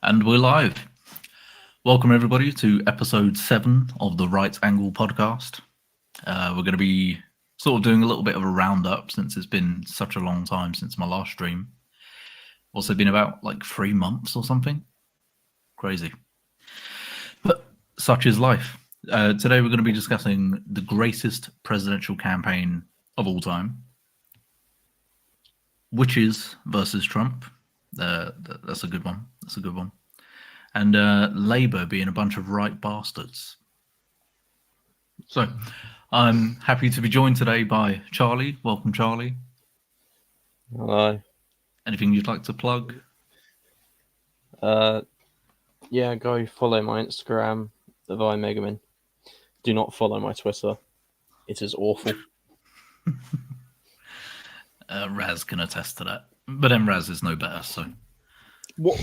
And we're live. Welcome, everybody, to episode 7 of the Right Angle podcast. We're going to be sort of doing a little bit of a roundup since it's been such a long time since my last stream. Also been about like 3 months or something. Crazy. But such is life. Today we're going to be discussing the greatest presidential campaign of all time. Witches versus Trump. That's a good one. That's a good one. And Labour being a bunch of right bastards. So, I'm happy to be joined today by Charlie. Welcome, Charlie. Hello. Anything you'd like to plug? Yeah, go follow my Instagram, the Vi Megaman. Do not follow my Twitter. It is awful. Raz can attest to that. But then Raz is no better, so. What?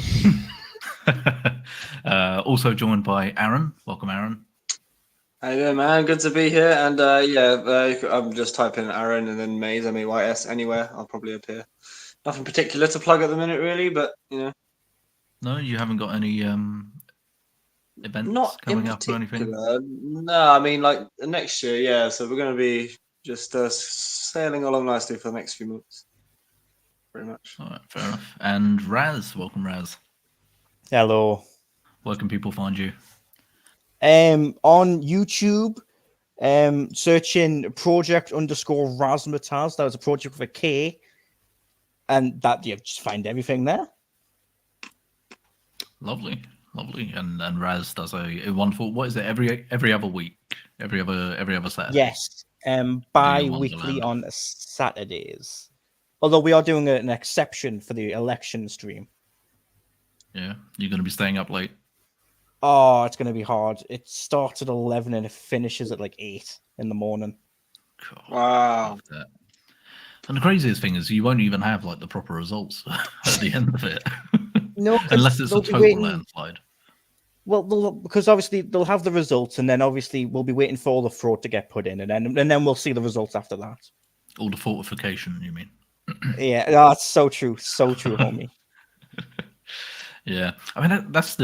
Also joined by Aaron. Welcome, Aaron. How you doing, man? Good to be here. And I'm just typing Aaron and then Mays, MAYS, anywhere. I'll probably appear. Nothing particular to plug at the minute, really, but, you know. No, you haven't got any events Not coming in up or anything? No, I mean, like, next year, yeah. So we're going to be just sailing along nicely for the next few months. Pretty much. All right, fair enough. And Raz. Welcome, Raz. Hello. Where can people find you? On YouTube, searching project_Razmataz. That was a project with a K. And that you just find everything there. Lovely. And Raz does a wonderful. What is it? Every other week, every other Saturday. Yes. Bi-weekly on Saturdays. Although we are doing an exception for the election stream. Yeah, you're going to be staying up late. Oh, it's going to be hard. It starts at 11 and it finishes at like 8 in the morning. God, Wow. And the craziest thing is you won't even have like the proper results at the end of it. No, unless it's a total landslide. Well, because obviously they'll have the results, and then obviously we'll be waiting for all the fraud to get put in, and then we'll see the results after that. All the fortification, you mean? Yeah, that's so true, homie. Yeah, I mean that's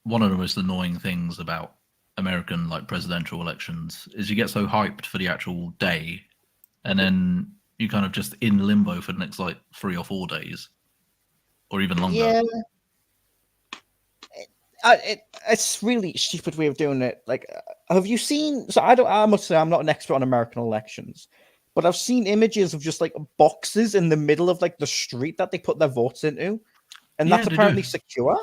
one of the most annoying things about American like presidential elections is you get so hyped for the actual day, and then you kind of just in limbo for the next like 3 or 4 days, or even longer. Yeah, it's really stupid way of doing it. Like, have you seen? So I must say I'm not an expert on American elections, but I've seen images of just like boxes in the middle of like the street that they put their votes into, and that's apparently secure.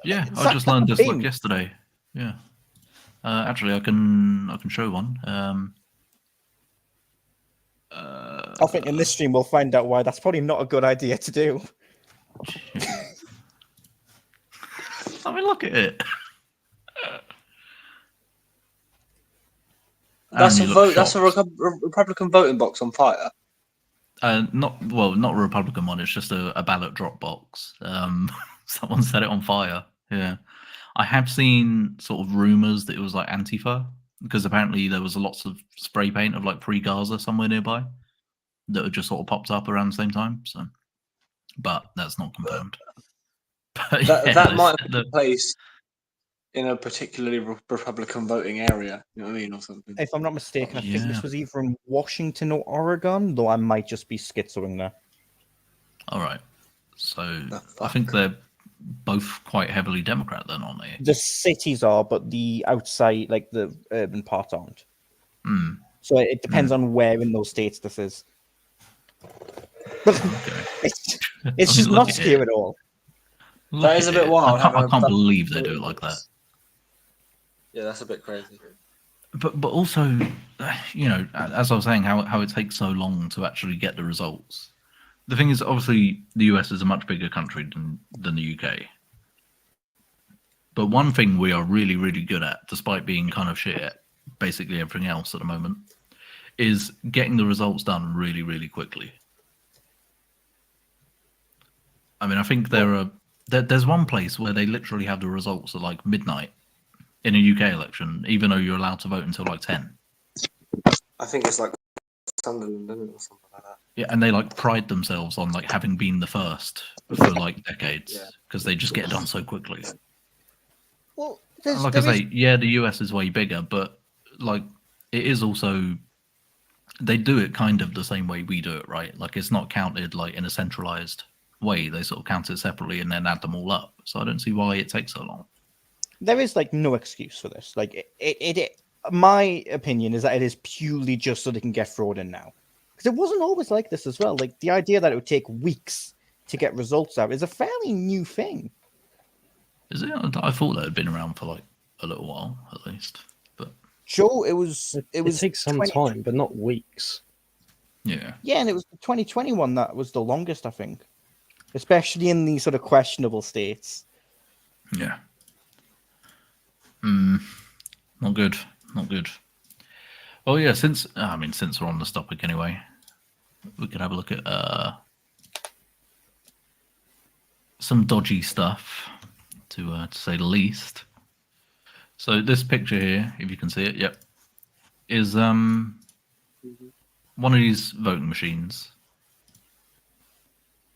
Yeah, I just learned this like yesterday. Yeah, actually, I can show one. I think in this stream we'll find out why that's probably not a good idea to do. I mean, look at it. That's a vote. That's a Republican voting box on fire. Not a Republican one. It's just a ballot drop box. Someone set it on fire. Yeah, I have seen sort of rumors that it was like Antifa because apparently there was lots of spray paint of like pre-Gaza somewhere nearby that had just sort of popped up around the same time. So, but that's not confirmed. But that might have been placed in a particularly Republican voting area. You know what I mean, or something. If I'm not mistaken, I think this was either in Washington or Oregon, though I might just be schizoing there. All right. So I think they're both quite heavily Democrat then, aren't they? The cities are, but the outside, like the urban part aren't. So it depends on where in those states this is. Okay. It's just not scary at all. That is a bit wild. I can't believe they do it like that. Yeah, that's a bit crazy. But also, you know, as I was saying, how it takes so long to actually get the results. The thing is, obviously, the US is a much bigger country than the UK. But one thing we are really, really good at, despite being kind of shit at basically everything else at the moment, is getting the results done really, really quickly. I mean, I think there's one place where they literally have the results at like midnight in a UK election, even though you're allowed to vote until like 10. I think it's like Sunderland, isn't it, or something like that. Yeah, and they like pride themselves on like having been the first for like decades Yeah. because they just get it done so quickly. Well, And like I say, yeah, the US is way bigger, but like it is also they do it kind of the same way we do it, right? Like it's not counted like in a centralized way. They sort of count it separately and then add them all up. So I don't see why it takes so long. there is like no excuse for this. Like my opinion is that it is purely just so they can get fraud in now, because it wasn't always like this as well. Like the idea that it would take weeks to get results out is a fairly new thing. Is it? I thought that had been around for like a little while at least. But Joe, it was takes some 20 time, but not weeks. yeah. Yeah, and it was the 2021 that was the longest, I think, especially in these sort of questionable states. Yeah. Not good. Not good. Oh yeah, since we're on this topic anyway, we could have a look at some dodgy stuff, to say the least. So this picture here, if you can see it, yep, is one of these voting machines.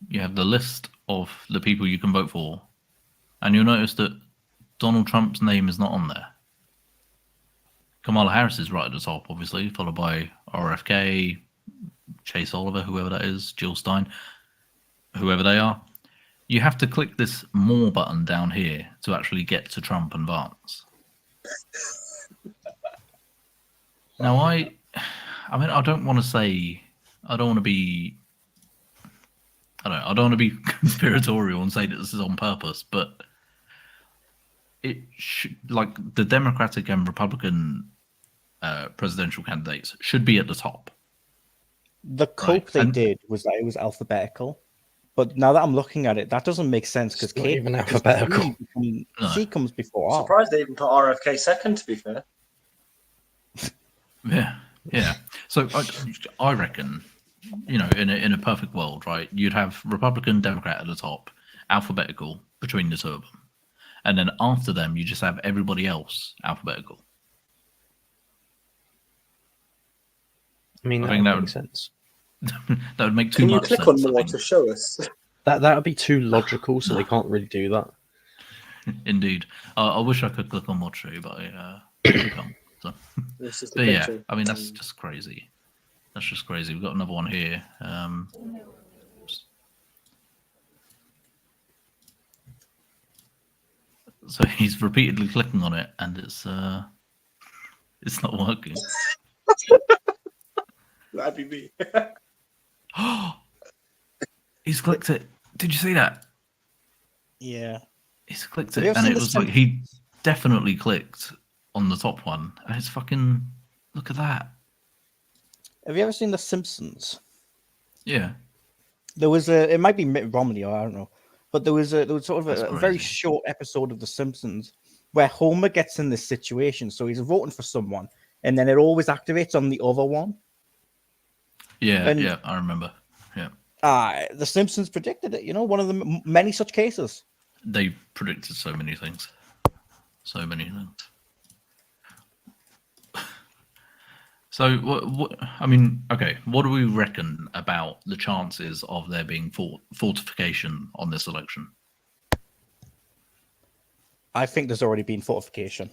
You have the list of the people you can vote for, and you'll notice that Donald Trump's name is not on there. Kamala Harris is right at the top, obviously, followed by RFK, Chase Oliver, whoever that is, Jill Stein, whoever they are. You have to click this more button down here to actually get to Trump and Vance. Now, I mean, I don't want to be conspiratorial and say that this is on purpose, but it should, like, the Democratic and Republican presidential candidates should be at the top. The cope they did was that it was alphabetical, but now that I'm looking at it, that doesn't make sense because It's not even alphabetical. C comes before I'm R. surprised they even put RFK second, to be fair. Yeah. So I reckon, in a perfect world, right, you'd have Republican, Democrat at the top, alphabetical between the two of them, and then after them you just have everybody else alphabetical. I mean, I that think would that make would- sense. That would make too Can you much click sense. on I more think. to show us? That would be too logical, so they can't really do that. Indeed, I wish I could click on more to show you, but I can't. So. It's just a But yeah, picture. I mean that's just crazy. That's just crazy. We've got another one here. So he's repeatedly clicking on it, and it's not working. That'd be me. He's clicked it. Did you see that? Yeah. He's clicked Have it, you ever and seen it the was like he definitely clicked on the top one, and it's fucking. Look at that. Have you ever seen The Simpsons? Yeah. There was it might be Mitt Romney, or I don't know, but there was sort of That's a very crazy. short episode of The Simpsons where Homer gets in this situation. So he's voting for someone, and then it always activates on the other one. Yeah, And- yeah, I remember. Yeah. The Simpsons predicted it. One of the many such cases. They predicted so many things. So many things. So, what? I mean, okay. What do we reckon about the chances of there being fortification on this election? I think there's already been fortification,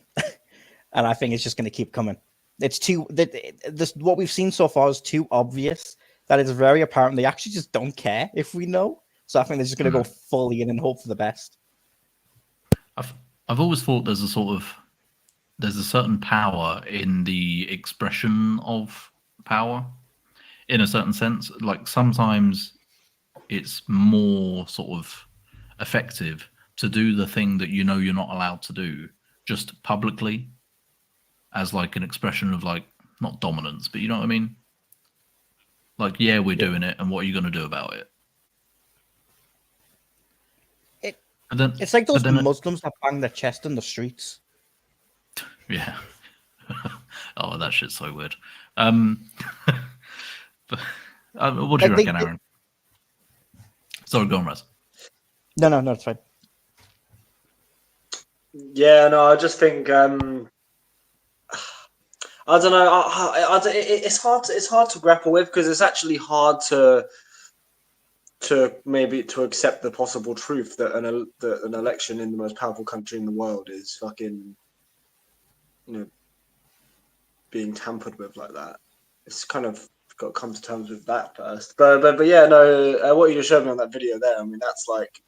and I think it's just going to keep coming. It's too this what we've seen so far is too obvious that it's very apparent they actually just don't care if we know. So I think they're just going to go fully in and hope for the best. I've always thought there's a certain power in the expression of power, in a certain sense. Like sometimes it's more sort of effective to do the thing that you're not allowed to do just publicly, as like an expression of like not dominance, but you know what I mean. Like, yeah, we're doing it, and what are you going to do about it? And then, It's like those but then- Muslims that bang their chest in the streets. Yeah. Oh, that shit's so weird. But, what do you Like, reckon, Aaron? Sorry, go on, Raz. No, it's fine. Yeah, no, I just think I don't know. It's hard. It's hard to grapple with because it's actually hard to maybe to accept the possible truth that an election in the most powerful country in the world is fucking, being tampered with like that. It's kind of got to come to terms with that first. But yeah, no. What you just showed me on that video there, I mean, that's like,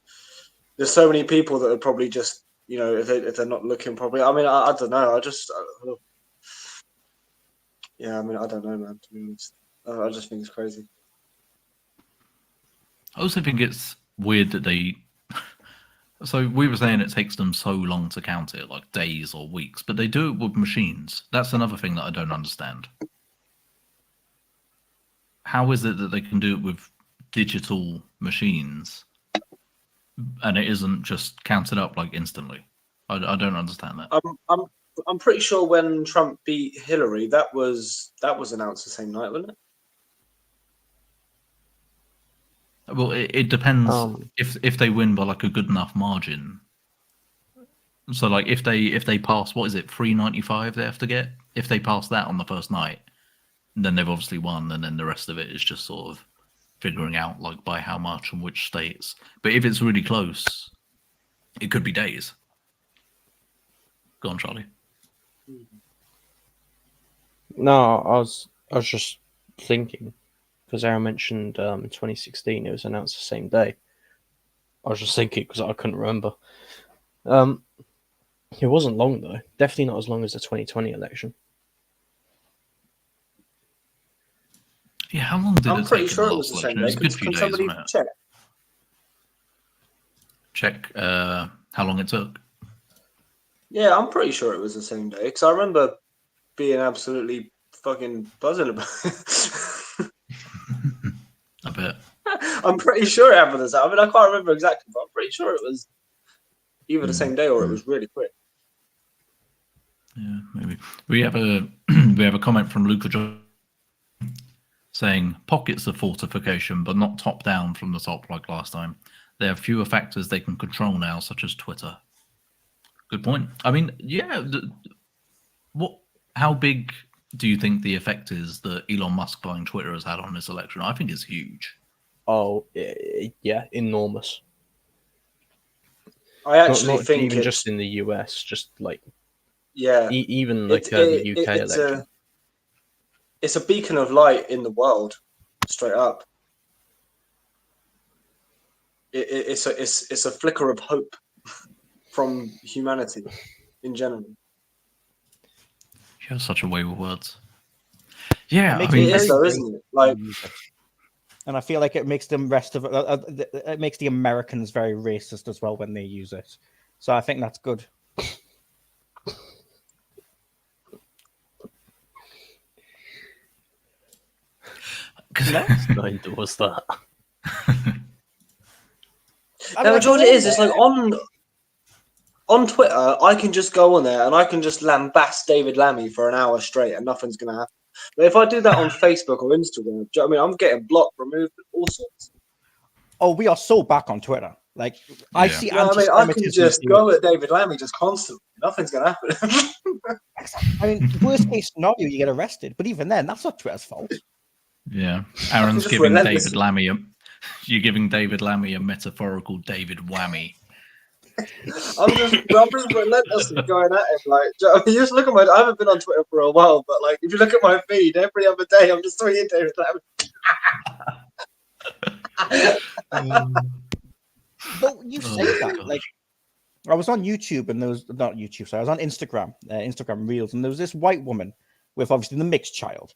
there's so many people that are probably just, if they're not looking properly. I mean, I don't know. Yeah, I mean, I don't know, man. To be honest, I just think it's crazy. I also think it's weird that they. So we were saying it takes them so long to count it, like days or weeks, but they do it with machines. That's another thing that I don't understand. How is it that they can do it with digital machines and it isn't just counted up like instantly? I don't understand that. I'm pretty sure when Trump beat Hillary, that was announced the same night, wasn't it? Well, it depends if they win by like a good enough margin. So like if they pass, what is it, 395 they have to get? If they pass that on the first night, then they've obviously won, and then the rest of it is just sort of figuring out like by how much and which states. But if it's really close, it could be days. Go on, Charlie. No, I was just thinking, because Aaron mentioned in 2016 it was announced the same day. I was just thinking because I couldn't remember. It wasn't long though. Definitely not as long as the 2020 election. Yeah, how long did I'm it pretty take? sure in it the was the last same election? It day. was a good few Can days, somebody wasn't it? check? Check how long it took. Yeah, I'm pretty sure it was the same day because I remember being absolutely fucking buzzing about it. I bet. I'm pretty sure it happened this. I mean, I can't remember exactly, but I'm pretty sure it was either the same day or it was really quick. Yeah, maybe. We have a comment from Luca John saying pockets of fortification, but not top down from the top like last time. There are fewer factors they can control now, such as Twitter. Good point. I mean, yeah. How big do you think the effect is that Elon Musk buying Twitter has had on this election? I think it's huge. Oh, yeah, enormous. I actually not think even it's, just in the US, just like yeah, even like the UK election. It's a beacon of light in the world, straight up. It's a flicker of hope from humanity in general. You have such a way with words. Yeah, It I mean, It is though, isn't it? Like, and I feel like it makes them it makes the Americans very racist as well when they use it. So I think that's good. I endorse that. no, George, it is. It's like on Twitter, I can just go on there and I can just lambast David Lammy for an hour straight, and nothing's gonna happen. But if I do that on Facebook or Instagram, do you know what I mean? I'm getting blocked, removed, all sorts. Oh, we are so back on Twitter. Like I see. You know what I mean, I can just go at David Lammy just constantly. Nothing's gonna happen. I mean, worst case scenario, you get arrested. But even then, that's not Twitter's fault. Yeah, Aaron's Just giving relentless. David Lammy you're giving David Lammy a metaphorical David Whammy. I'm just relentlessly going at him. Like, do you know what I mean? You just look at I haven't been on Twitter for a while, but like, if you look at my feed every other day, I'm just tweeting David Lammy. But you say that, like, I was on YouTube and there was not YouTube, sorry, I was on Instagram Reels, and there was this white woman with obviously the mixed child.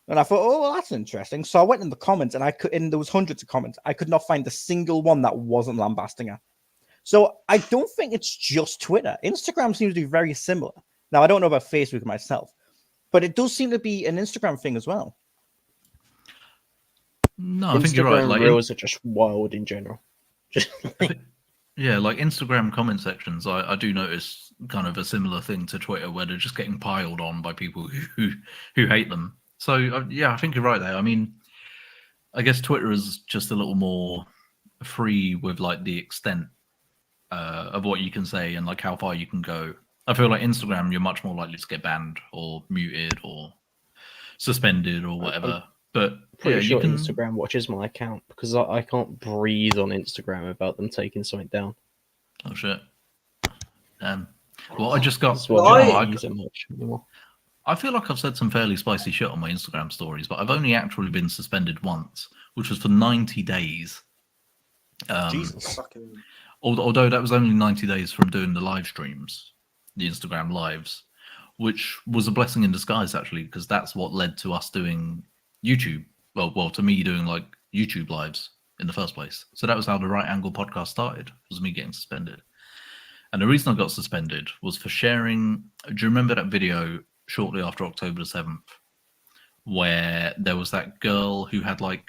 And I thought, oh, well, that's interesting. So I went in the comments, and there was hundreds of comments. I could not find a single one that wasn't lambasting her. So I don't think it's just Twitter. Instagram seems to be very similar. Now I don't know about Facebook myself, but it does seem to be an Instagram thing as well. No, I think you're right. Like, Reels are just wild in general. yeah, like Instagram comment sections, I do notice kind of a similar thing to Twitter, where they're just getting piled on by people who hate them. So yeah, I think you're right there. I mean, I guess Twitter is just a little more free with like the extent of what you can say and like how far you can go. I feel like Instagram, you're much more likely to get banned or muted or suspended or whatever. But Pretty yeah, sure you can. Instagram watches my account because I can't breathe on Instagram about them taking something down. Oh shit. Well, I just got. That's why Well, I I- don't use it much anymore. I feel like I've said some fairly spicy shit on my Instagram stories, but I've only actually been suspended once, which was for 90 days. Jesus. Fucking Although that was only 90 days from doing the live streams, the Instagram lives, which was a blessing in disguise, actually, because that's what led to us doing YouTube. Well, to me doing like YouTube lives in the first place. So that was how the Right Angle podcast started, was me getting suspended. And the reason I got suspended was for sharing. Do you remember that video shortly after October the 7th, where there was that girl who had like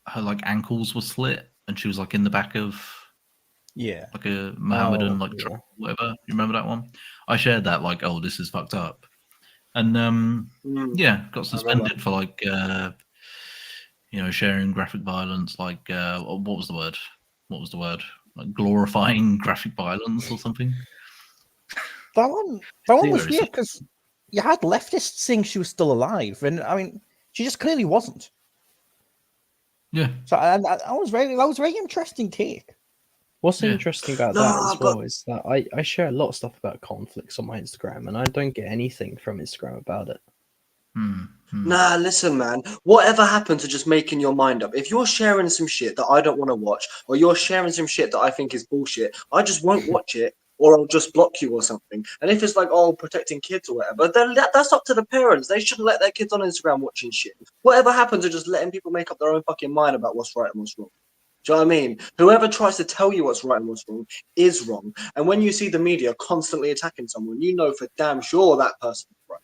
her like ankles were slit and she was like in the back of Yeah. like a Mohammedan Oh, like yeah. truck, whatever. You remember that one? I shared that like, oh, this is fucked up, and yeah, got suspended for like sharing graphic violence, like what was the word? What was the word? Like glorifying graphic violence or something. That one was Very weird because you had leftists saying she was still alive, and I mean, she just clearly wasn't. Yeah. So that was very interesting take. What's Yeah. interesting about No, that as but- well is that I share a lot of stuff about conflicts on my Instagram, and I don't get anything from Instagram about it. Nah, listen, man. Whatever happened to just making your mind up? If you're sharing some shit that I don't want to watch, or you're sharing some shit that I think is bullshit, I just won't watch it, or I'll just block you or something. And if it's like, oh, protecting kids or whatever, then that's up to the parents. They shouldn't let their kids on Instagram watching shit. Whatever happened to just letting people make up their own fucking mind about what's right and what's wrong? Do you know what I mean? Whoever tries to tell you what's right and what's wrong is wrong. And when you see the media constantly attacking someone, you know for damn sure that person's right.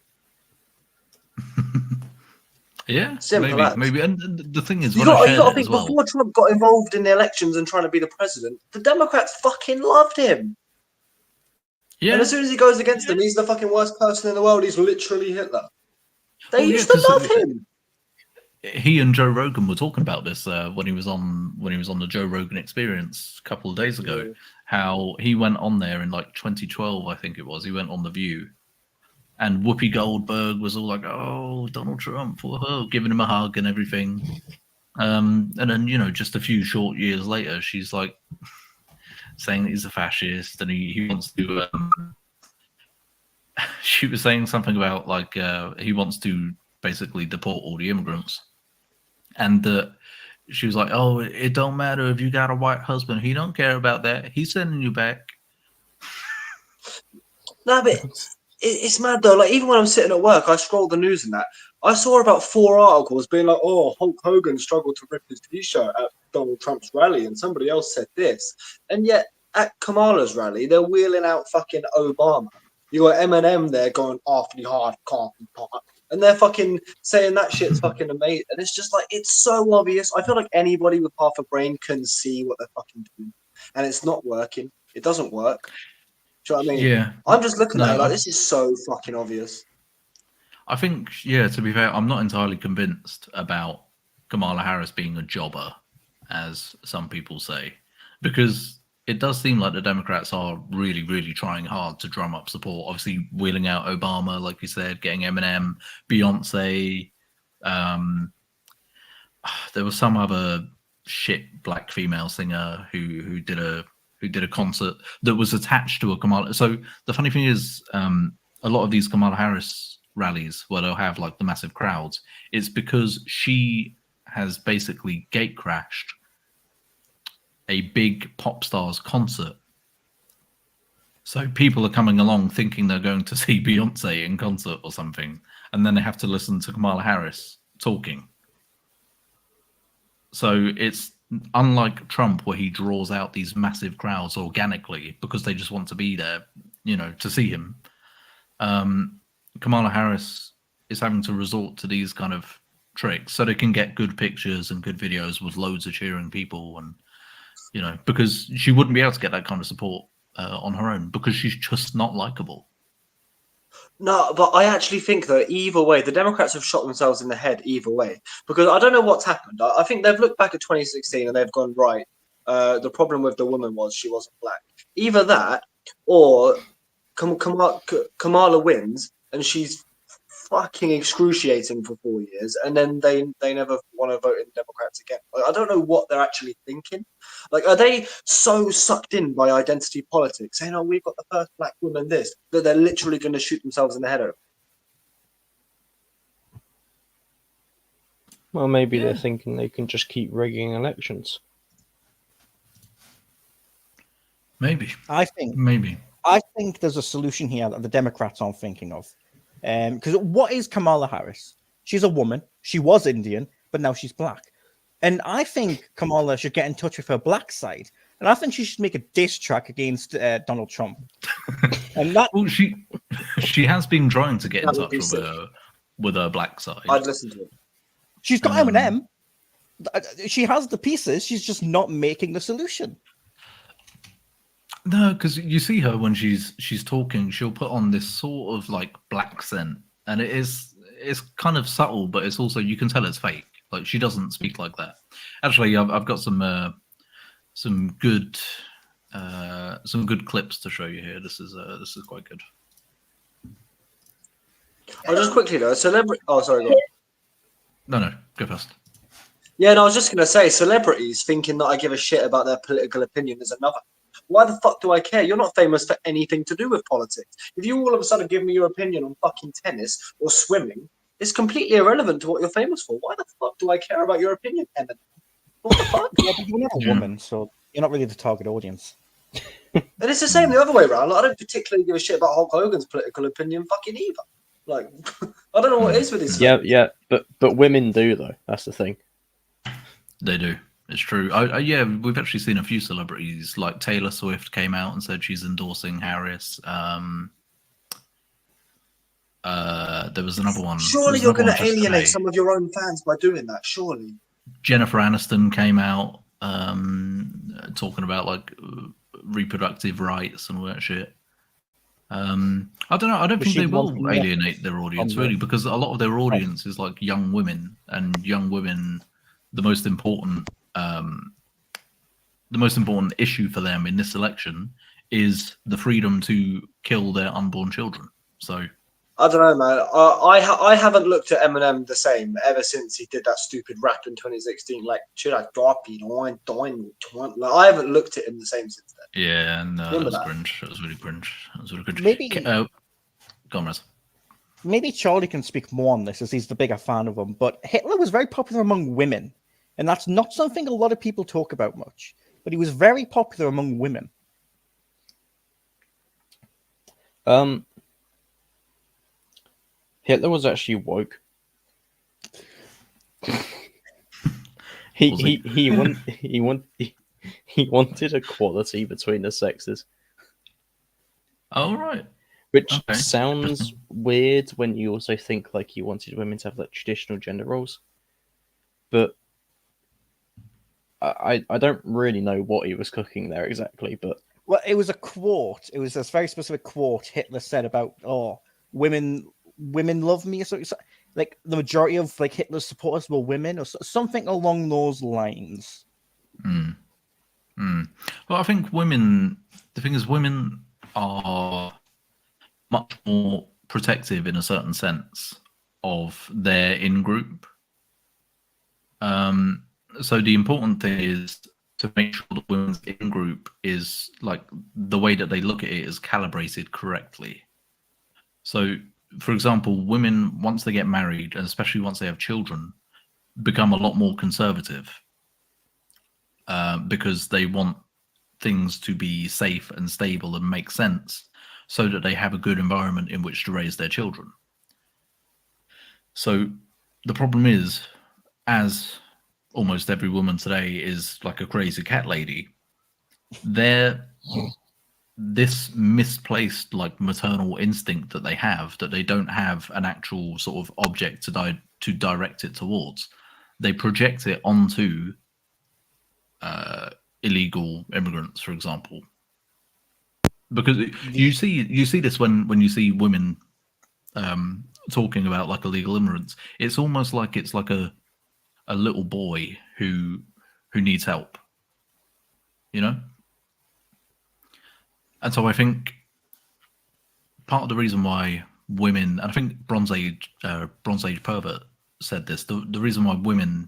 Yeah, Simple as. maybe. And the thing is, You when I got shared to it think, as well, before Trump got involved in the elections and trying to be the president, the Democrats fucking loved him. yeah, And as soon as he goes against them, he's the fucking worst person in the world. He's literally Hitler. They Well, yeah, used to 'cause love it- him. he and Joe Rogan were talking about this when he was on the Joe Rogan Experience a couple of days ago. Yeah. How he went on there in like 2012, I think it was. He went on The View, and Whoopi Goldberg was all like, "Oh, Donald Trump for her," giving him a hug and everything. And then just a few short years later, she's like saying that he's a fascist and he wants to. She was saying something about like he wants to basically deport all the immigrants. And she was like, "Oh, it don't matter if you got a white husband. He don't care about that. He's sending you back." No, but it's mad though. Like, even when I'm sitting at work, I scroll the news and that. I saw about 4 articles being like, "Oh, Hulk Hogan struggled to rip his t-shirt at Donald Trump's rally," and somebody else said this. And yet, at Kamala's rally, they're wheeling out fucking Obama. You got Eminem there going awfully hard, coffee pot, and they're fucking saying that shit's fucking amazing. And it's just like, it's so obvious. I feel like anybody with half a brain can see what they're fucking doing, and it's not working. It doesn't work. Do you know what I mean? Yeah, I'm just looking at it No, like, this is so fucking obvious. I think, to be fair, I'm not entirely convinced about Kamala Harris being a jobber, as some people say, because it does seem like the Democrats are really, really trying hard to drum up support. Obviously, wheeling out Obama, like you said, getting Eminem, Beyonce. There was some other shit black female singer who did a concert that was attached to a Kamala. So the funny thing is, a lot of these Kamala Harris rallies where they'll have like the massive crowds, it's because she has basically gate crashed a big pop stars concert. So people are coming along thinking they're going to see Beyonce in concert or something, and then they have to listen to Kamala Harris talking. So it's unlike Trump, where he draws out these massive crowds organically because they just want to be there, to see him. Kamala Harris is having to resort to these kind of tricks so they can get good pictures and good videos with loads of cheering people, and because she wouldn't be able to get that kind of support on her own because she's just not likable. No, but I actually think that either way, the Democrats have shot themselves in the head either way. Because I don't know what's happened. I think they've looked back at 2016 and they've gone, right, the problem with the woman was she wasn't black. Either that, or Kamala wins, and she's fucking excruciating for 4 years, and then they never want to vote in Democrats again. Like, I don't know what they're actually thinking. Like, are they so sucked in by identity politics, saying, "Oh, we've got the first black woman," this, that they're literally going to shoot themselves in the head over? Well, maybe they're thinking they can just keep rigging elections. Maybe. I think there's a solution here that the Democrats aren't thinking of. Because what is Kamala Harris? She's a woman. She was Indian, but now she's black. And I think Kamala should get in touch with her black side. And I think she should make a diss track against Donald Trump. And that Well, she has been trying to get in That would touch be with sick. her black side. I'd listen to it. she's got Eminem. She has the pieces. She's just not making the solution. No, because you see her when she's talking, she'll put on this sort of like black accent, and it's kind of subtle, but it's also, you can tell it's fake. Like, she doesn't speak like that. Actually, I've got some good clips to show you here. This is quite good. Oh, just quickly though, celebrity. Oh, sorry, go on. No, go first. Yeah, no, I was just gonna say, celebrities thinking that I give a shit about their political opinion is another. Why the fuck do I care? You're not famous for anything to do with politics. If you all of a sudden give me your opinion on fucking tennis or swimming, it's completely irrelevant to what you're famous for. Why the fuck do I care about your opinion, Eminem? What the fuck? Yeah, but you're not a woman, so you're not really the target audience. And it's the same the other way around. Like, I don't particularly give a shit about Hulk Hogan's political opinion fucking either. Like, I don't know what it is with this. Yeah, but women do though. That's the thing. They do. It's true. Yeah, we've actually seen a few celebrities, like Taylor Swift came out and said she's endorsing Harris. There was another one. Surely There was you're another going one to just alienate today. some of your own fans by doing that. Surely. Jennifer Aniston came out talking about like reproductive rights and all that shit. I don't know. I don't But think she they will wants more alienate their audience from really, them. because a lot of their audience is like young women, and young women, the most important issue for them in this election is the freedom to kill their unborn children. So I don't know, man. I haven't looked at Eminem the same ever since he did that stupid rap in 2016. Like, should I drop it on? Like, I haven't looked at him the same since then. yeah, and that Remember was that? cringe. That was really cringe. That was really cringe. Maybe- Go on, Raz. Maybe Charlie can speak more on this, as he's the bigger fan of him. But Hitler was very popular among women, and that's not something a lot of people talk about much. But he was very popular among women. Hitler was actually woke. Was he? He wanted equality between the sexes, Oh, right. which Okay. sounds weird when you also think like he wanted women to have like traditional gender roles. But I don't really know what he was cooking there exactly, but Well, it was a quote. It was this very specific quote Hitler said about, "Oh, women love me." So like the majority of like Hitler's supporters were women, or something along those lines. Well, I think women. The thing is, women are much more protective in a certain sense of their in group. So the important thing is to make sure the women's in group is like the way that they look at it is calibrated correctly. So, for example, women, once they get married, and especially once they have children, become a lot more conservative because they want things to be safe and stable and make sense so that they have a good environment in which to raise their children. So the problem is, as almost every woman today is like a crazy cat lady, this misplaced like maternal instinct that they have, that they don't have an actual sort of object to direct it towards, they project it onto illegal immigrants, for example. Because you see this when you see women talking about like illegal immigrants. It's almost like it's like a little boy who needs help, you know. And so I think part of the reason why women, and I think Bronze Age Pervert said this, the reason why women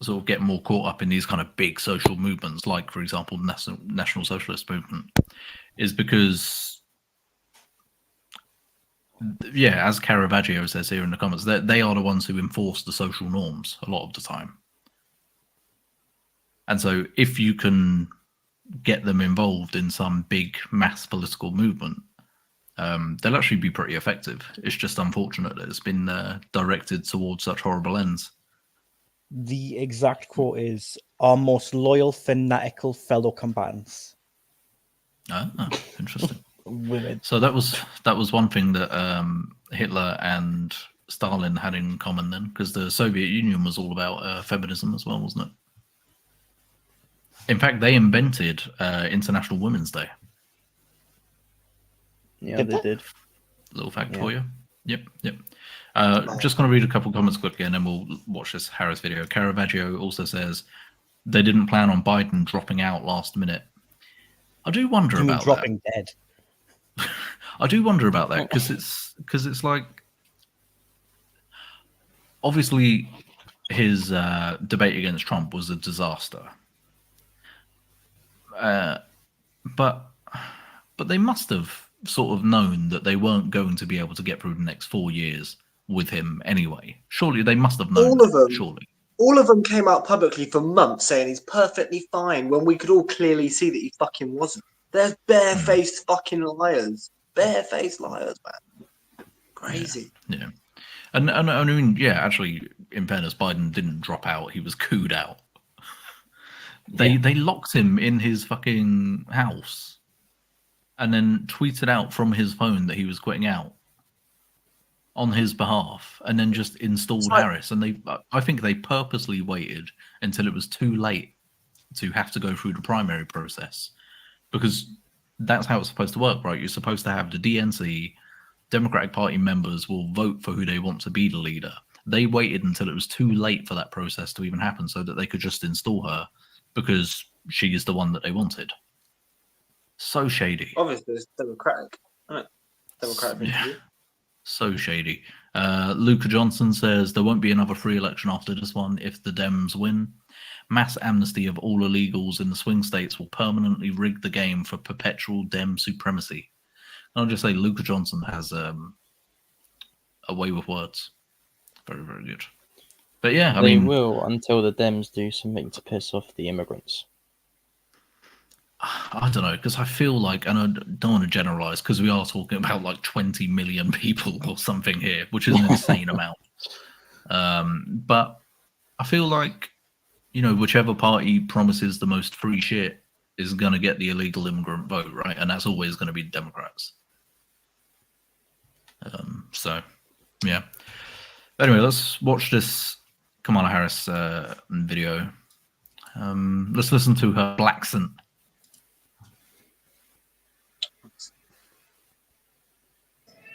sort of get more caught up in these kind of big social movements, like, for example, the National Socialist Movement, is because, yeah, as Caravaggio says here in the comments, they are the ones who enforce the social norms a lot of the time. And so if you can get them involved in some big mass political movement, they'll actually be pretty effective. It's just unfortunate that it's been directed towards such horrible ends. The exact quote is, "Our most loyal, fanatical fellow combatants." Ah, interesting. Women. So that was one thing that Hitler and Stalin had in common then, because the Soviet Union was all about feminism as well, wasn't it? In fact, they invented International Women's Day. Yeah, they did. Little fact Yeah. for you. Yep. Just going to read a couple of comments quickly, and then we'll watch this Harris video. Caravaggio also says they didn't plan on Biden dropping out last minute. I do wonder You mean about that. dropping dead? I do wonder about that because it's like, obviously his debate against Trump was a disaster, but they must have sort of known that they weren't going to be able to get through the next 4 years with him anyway. Surely they must have known. All of them. Surely. All of them came out publicly for months saying he's perfectly fine when we could all clearly see that he fucking wasn't. They're barefaced fucking liars. Barefaced liars, man. Crazy. Yeah. And I mean, yeah, actually, in fairness, Biden didn't drop out. He was cooed out. They locked him in his fucking house and then tweeted out from his phone that he was quitting out on his behalf, and then just installed Harris. And I think they purposely waited until it was too late to have to go through the primary process, because that's how it's supposed to work, right? You're supposed to have the DNC, Democratic Party members will vote for who they want to be the leader. They waited until it was too late for that process to even happen so that they could just install her because she is the one that they wanted. So shady. Obviously, it's democratic. Isn't it? Democratic thing to do. So shady. Luca Johnson says there won't be another free election after this one if the Dems win. Mass amnesty of all illegals in the swing states will permanently rig the game for perpetual Dem supremacy. And I'll just say Luca Johnson has a way with words. Very, very good. But yeah, I They mean, will until the Dems do something to piss off the immigrants. I don't know, because I feel like, and I don't want to generalize, because we are talking about like 20 million people or something here, which is an insane amount. But I feel like, you know, whichever party promises the most free shit is going to get the illegal immigrant vote, right? And that's always going to be Democrats. So, yeah. Anyway, let's watch this Kamala Harris video. Let's listen to her accent.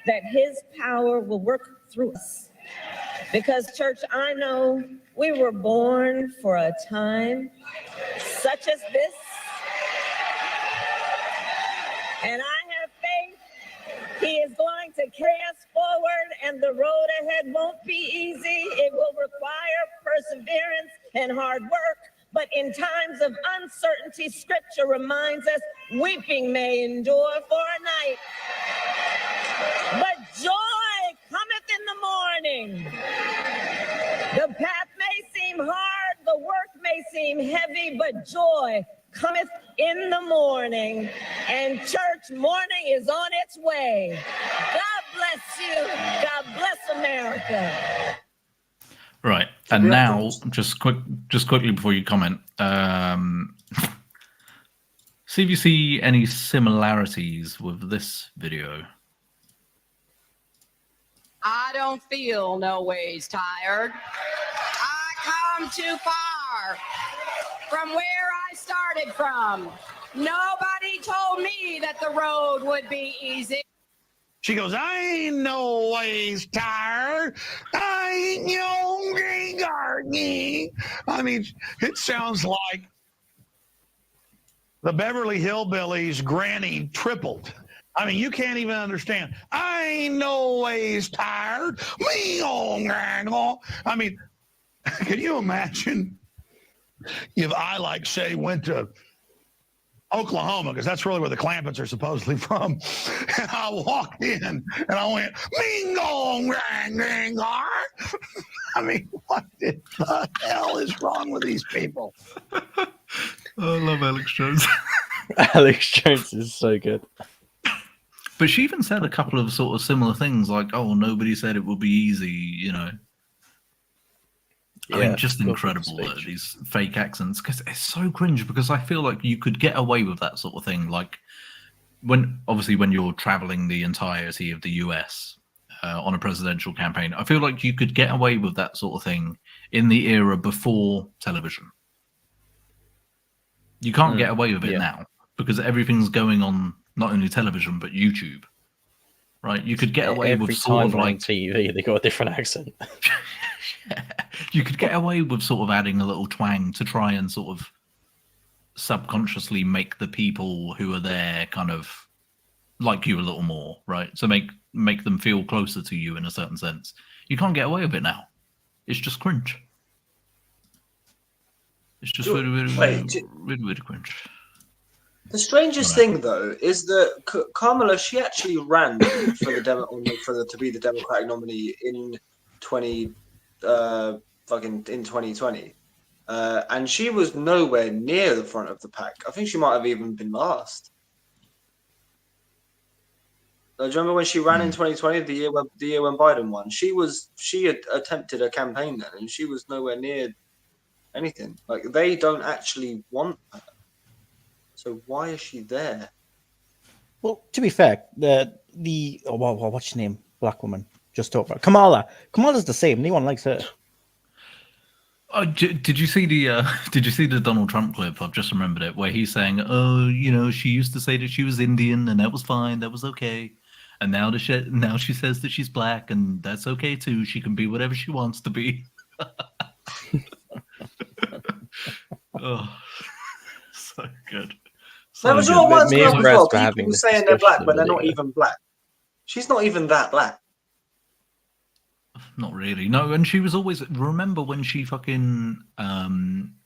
That his power will work through us. Because, church, I know we were born for a time such as this. And I have faith he is going to carry us forward, and the road ahead won't be easy. It will require perseverance and hard work. But in times of uncertainty, scripture reminds us weeping may endure for a night, but joy cometh in the morning. The path may seem hard, the work may seem heavy, but joy cometh in the morning. And church, morning is on its way. God bless you. God bless America. Right, and now, just quickly before you comment, see if you see any similarities with this video. I don't feel no ways tired. I come too far from where I started from. Nobody told me that the road would be easy. She goes, I ain't no ways tired. I ain't no green gardening. I mean, it sounds like the Beverly Hillbillies granny tripled. I mean, you can't even understand. I ain't no ways tired. I mean, can you imagine if I, like, say, went to Oklahoma, because that's really where the Clampets are supposedly from, and I walked in and I went, Ming-gong, rang-gang-gar. I mean, what the hell is wrong with these people? I love Alex Jones. Alex Jones is so good. But she even said a couple of sort of similar things, like, "Oh, nobody said it would be easy," you know. I mean, just incredible these fake accents, because it's so cringe. Because I feel like you could get away with that sort of thing, like when you're traveling the entirety of the US on a presidential campaign. I feel like you could get away with that sort of thing in the era before television. You can't get away with it now because everything's going on not only television but YouTube, right? You could get away with sort of like on TV, they got a different accent. You could get away with sort of adding a little twang to try and sort of subconsciously make the people who are there kind of like you a little more, right? So make them feel closer to you in a certain sense. You can't get away with it now. It's just cringe. It's just really cringe. The strangest thing, though, is that Kamala, she actually ran for to be the Democratic nominee in 2020, and she was nowhere near the front of the pack. I think she might have even been last. Do you remember when she ran in 2020, the year when Biden won? She had attempted a campaign then, and she was nowhere near anything. Like, they don't actually want her. So why is she there? Well, to be fair, what's her name? Black woman. Just talk about Kamala. Kamala's the same. No one likes her. Did you see the Donald Trump clip? I've just remembered it, where he's saying, "Oh, you know, she used to say that she was Indian, and that was fine, that was okay, and now she says that she's black, and that's okay too. She can be whatever she wants to be." Oh, so good. There was all once as well. People saying they're black, but they're not even black. She's not even that black. Not really. No, and she was always. Remember when she fucking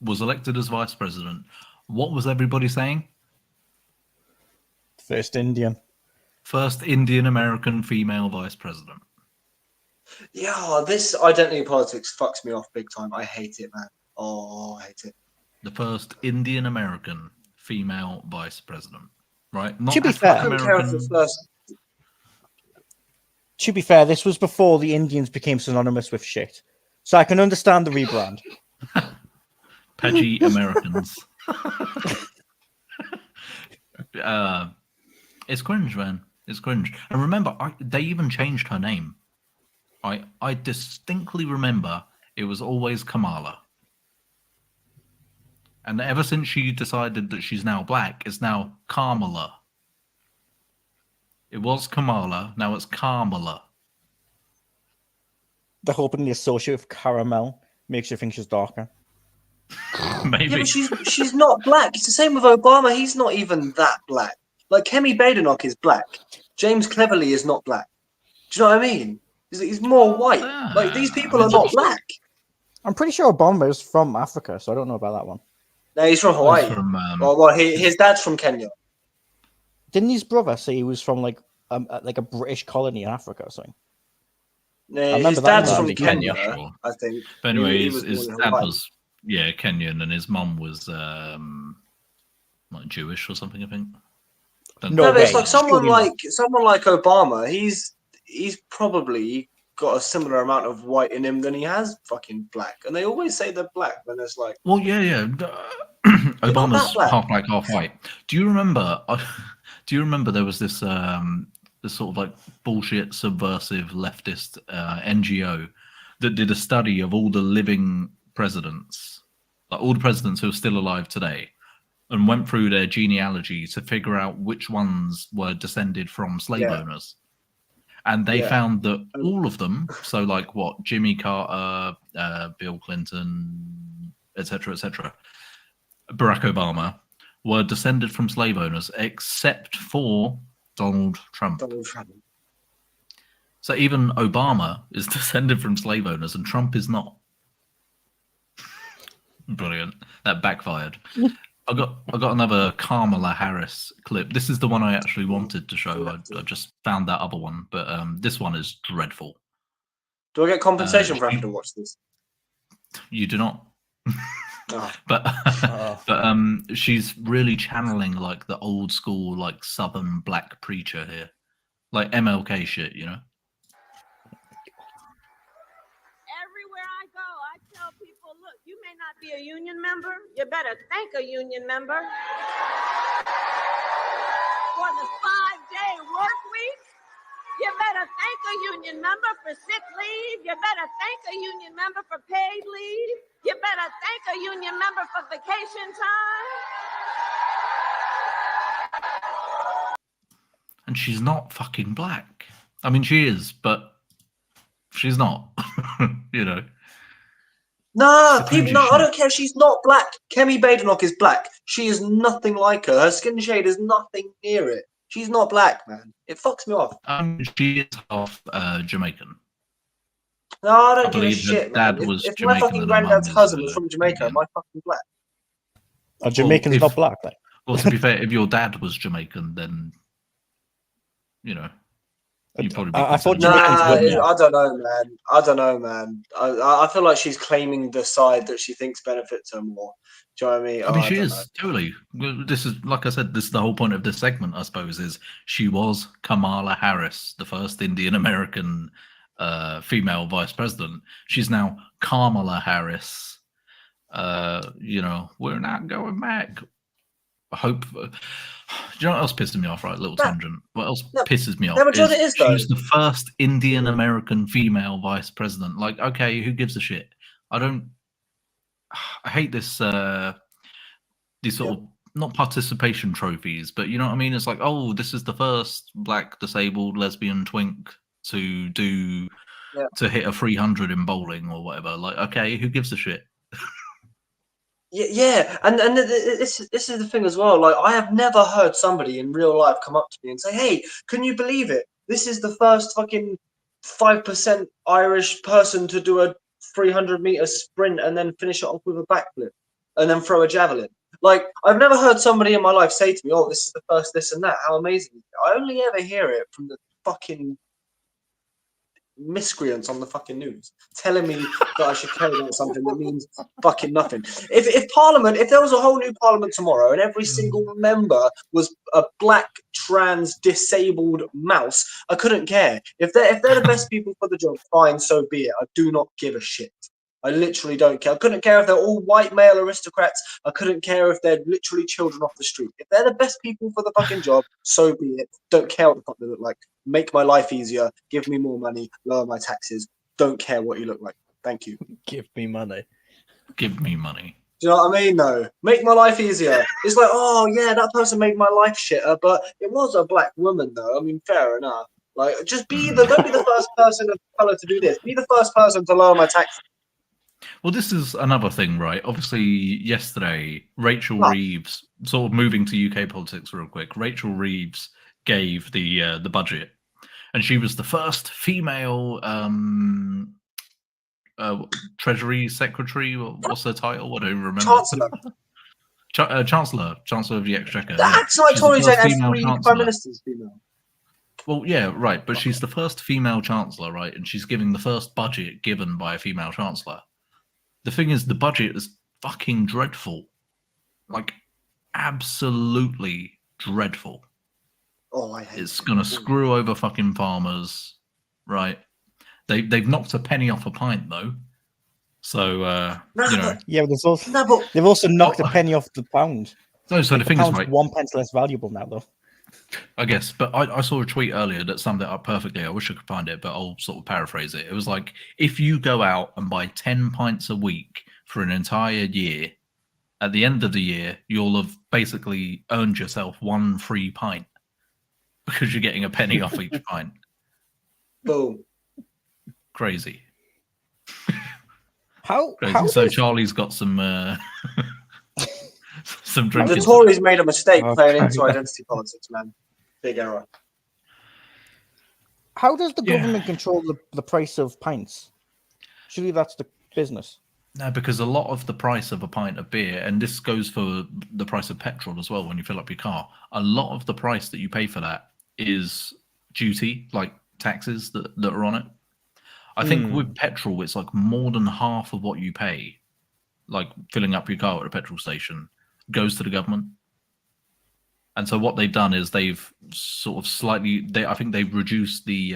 was elected as vice president? What was everybody saying? First Indian American female vice president. Yeah, this identity politics fucks me off big time. I hate it, man. Oh, I hate it. The first Indian American female vice president, right? Not to be fair, this was before the Indians became synonymous with shit, so I can understand the rebrand. Pudgy Americans. It's cringe, man. It's cringe. And remember, they even changed her name. I distinctly remember it was always Kamala. And ever since she decided that she's now black, it's now Kamala. It was Kamala, now it's Kamala. They're hoping the associate with caramel makes you think she's darker. Maybe. Yeah, but she's not black. It's the same with Obama. He's not even that black. Like, Kemi Badenoch is black. James Cleverly is not black. Do you know what I mean? He's more white. Like, these people are not black. I'm pretty sure Obama is from Africa, so I don't know about that one. No, he's from Hawaii. His dad's from Kenya. Didn't his brother say he was from like a British colony in Africa or something? No, his dad's from Kenya, I think. But anyway, his dad was Kenyan, and his mum was like Jewish or something, I think. No, but it's like someone like Obama. He's probably got a similar amount of white in him than he has fucking black, and they always say they're black when it's like, well, yeah. Obama's half black, half white. Do you remember? There was this this sort of like bullshit subversive leftist NGO that did a study of all the living presidents, like all the presidents who are still alive today, and went through their genealogy to figure out which ones were descended from slave owners. And they found that all of them, so like what, Jimmy Carter, Bill Clinton, etc., Barack Obama, were descended from slave owners, except for Donald Trump. Donald Trump. So even Obama is descended from slave owners, and Trump is not. Brilliant. That backfired. I got another Kamala Harris clip. This is the one I actually wanted to show. I just found that other one, but this one is dreadful. Do I get compensation for having to watch this? You do not. Oh. But she's really channeling like the old school like Southern black preacher here, like MLK shit, you know. Everywhere I go, I tell people, look, you may not be a union member. You better thank a union member for the 5-day work week. You better thank a union member for sick leave. You better thank a union member for paid leave. You better thank a union member for vacation time. And she's not fucking black. I mean, she is, but she's not. You know. No, It's people. a No, I shit. don't care. She's not black. Kemi Badenoch is black. She is nothing like her. Her skin shade is nothing near it. She's not black, man. It fucks me off. She is half Jamaican. No, I don't I give a believe her shit, dad man. was If my Jamaican fucking and her mum granddad's is, cousin was from Jamaica, Indian. am I fucking black? Are Jamaicans if- not black? Like? Well, to be fair, if your dad was Jamaican, then you know you'd probably be I thought considered Jamaicans Nah, were Jamaican. black. I don't know, man. I don't know, man. I feel like she's claiming the side that she thinks benefits her more. Do you know what I mean? I mean, Oh, she don't is know. totally. Well, this is, like I said, this is the whole point of this segment, I suppose, is she was Kamala Harris, the first Indian American female vice president. She's now Kamala Harris. You know, we're not going back. I hope. Do you know what else pisses me off? Right, little No. tangent. What else No. pisses me off? No, but do you know what it is, though? She's the first Indian American female vice president. Like, okay, who gives a shit? I don't. I hate this. These sort of not participation trophies, but you know what I mean. It's like, oh, this is the first black disabled lesbian twink to do Yeah. to hit a 300 in bowling or whatever. Like, okay, who gives a shit? Yeah, and this is the thing as well. Like, I have never heard somebody in real life come up to me and say, "Hey, can you believe it? This is the first fucking 5% Irish person to do a 300-meter sprint and then finish it off with a backflip and then throw a javelin." Like, I've never heard somebody in my life say to me, "Oh, this is the first this and that. How amazing!" I only ever hear it from the fucking miscreants on the fucking news telling me that I should care about something that means fucking nothing. If Parliament, if there was a whole new Parliament tomorrow and every single member was a black trans disabled mouse, I couldn't care. If they're the best people for the job, fine, so be it. I do not give a shit. I literally don't care. I couldn't care if they're all white male aristocrats. I couldn't care if they're literally children off the street. If they're the best people for the fucking job, so be it. Don't care what the fuck they look like. Make my life easier. Give me more money. Lower my taxes. Don't care what you look like. Thank you. Give me money. Give me money. Do you know what I mean, though? Make my life easier. It's like, oh, yeah, that person made my life shitter, but it was a black woman, though. I mean, fair enough. Like, just don't be the first person of colour to do this. Be the first person to lower my taxes. Well, this is another thing, right? Obviously, yesterday, Rachel Oh. Reeves, sort of moving to UK politics real quick, Rachel Reeves gave the budget, and she was the first female Treasury Secretary. What's her title? I don't even remember. Chancellor. Chancellor of the Exchequer. That yeah. acts like She's the Tory first saying has female 3 chancellor. prime ministers female. Well, yeah, right. But she's the first female chancellor, right? And she's giving the first budget given by a female chancellor. The thing is, the budget is fucking dreadful. Like, absolutely dreadful. Oh, I hate It's going to screw over fucking farmers, right? They've knocked a penny off a pint, though. So, No, you know. Yeah, but there's also, No, but they've also knocked a penny off the pound. No, so the The thing is, pound's right, 1 pence less valuable now, though. I guess, but I saw a tweet earlier that summed it up perfectly. I wish I could find it, but I'll sort of paraphrase it. It was like, if you go out and buy 10 pints a week for an entire year, at the end of the year, you'll have basically earned yourself 1 free pint because you're getting a penny off each pint. boom. Crazy. How So does- Charlie's got some some The drinking. Tories made a mistake Okay. playing into identity politics, man. Big error. How does the Yeah. government control the price of pints? Surely that's the business. No, because a lot of the price of a pint of beer, and this goes for the price of petrol as well when you fill up your car, a lot of the price that you pay for that is duty, like taxes that are on it. I think with petrol, it's like more than half of what you pay, like filling up your car at a petrol station, goes to the government. And so what they've done is they've sort of slightly, I think they've reduced the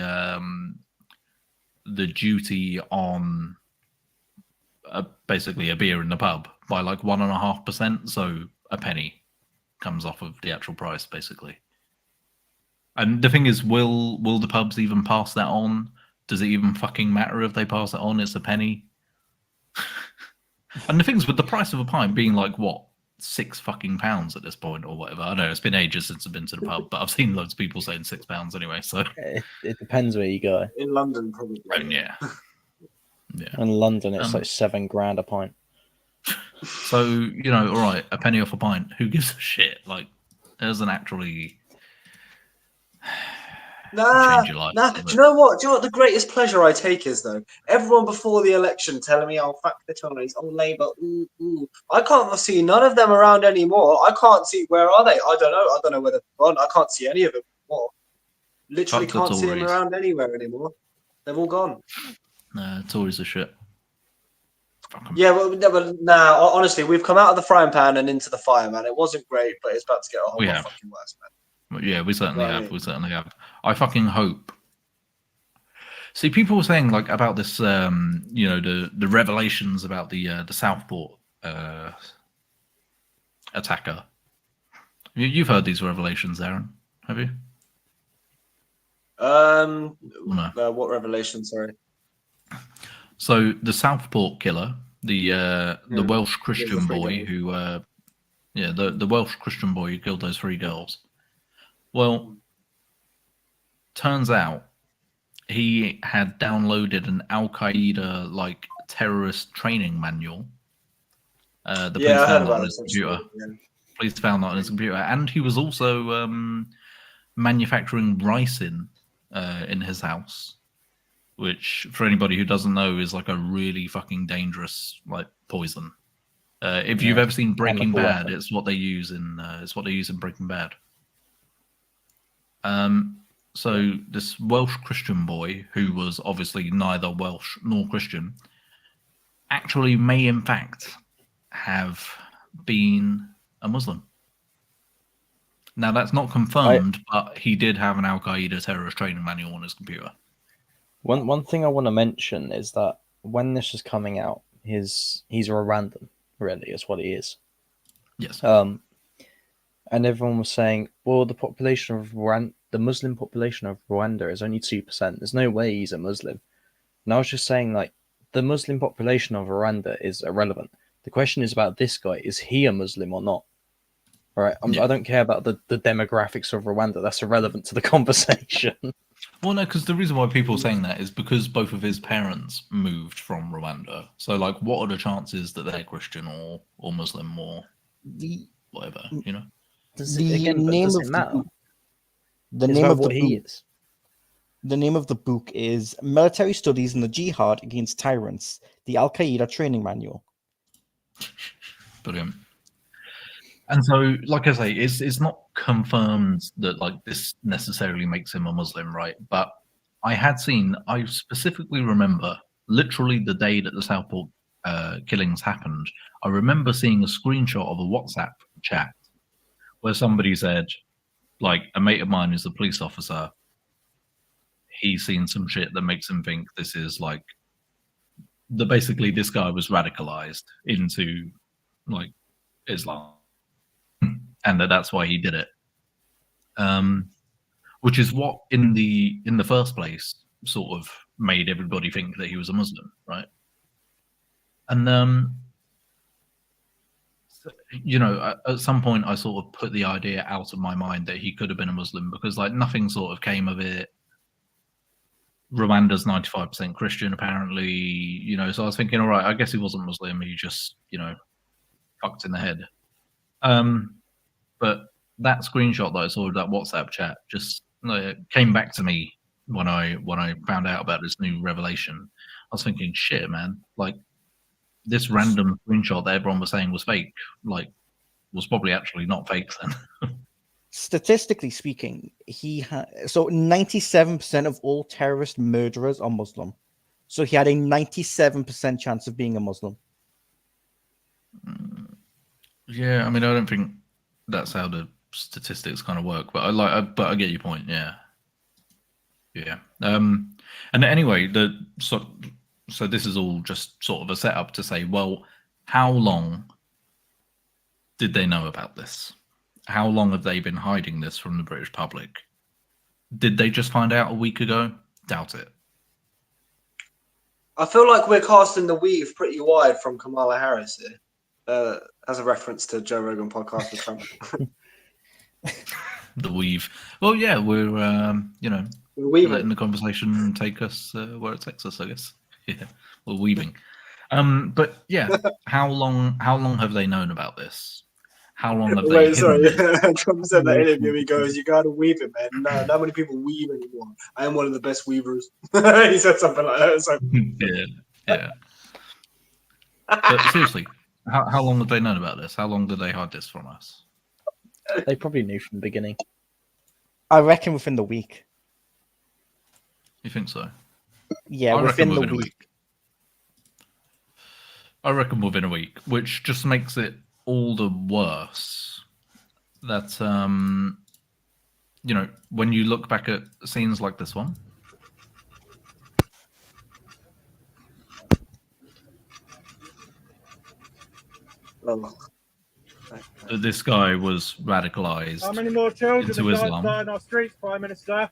duty on basically a beer in the pub by like 1.5%. So a penny comes off of the actual price, basically. And the thing is, will the pubs even pass that on? Does it even fucking matter if they pass it on? It's a penny. And the thing is, with the price of a pint being like what, £6 fucking at this point or whatever. I don't know, it's been ages since I've been to the pub, but I've seen loads of people saying £6 anyway. So It depends where you go. In London, probably. and yeah. In London, it's like $7,000 a pint. So, you know, all right, a penny off a pint. Who gives a shit? Like, it doesn't actually change your life. Nah. Do you know what? The greatest pleasure I take is, though? Everyone before the election telling me, oh, fuck the Tories, oh, Labour, ooh, ooh. I can't see none of them around anymore. I can't see, where are they? I don't know. I don't know where they've gone. I can't see any of them anymore. Literally Fuck the can't see them Tories. around anywhere anymore. They've all gone. Tories are shit. Fuck 'em. Yeah, nah, honestly, we've come out of the frying pan and into the fire, man. It wasn't great, but it's about to get a whole We lot have. fucking worse, man. Yeah, we certainly Right. have. We certainly have. I fucking hope. See, people were saying like about this, you know, the revelations about the Southport attacker. You've heard these revelations, Aaron, have you? No. What revelation? Sorry. So the Southport killer, the Welsh Christian three boy girls. who, the Welsh Christian boy who killed those 3 girls. Well, turns out he had downloaded an Al Qaeda like terrorist training manual. The police I heard found that about on this. his computer. actually, yeah. Police found that on his computer, and he was also manufacturing ricin in his house, which, for anybody who doesn't know, is like a really fucking dangerous like poison. If you've ever seen Breaking Chemical Bad, weapon. it's what they use in Breaking Bad. So this Welsh Christian boy, who was obviously neither Welsh nor Christian, actually may in fact have been a Muslim. Now that's not confirmed, but he did have an Al Qaeda terrorist training manual on his computer. One thing I want to mention is that when this is coming out, he's Rwandan, really, is what he is. Yes. And everyone was saying, well, the population of the Muslim population of Rwanda is only 2%. There's no way he's a Muslim. And I was just saying, like, the Muslim population of Rwanda is irrelevant. The question is about this guy. Is he a Muslim or not? All right. Yeah. I don't care about the demographics of Rwanda. That's irrelevant to the conversation. Well, no, because the reason why people are saying that is because both of his parents moved from Rwanda. So, like, what are the chances that they're Christian or Muslim or whatever, you know? Does The it, again, name does of it the matter? book- The It's name about of the what he book, is. the name of the book is Military Studies in the Jihad Against Tyrants: The Al Qaeda Training Manual. Brilliant. And so, like I say, it's not confirmed that like this necessarily makes him a Muslim, right? But I specifically remember literally the day that the Southport killings happened. I remember seeing a screenshot of a WhatsApp chat where somebody said, like, a mate of mine is a police officer. He's seen some shit that makes him think this is like basically this guy was radicalized into like Islam, and that's why he did it. Which is what in the first place sort of made everybody think that he was a Muslim, right? And you know, at some point I sort of put the idea out of my mind that he could have been a Muslim because like nothing sort of came of it. Rwanda's 95% Christian, apparently, you know, so I was thinking, all right, I guess he wasn't Muslim, he just, you know, fucked in the head. But that screenshot that I saw of that WhatsApp chat just came back to me when I found out about this new revelation. I was thinking, shit, man, like this random screenshot that everyone was saying was fake, like was probably actually not fake then. Statistically speaking, so 97% of all terrorist murderers are Muslim. So he had a 97% chance of being a Muslim. Yeah, I mean, I don't think that's how the statistics kind of work, but I get your point. Yeah, yeah. And anyway, so this is all just sort of a setup to say, well, how long did they know about this? How long have they been hiding this from the British public? Did they just find out a week ago? Doubt it. I feel like we're casting the weave pretty wide from Kamala Harris here, as a reference to Joe Rogan podcast with Trump. The weave. Well, yeah, we're We're letting weaving. the conversation take us where it takes us, I guess. Yeah, we're weaving. But yeah, how long have they known about this? How long have they Wait, sorry. hidden this? Trump said that interview. He goes, "You gotta weave it, man. No, not many people weave anymore. I am one of the best weavers." He said something like that. It's like, yeah. But seriously, how long have they known about this? How long did they hide this from us? They probably knew from the beginning. I reckon within the week. You think so? Yeah, I within reckon the week. I reckon within a week, which just makes it all the worse that when you look back at scenes like this one, oh. that this guy was radicalized How many more children into have Islam. died in our streets, Prime Minister?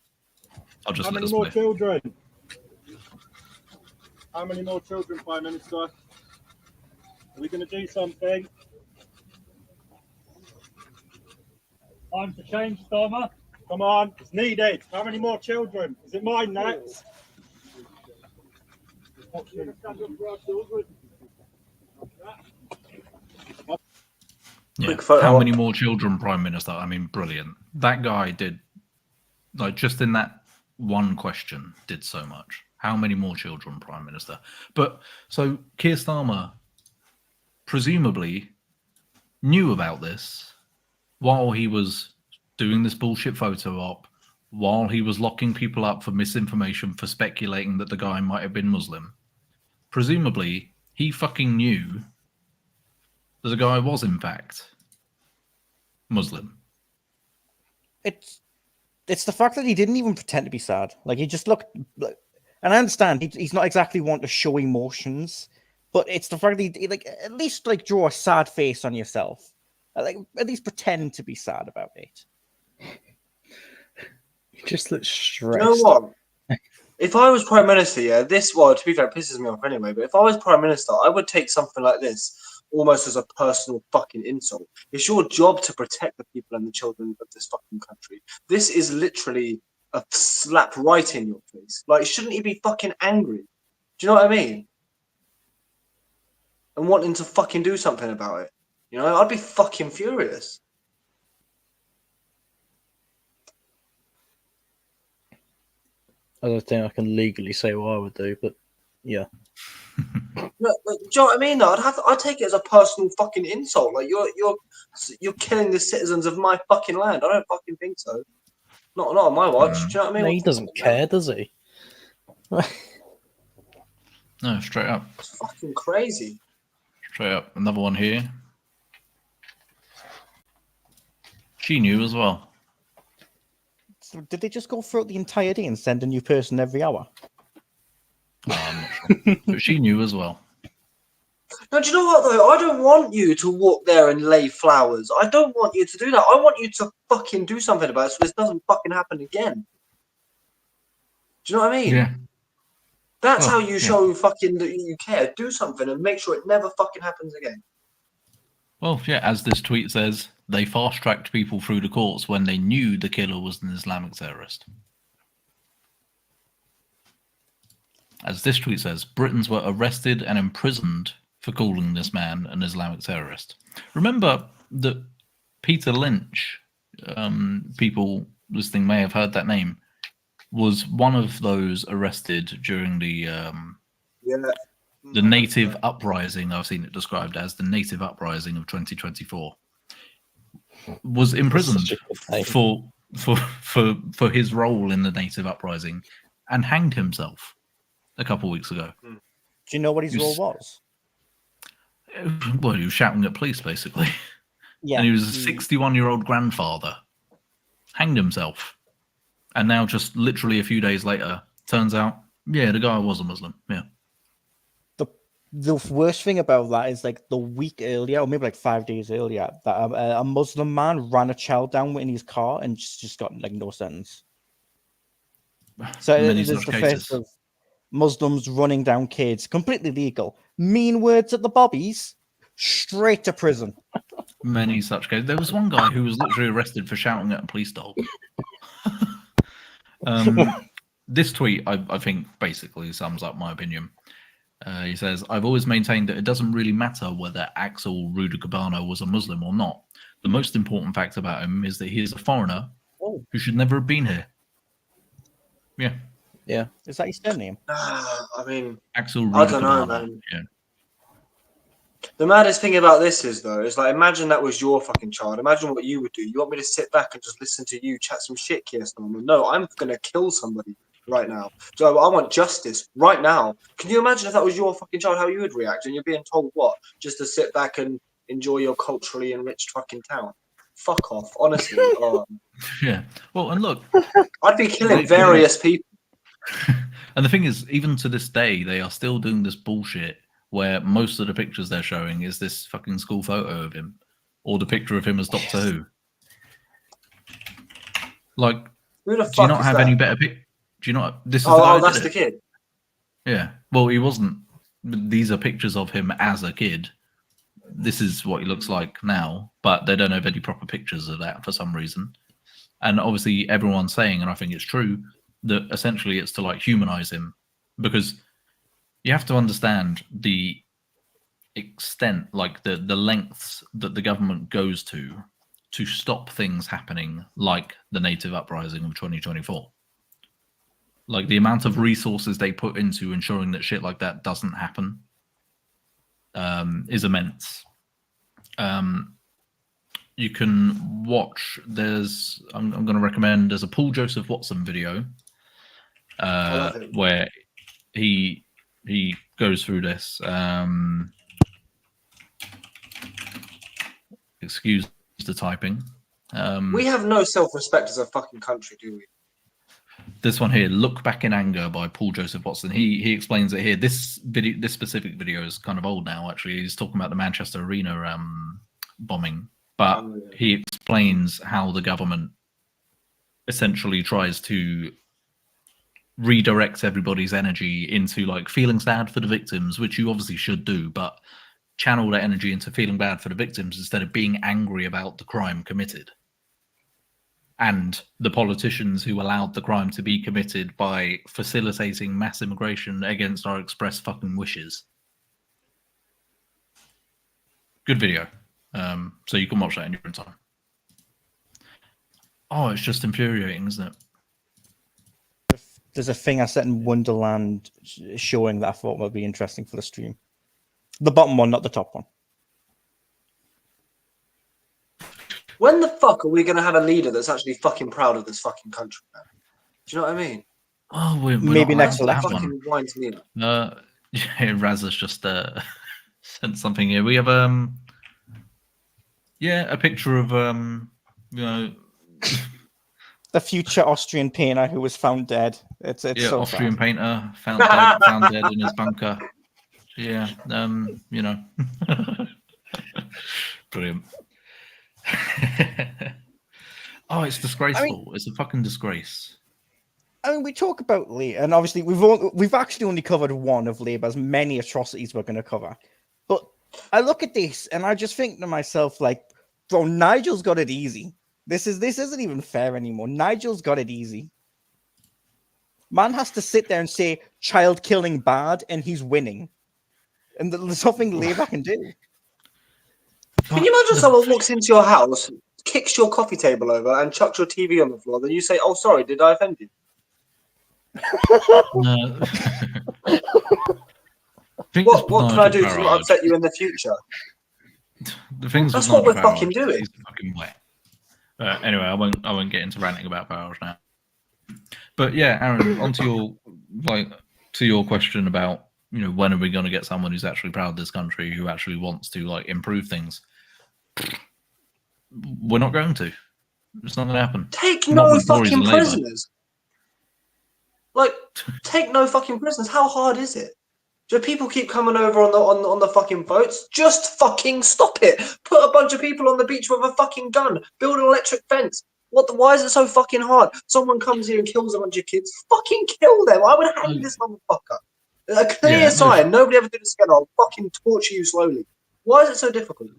I'll just How let many this more play. children? How many more children, Prime Minister? Are we going to do something? Time for change, Starmer. Come on, it's needed. How many more children? Is it mine next? Yeah. Quick photo How op. many more children, Prime Minister? I mean, brilliant. That guy did, like, just in that one question, did so much. How many more children, Prime Minister? But so Keir Starmer presumably knew about this while he was doing this bullshit photo op, while he was locking people up for misinformation, for speculating that the guy might have been Muslim. Presumably, he fucking knew that the guy was, in fact, Muslim. It's the fact that he didn't even pretend to be sad. Like, he just looked. And I understand he's not exactly one to show emotions, but it's the fact that he like at least like draw a sad face on yourself. Like, at least pretend to be sad about it. He just looks You stressed. know what? If I was Prime Minister, yeah, to be fair, it pisses me off anyway, but if I was Prime Minister, I would take something like this almost as a personal fucking insult. It's your job to protect the people and the children of this fucking country. This is literally a slap right in your face. Like, shouldn't he be fucking angry? Do you know what I mean? And wanting to fucking do something about it. You know, I'd be fucking furious. I don't think I can legally say what I would do, but yeah. No, like, do you know what I mean? Though I'd take it as a personal fucking insult. Like you're killing the citizens of my fucking land. I don't fucking think so. Not on my watch. Do you know what I mean? No, he doesn't care, does he? No, straight up. It's fucking crazy. Straight up. Another one here. She knew as well. So did they just go throughout the entire day and send a new person every hour? I'm not sure. But she knew as well. No, do you know what though? I don't want you to walk there and lay flowers. I don't want you to do that. I want you to fucking do something about it so this doesn't fucking happen again. Do you know what I mean? Yeah. That's Oh, how you yeah. show fucking that you care. Do something and make sure it never fucking happens again. Well, yeah, as this tweet says, they fast-tracked people through the courts when they knew the killer was an Islamic terrorist. As this tweet says, Britons were arrested and imprisoned for calling this man an Islamic terrorist. Remember that Peter Lynch, people listening may have heard that name. was one of those arrested during the Yeah. native uprising. I've seen it described as the native uprising of 2024. Was imprisoned such a good name. for his role in the native uprising, and hanged himself a couple of weeks ago. Do you know what his role was? Well, he was shouting at police, basically. Yeah. And he was a 61-year-old grandfather. Hanged himself. And now, just literally a few days later, turns out, yeah, the guy was a Muslim. Yeah. The worst thing about that is like the week earlier, or maybe like 5 days earlier, that a Muslim man ran a child down in his car and just got like no sentence. So Many it is such the cases. first of Muslims running down kids, completely legal. Mean words at the bobbies, straight to prison. Many such cases. There was one guy who was literally arrested for shouting at a police dog. This tweet, I think, basically sums up my opinion. He says, I've always maintained that it doesn't really matter whether Axel Rudakabano was a Muslim or not. The most important fact about him is that he is a foreigner who should never have been here. Yeah. Yeah. Is that his surname? I mean, Axel Rudakabano. I don't know, man. Yeah. The maddest thing about this is, though, is like, imagine that was your fucking child. Imagine what you would do. You want me to sit back and just listen to you chat some shit, Keir Starmer? No, I'm going to kill somebody right now. So I want justice right now. Can you imagine if that was your fucking child, how you would react? And you're being told what? Just to sit back and enjoy your culturally enriched fucking town? Fuck off, honestly. Yeah. Well, and look. I'd be killing various people. And the thing is, even to this day, they are still doing this bullshit where most of the pictures they're showing is this fucking school photo of him, or the picture of him as Doctor Who. Like, Who the do you fuck not is have that? any better pic? Do you not? This is the guy Oh, who that's did the it. kid. Yeah. Well, he wasn't. These are pictures of him as a kid. This is what he looks like now, but they don't have any proper pictures of that for some reason. And obviously, everyone's saying, and I think it's true, that essentially it's to like humanize him, because you have to understand the extent, like the lengths that the government goes to stop things happening like the native uprising of 2024. Like the amount of resources they put into ensuring that shit like that doesn't happen is immense. You can watch, I'm going to recommend, there's a Paul Joseph Watson video where he goes through this. Excuse the typing. We have no self-respect as a fucking country, do we? This one here, Look Back in Anger by Paul Joseph Watson. He explains it here. This specific video is kind of old now, actually. He's talking about the Manchester Arena bombing. But he explains how the government essentially tries to redirect everybody's energy into like feeling sad for the victims, which you obviously should do, but channel that energy into feeling bad for the victims instead of being angry about the crime committed. And the politicians who allowed the crime to be committed by facilitating mass immigration against our express fucking wishes. Good video. So you can watch that in your own time. Oh, it's just infuriating, isn't it? There's a thing I set in Wonderland showing that I thought would be interesting for the stream. The bottom one, not the top one. When the fuck are we going to have a leader that's actually fucking proud of this fucking country, man? Do you know what I mean? Oh, we're Maybe not next allowed to have Fucking one. winds me up. Yeah, Raz has just sent something here. We have a picture of The future Austrian painter who was found dead. It's so Austrian sad. painter found dead in his bunker. Yeah, brilliant. Oh, it's disgraceful. It's a fucking disgrace. I mean, we talk about Labour, and obviously we've actually only covered one of Labour's many atrocities we're going to cover. But I look at this and I just think to myself, like, bro, Nigel's got it easy. This isn't even fair anymore. Nigel's got it easy. Man has to sit there and say child killing bad, and he's winning. And there's nothing Labour can do. Can you imagine someone walks into your house, kicks your coffee table over, and chucks your TV on the floor? Then you say, "Oh, sorry, did I offend you?" No. What can I do to not upset you in the future? The things That's with what we're Nigel Farage fucking doing. is fucking wet. Anyway, I won't get into ranting about Farage now. But yeah, Aaron, onto your question about, you know, when are we going to get someone who's actually proud of this country, who actually wants to like improve things? We're not going to. It's not going to happen. Take Not no with Tories fucking and Labour. prisoners. Like, take no fucking prisoners. How hard is it? Do people keep coming over on the fucking boats? Just fucking stop it. Put a bunch of people on the beach with a fucking gun. Build an electric fence. Why is it so fucking hard? Someone comes here and kills a bunch of kids. Fucking kill them. I would hang this motherfucker. A clear sign. Nobody ever did this again. I'll fucking torture you slowly. Why is it so difficult?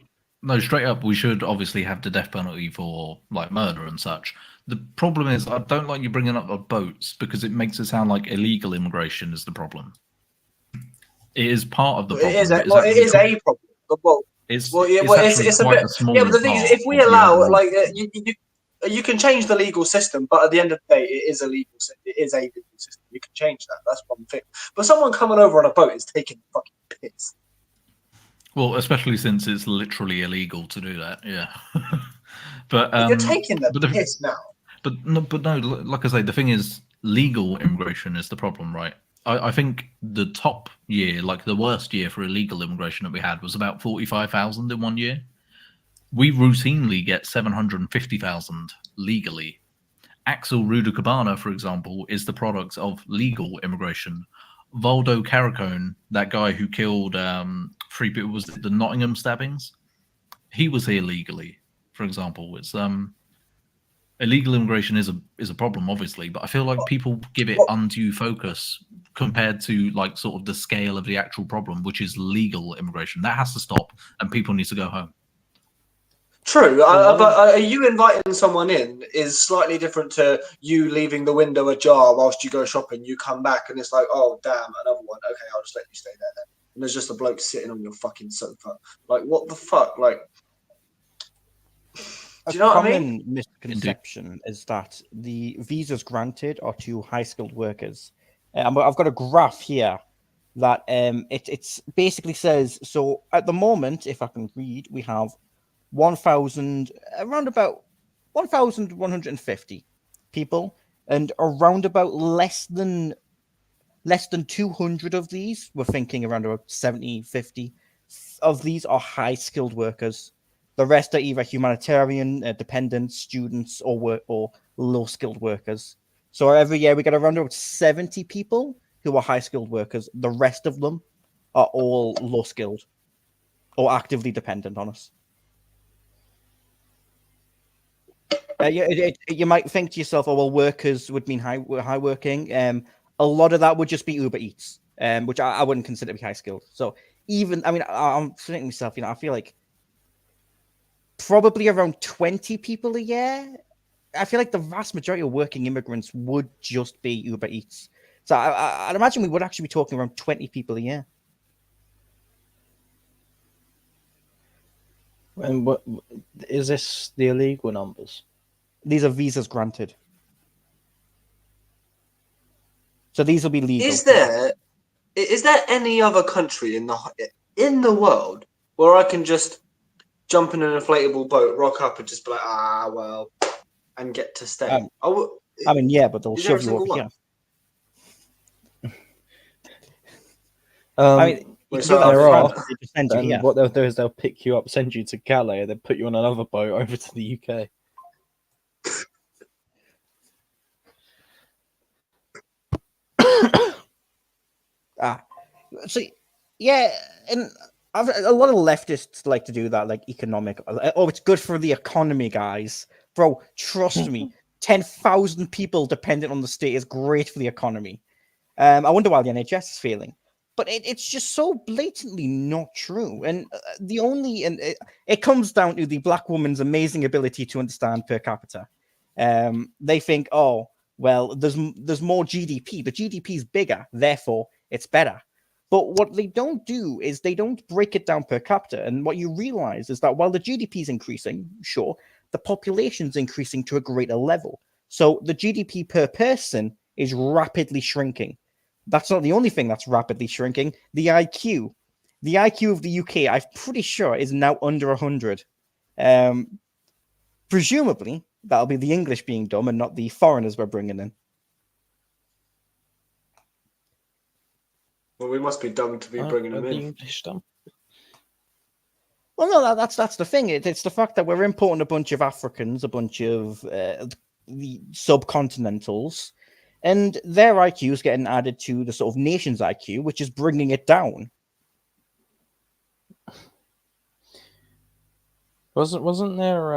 No, straight up, we should obviously have the death penalty for like murder and such. The problem is, I don't like you bringing up the boats because it makes it sound like illegal immigration is the problem. It is part of the problem. It is a problem. Well, it's a quite bit. a small Yeah, but the thing is, part if we of the allow, overall- like, you can change the legal system, but at the end of the day, it is a legal system. It is a legal system. You can change that. That's one thing. But someone coming over on a boat is taking fucking piss. Well, especially since it's literally illegal to do that. Yeah. But You're taking the but piss now. But no, like I say, the thing is, legal immigration is the problem, right? I think the top year, like the worst year for illegal immigration that we had, was about 45,000 in 1 year. We routinely get 750,000 legally. Axel Rudacabana, for example, is the product of legal immigration. Valdo Caracone, that guy who killed 3 people, was it the Nottingham stabbings? He was here legally, for example. It's illegal immigration is a problem, obviously, but I feel like people give it undue focus compared to like sort of the scale of the actual problem, which is legal immigration. That has to stop, and people need to go home. True, but you inviting someone in is slightly different to you leaving the window ajar whilst you go shopping. You come back and it's like, oh damn, another one. Okay, I'll just let you stay there then. And there's just a bloke sitting on your fucking sofa. Like, what the fuck? Like, do you know what I mean? A common misconception is that the visas granted are to high-skilled workers. I've got a graph here that it basically says, so at the moment, if I can read, we have around about 1,150 people, and around about less than 200 of these, we're thinking around about 70, 50 of these are high-skilled workers. The rest are either humanitarian, dependents, students, or low-skilled workers. So every year we get around about 70 people who are high-skilled workers. The rest of them are all low-skilled or actively dependent on us. You might think to yourself, oh, well, workers would mean high working. A lot of that would just be Uber Eats, which I wouldn't consider to be high-skilled. So even, I mean, I'm thinking to myself, I feel like probably around 20 people a year. I feel like the vast majority of working immigrants would just be Uber Eats. So I'd imagine we would actually be talking around 20 people a year. And what is this? The illegal numbers? These are visas granted. So these will be legal. Is there any other country in the world where I can just jump in an inflatable boat, rock up, and just be like, and get to stay? I mean, yeah, but they'll shove you over here. I mean, there are. And what they'll do is they'll pick you up, send you to Calais, and then put you on another boat over to the UK. So yeah, and a lot of leftists like to do that, like economic. Oh, it's good for the economy, guys. Bro, trust me, 10,000 people dependent on the state is great for the economy. I wonder why the NHS is failing. But it's just so blatantly not true. And it comes down to the black woman's amazing ability to understand per capita. They think, oh, well, there's more GDP. The GDP is bigger, therefore it's better. But what they don't do is they don't break it down per capita. And what you realize is that while the GDP is increasing, sure, the population's increasing to a greater level. So the GDP per person is rapidly shrinking. That's not the only thing that's rapidly shrinking. The IQ of the UK, I'm pretty sure, is now under 100. Presumably, that'll be the English being dumb and not the foreigners we're bringing in. Well, we must be dumb to be bringing them The in. English dumb. Well, no, that's the thing. It's the fact that we're importing a bunch of Africans, a bunch of the subcontinentals, and their IQ is getting added to the sort of nation's IQ, which is bringing it down. Wasn't there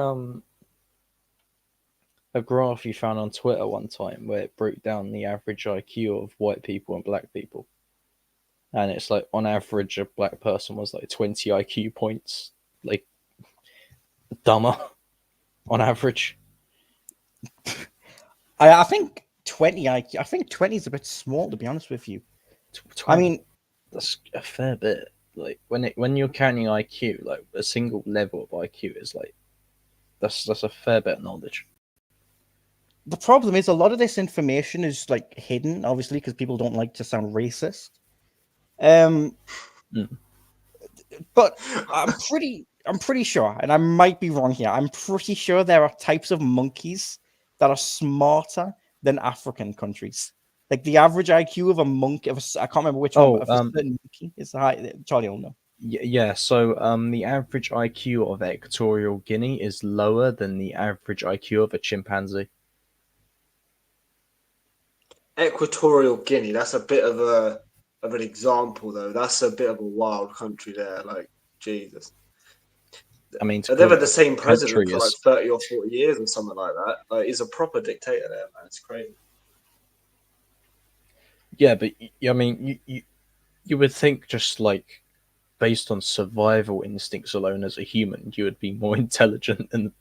a graph you found on Twitter one time where it broke down the average IQ of white people and black people? And it's like on average a black person was like 20 IQ points like dumber on average. I think 20 IQ. I think 20 is a bit small, to be honest with you. I mean, that's a fair bit. Like when you're counting IQ, like a single level of IQ is like that's a fair bit of knowledge. the problem is a lot of this information is like hidden, obviously, because people don't like to sound racist. But I'm pretty sure, and I might be wrong here. I'm pretty sure there are types of monkeys that are smarter than African countries. Like the average IQ of a monkey, I can't remember which one. But of a certain monkey is high. Charlie will know. Yeah, so the average IQ of Equatorial Guinea is lower than the average IQ of a chimpanzee. Equatorial Guinea, that's a bit of an example though. That's a bit of a wild country there. Like, Jesus. I mean, they've had the same president country for like 30 or 40 years or something like that. Like, he's a proper dictator there, man. It's crazy. Yeah, but I mean, you would think just like based on survival instincts alone as a human, you would be more intelligent than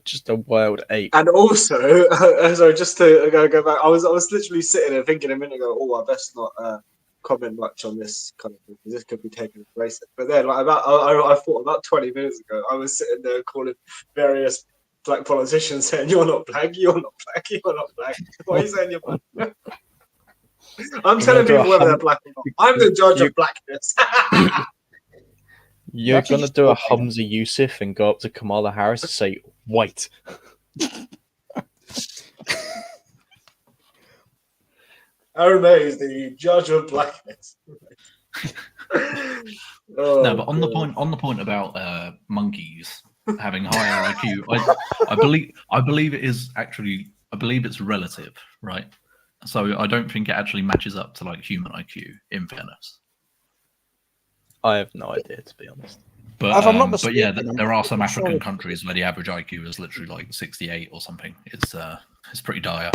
just a wild ape. And also, sorry, just to go back, I was literally sitting there thinking a minute ago, oh, I best not comment much on this kind of thing, because this could be taken as racist. But then, like I thought about 20 minutes ago, I was sitting there calling various black politicians saying, "You're not black, you're not black, you're not black." Why are you saying you're black? I'm telling people whether they're black or not. I'm the judge of blackness. You're going to do a Hamza Yusuf and go up to Kamala Harris and say, white. Arame is the judge of blackness. No, but on the point about monkeys having higher IQ, I believe it is actually, I believe it's relative, right? So I don't think it actually matches up to like human IQ, in fairness. I have no idea, to be honest. But, If I'm not but yeah, mistaken, there are some I'm sure African it's- countries where the average IQ is literally like 68 or something. It's pretty dire.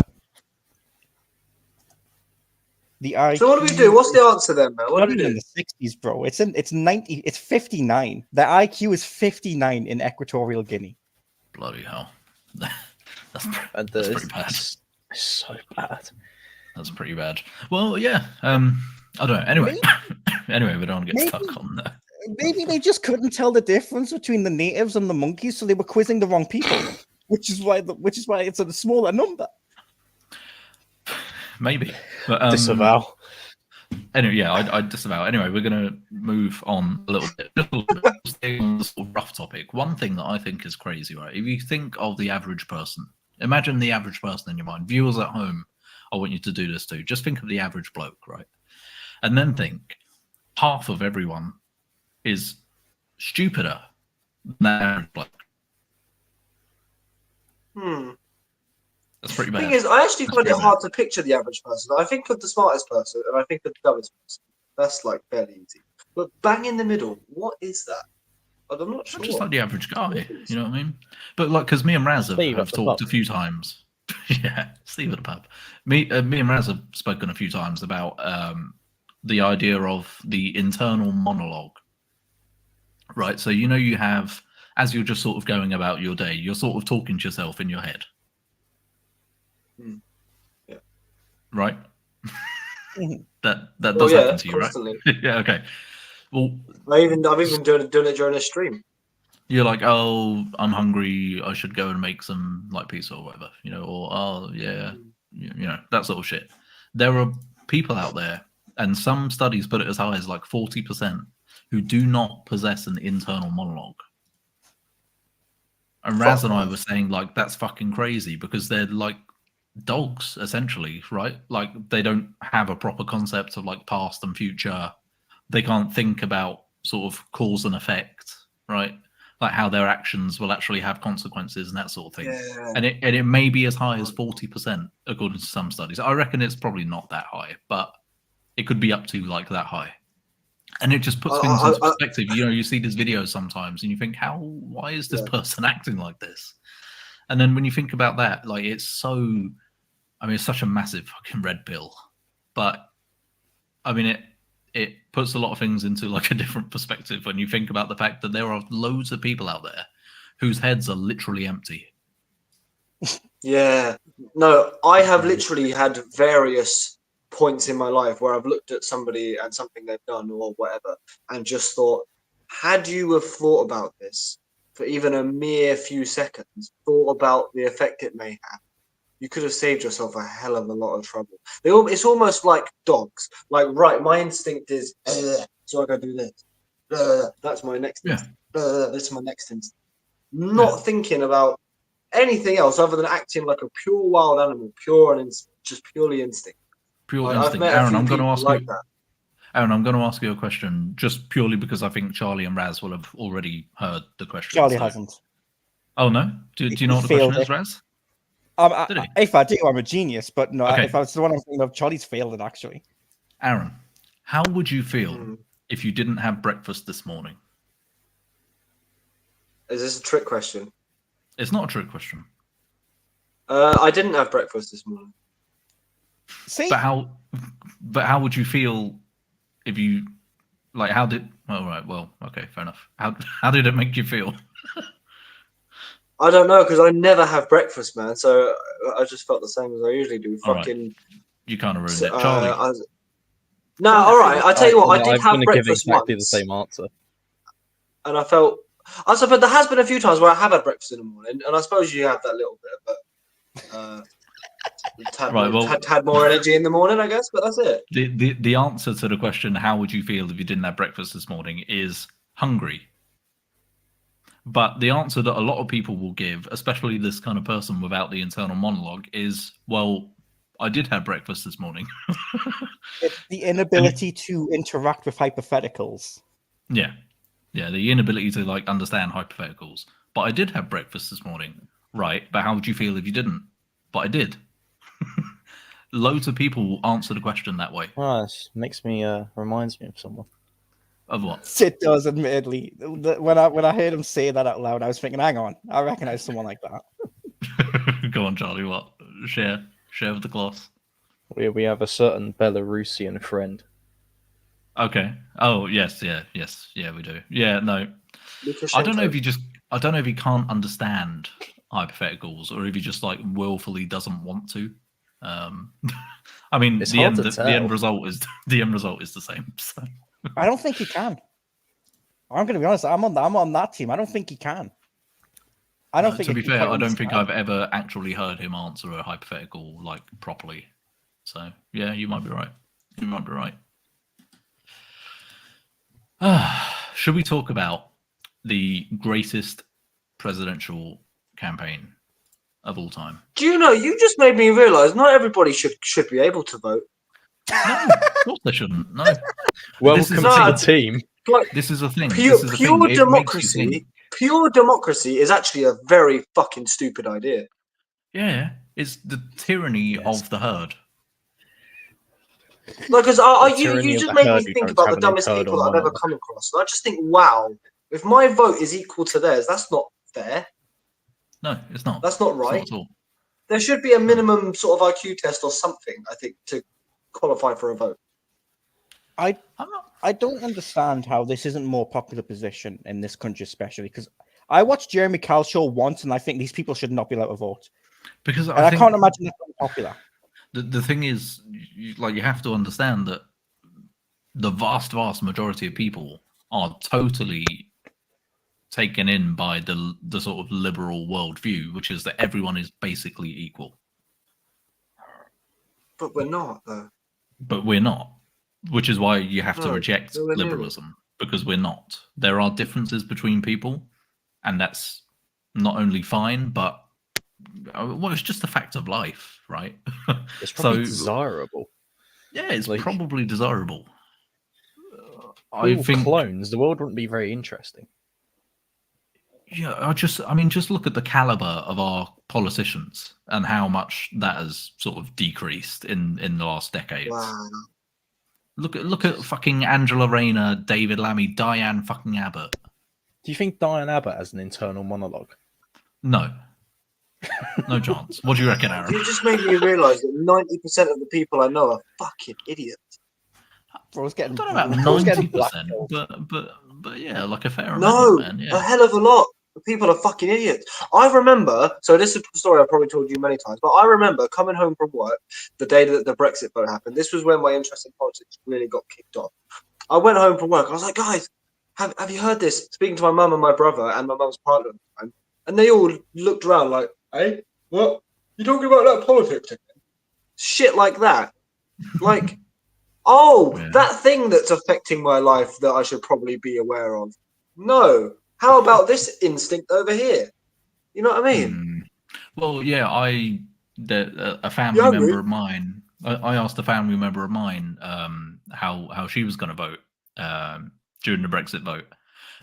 The IQ, So what do we do? What's the answer then, man? What not do we even do? in the 60s, bro. It's 90. It's 59. The IQ is 59 in Equatorial Guinea. Bloody hell. And That's pretty bad. It's so bad. That's pretty bad. Well, yeah. I don't know. Anyway, anyway, we don't want to get stuck on that. Maybe they just couldn't tell the difference between the natives and the monkeys, so they were quizzing the wrong people, which is why it's a smaller number. Maybe. But, Disavow. Anyway, yeah, I disavow. Anyway, we're going to move on a little bit. Just a little bit, staying on the sort of rough topic. One thing that I think is crazy, right? If you think of the average person, imagine the average person in your mind. Viewers at home, I want you to do this too. Just think of the average bloke, right? And then think half of everyone is stupider than the average bloke. That's pretty bad. The thing is, I actually find it hard to picture the average person. I think of the smartest person and I think of the dumbest person. That's like fairly easy. But bang in the middle, what is that? I'm not sure. Just like the average guy, you know what I mean? But like, because me and Raz Steve have at the talked pub. a few times. Yeah, Steve at the pub. Me and Raz have spoken a few times about the idea of the internal monologue, right? So you know, you have, as you're just sort of going about your day, you're sort of talking to yourself in your head, Yeah. right? Mhm. that Oh does yeah, happen to you, constantly. right? Yeah, okay. Well, I've even doing it during a stream. you're like, oh, I'm hungry, I should go and make some like pizza or whatever, you know, or oh yeah, you know, that sort of shit. There are people out there, and some studies put it as high as like 40%, who do not possess an internal monologue. And Raz and I were saying, like, that's fucking crazy because they're like dogs, essentially, right? Like, they don't have a proper concept of like past and future. They can't think about sort of cause and effect, right? Like how their actions will actually have consequences and that sort of thing. Yeah. And it may be as high as 40%, according to some studies. I reckon it's probably not that high, but it could be up to like that high. And it just puts things into perspective. You know, you see these videos sometimes and you think, why is this person acting like this? And then when you think about that, like, it's such a massive fucking red pill. But I mean, it puts a lot of things into like a different perspective when you think about the fact that there are loads of people out there whose heads are literally empty. Yeah. No, I have literally had various points in my life where I've looked at somebody and something they've done or whatever and just thought, had you have thought about this for even a mere few seconds, thought about the effect it may have, you could have saved yourself a hell of a lot of trouble. It's almost like dogs. Like, right, my instinct is, so I go do this. That's my next instinct. This is my next instinct. Not thinking about anything else other than acting like a pure wild animal, just purely instinct. Pure I've instinct. met a Aaron, few I'm going to people ask like you. that. Aaron, I'm going to ask you a question just purely because I think Charlie and Raz will have already heard the question. Charlie hasn't. Oh no? Do you know what the question is, Raz? Did he? If I do, I'm a genius. But no, Okay. if I was the one I'm thinking of, Charlie's failed it actually. Aaron, how would you feel if you didn't have breakfast this morning? Is this a trick question? It's not a trick question. I didn't have breakfast this morning. See, But how would you feel if you like? How did? Oh right. Well, okay, fair enough. How did it make you feel? I don't know, because I never have breakfast, man. So I just felt the same as I usually do. All right. Fucking. You kind of ruined it, Charlie. No, all right. I tell you what, I did have I'm going to give breakfast exactly once, the same answer. and I felt. But there has been a few times where I have had breakfast in the morning, and I suppose you have that little bit, but had more energy in the morning, I guess. But that's it. The answer to the question, how would you feel if you didn't have breakfast this morning, is hungry. But the answer that a lot of people will give, especially this kind of person without the internal monologue, is, well, I did have breakfast this morning. it's the inability to interact with hypotheticals. Yeah, the inability to like understand hypotheticals. But I did have breakfast this morning, right? But how would you feel if you didn't? But I did. Loads of people will answer the question that way. Oh, this reminds me of someone. Of what? It does, admittedly. When I heard him say that out loud, I was thinking, hang on, I recognize someone like that. Go on, Charlie. What? Share with the class. We have a certain Belarusian friend. Okay. Oh yes, yeah, we do. Yeah, no. I don't know if he can't understand hypotheticals or if he just like willfully doesn't want to. I mean, It's the hard end to tell. result is the same. So. I don't think he can. I'm going to be honest. I'm on that team. I don't think he can. I don't think. To be he fair, can I don't think understand. I've ever actually heard him answer a hypothetical like properly. So yeah, you might be right. Should we talk about the greatest presidential campaign of all time? Do you know? You just made me realise not everybody should be able to vote. No, of course they shouldn't. No. Welcome This is- to the team. Like This is a thing. pure This is a thing. It makes you democracy. think. Pure democracy is actually a very fucking stupid idea. Yeah, it's the tyranny of the herd. Like, because tyranny you of just the made herd me who think don't about have the any dumbest herd people on that I've one ever another. come across. And I just think, wow, if my vote is equal to theirs, that's not fair. No, it's not. That's not It's right. not at all. There should be a minimum sort of IQ test or something, I think, to qualify for a vote. I'm not. I don't understand how this isn't more popular position in this country, especially because I watched Jeremy Kyle show once, and I think these people should not be allowed to vote. Because And I I think can't imagine that's popular. the thing is, you have to understand that the vast majority of people are totally taken in by the sort of liberal worldview, which is that everyone is basically equal. But we're not, though. But we're not, which is why you have to No, reject nowhere near it. liberalism, because we're not. There are differences between people, and that's not only fine, but well, it's just a fact of life, right? It's probably So- desirable. Yeah, it's Like- probably desirable. I All think, clones, the world wouldn't be very interesting. yeah, I mean, just look at the caliber of our politicians and how much that has sort of decreased in the last decades. Wow. Look at fucking Angela Rayner, David Lammy, Diane fucking Abbott. Do you think Diane Abbott has an internal monologue? No. No chance. What do you reckon, Aaron? You just made me realise that 90% of the people I know are fucking idiots. Bro's I getting. don't know about Bro's getting 90%, blackmailed. but yeah, like a fair No, amount, man. a Yeah. hell of a lot. The people are fucking idiots. I remember, so this is a story I've probably told you many times, but I remember coming home from work the day that the Brexit vote happened. This was when my interest in politics really got kicked off. I went home from work. I was like, guys, have you heard this? Speaking to my mum and my brother and my mum's partner at the time. And they all looked around like, hey, what? You talking about that politics again? Shit like that. Like, oh, Yeah. that thing that's affecting my life that I should probably be aware of. No. How about this instinct over here? You know what I mean? Hmm. Well, yeah, a family Yeah, member really? of mine. I asked a family member of mine how she was going to vote during the Brexit vote,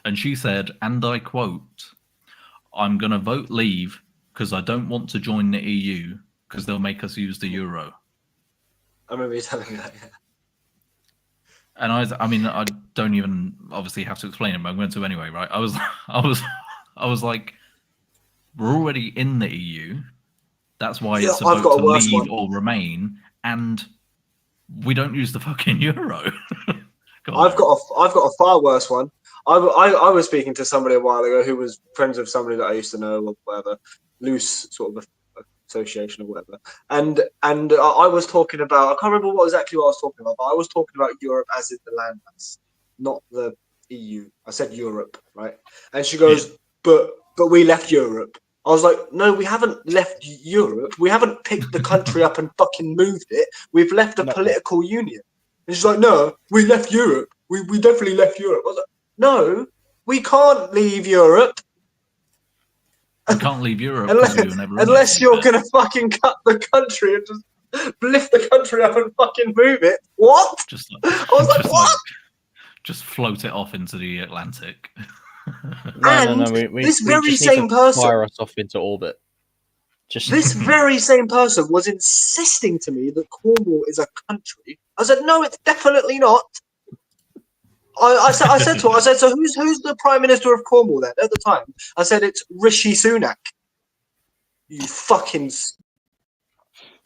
and she said, and I quote, "I'm going to vote leave because I don't want to join the EU because they'll make us use the euro." I remember you telling me that. Yeah. And I mean, I don't even obviously have to explain it, but I'm going to anyway, right? I was like, we're already in the EU. That's why Yeah, it's a I've vote got a to worse leave one. or remain, and we don't use the fucking euro. Go I've on. got a far worse one. I was speaking to somebody a while ago who was friends with somebody that I used to know or whatever, loose sort of association or whatever. And I was talking about, I can't remember exactly what I was talking about, but I was talking about Europe as in the landmass, not the EU. I said Europe, right? And she goes, but we left Europe. I was like, no, we haven't left Europe. We haven't picked the country up and fucking moved it. We've left a No. political union. And she's like, no, we left Europe. We definitely left Europe. I was like, no, we can't leave Europe. We can't leave Europe 'cause Unless, we were never in unless it, you're but going to fucking cut the country and just lift the country up and fucking move it. What? just was like, what? just float it off into the Atlantic. No, And we this very just need same to person- fire us off into orbit. Just This very same person was insisting to me that Cornwall is a country. I said, no, it's definitely not. I said to her, so who's the Prime Minister of Cornwall then at the time? I said, it's Rishi Sunak. You fucking...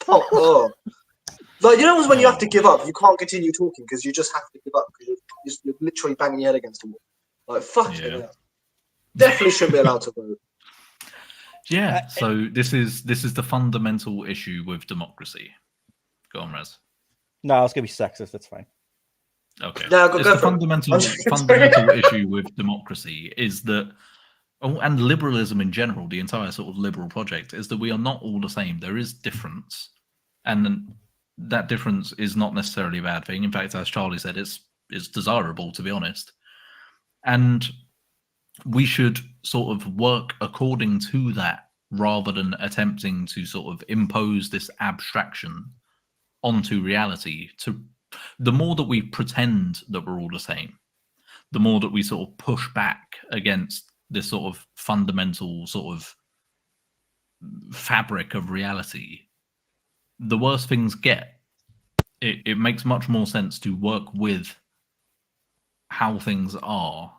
Oh. Like, you know when you have to give up, you can't continue talking because you just have to give up because you're literally banging your head against the wall. Like, fuck Yeah. it. Definitely shouldn't be allowed to vote. Yeah, so this is the fundamental issue with democracy. Go on, Raz. No, it's gonna be sexist. That's fine. Okay. No, go It's for the it. fundamental I'm just kidding. fundamental issue with democracy is that, and liberalism in general, the entire sort of liberal project, is that we are not all the same. There is difference, and that difference is not necessarily a bad thing. In fact, as Charlie said, it's desirable, to be honest. And we should sort of work according to that rather than attempting to sort of impose this abstraction onto reality. The more that we pretend that we're all the same, the more that we sort of push back against this sort of fundamental sort of fabric of reality, the worse things get. It makes much more sense to work with how things are.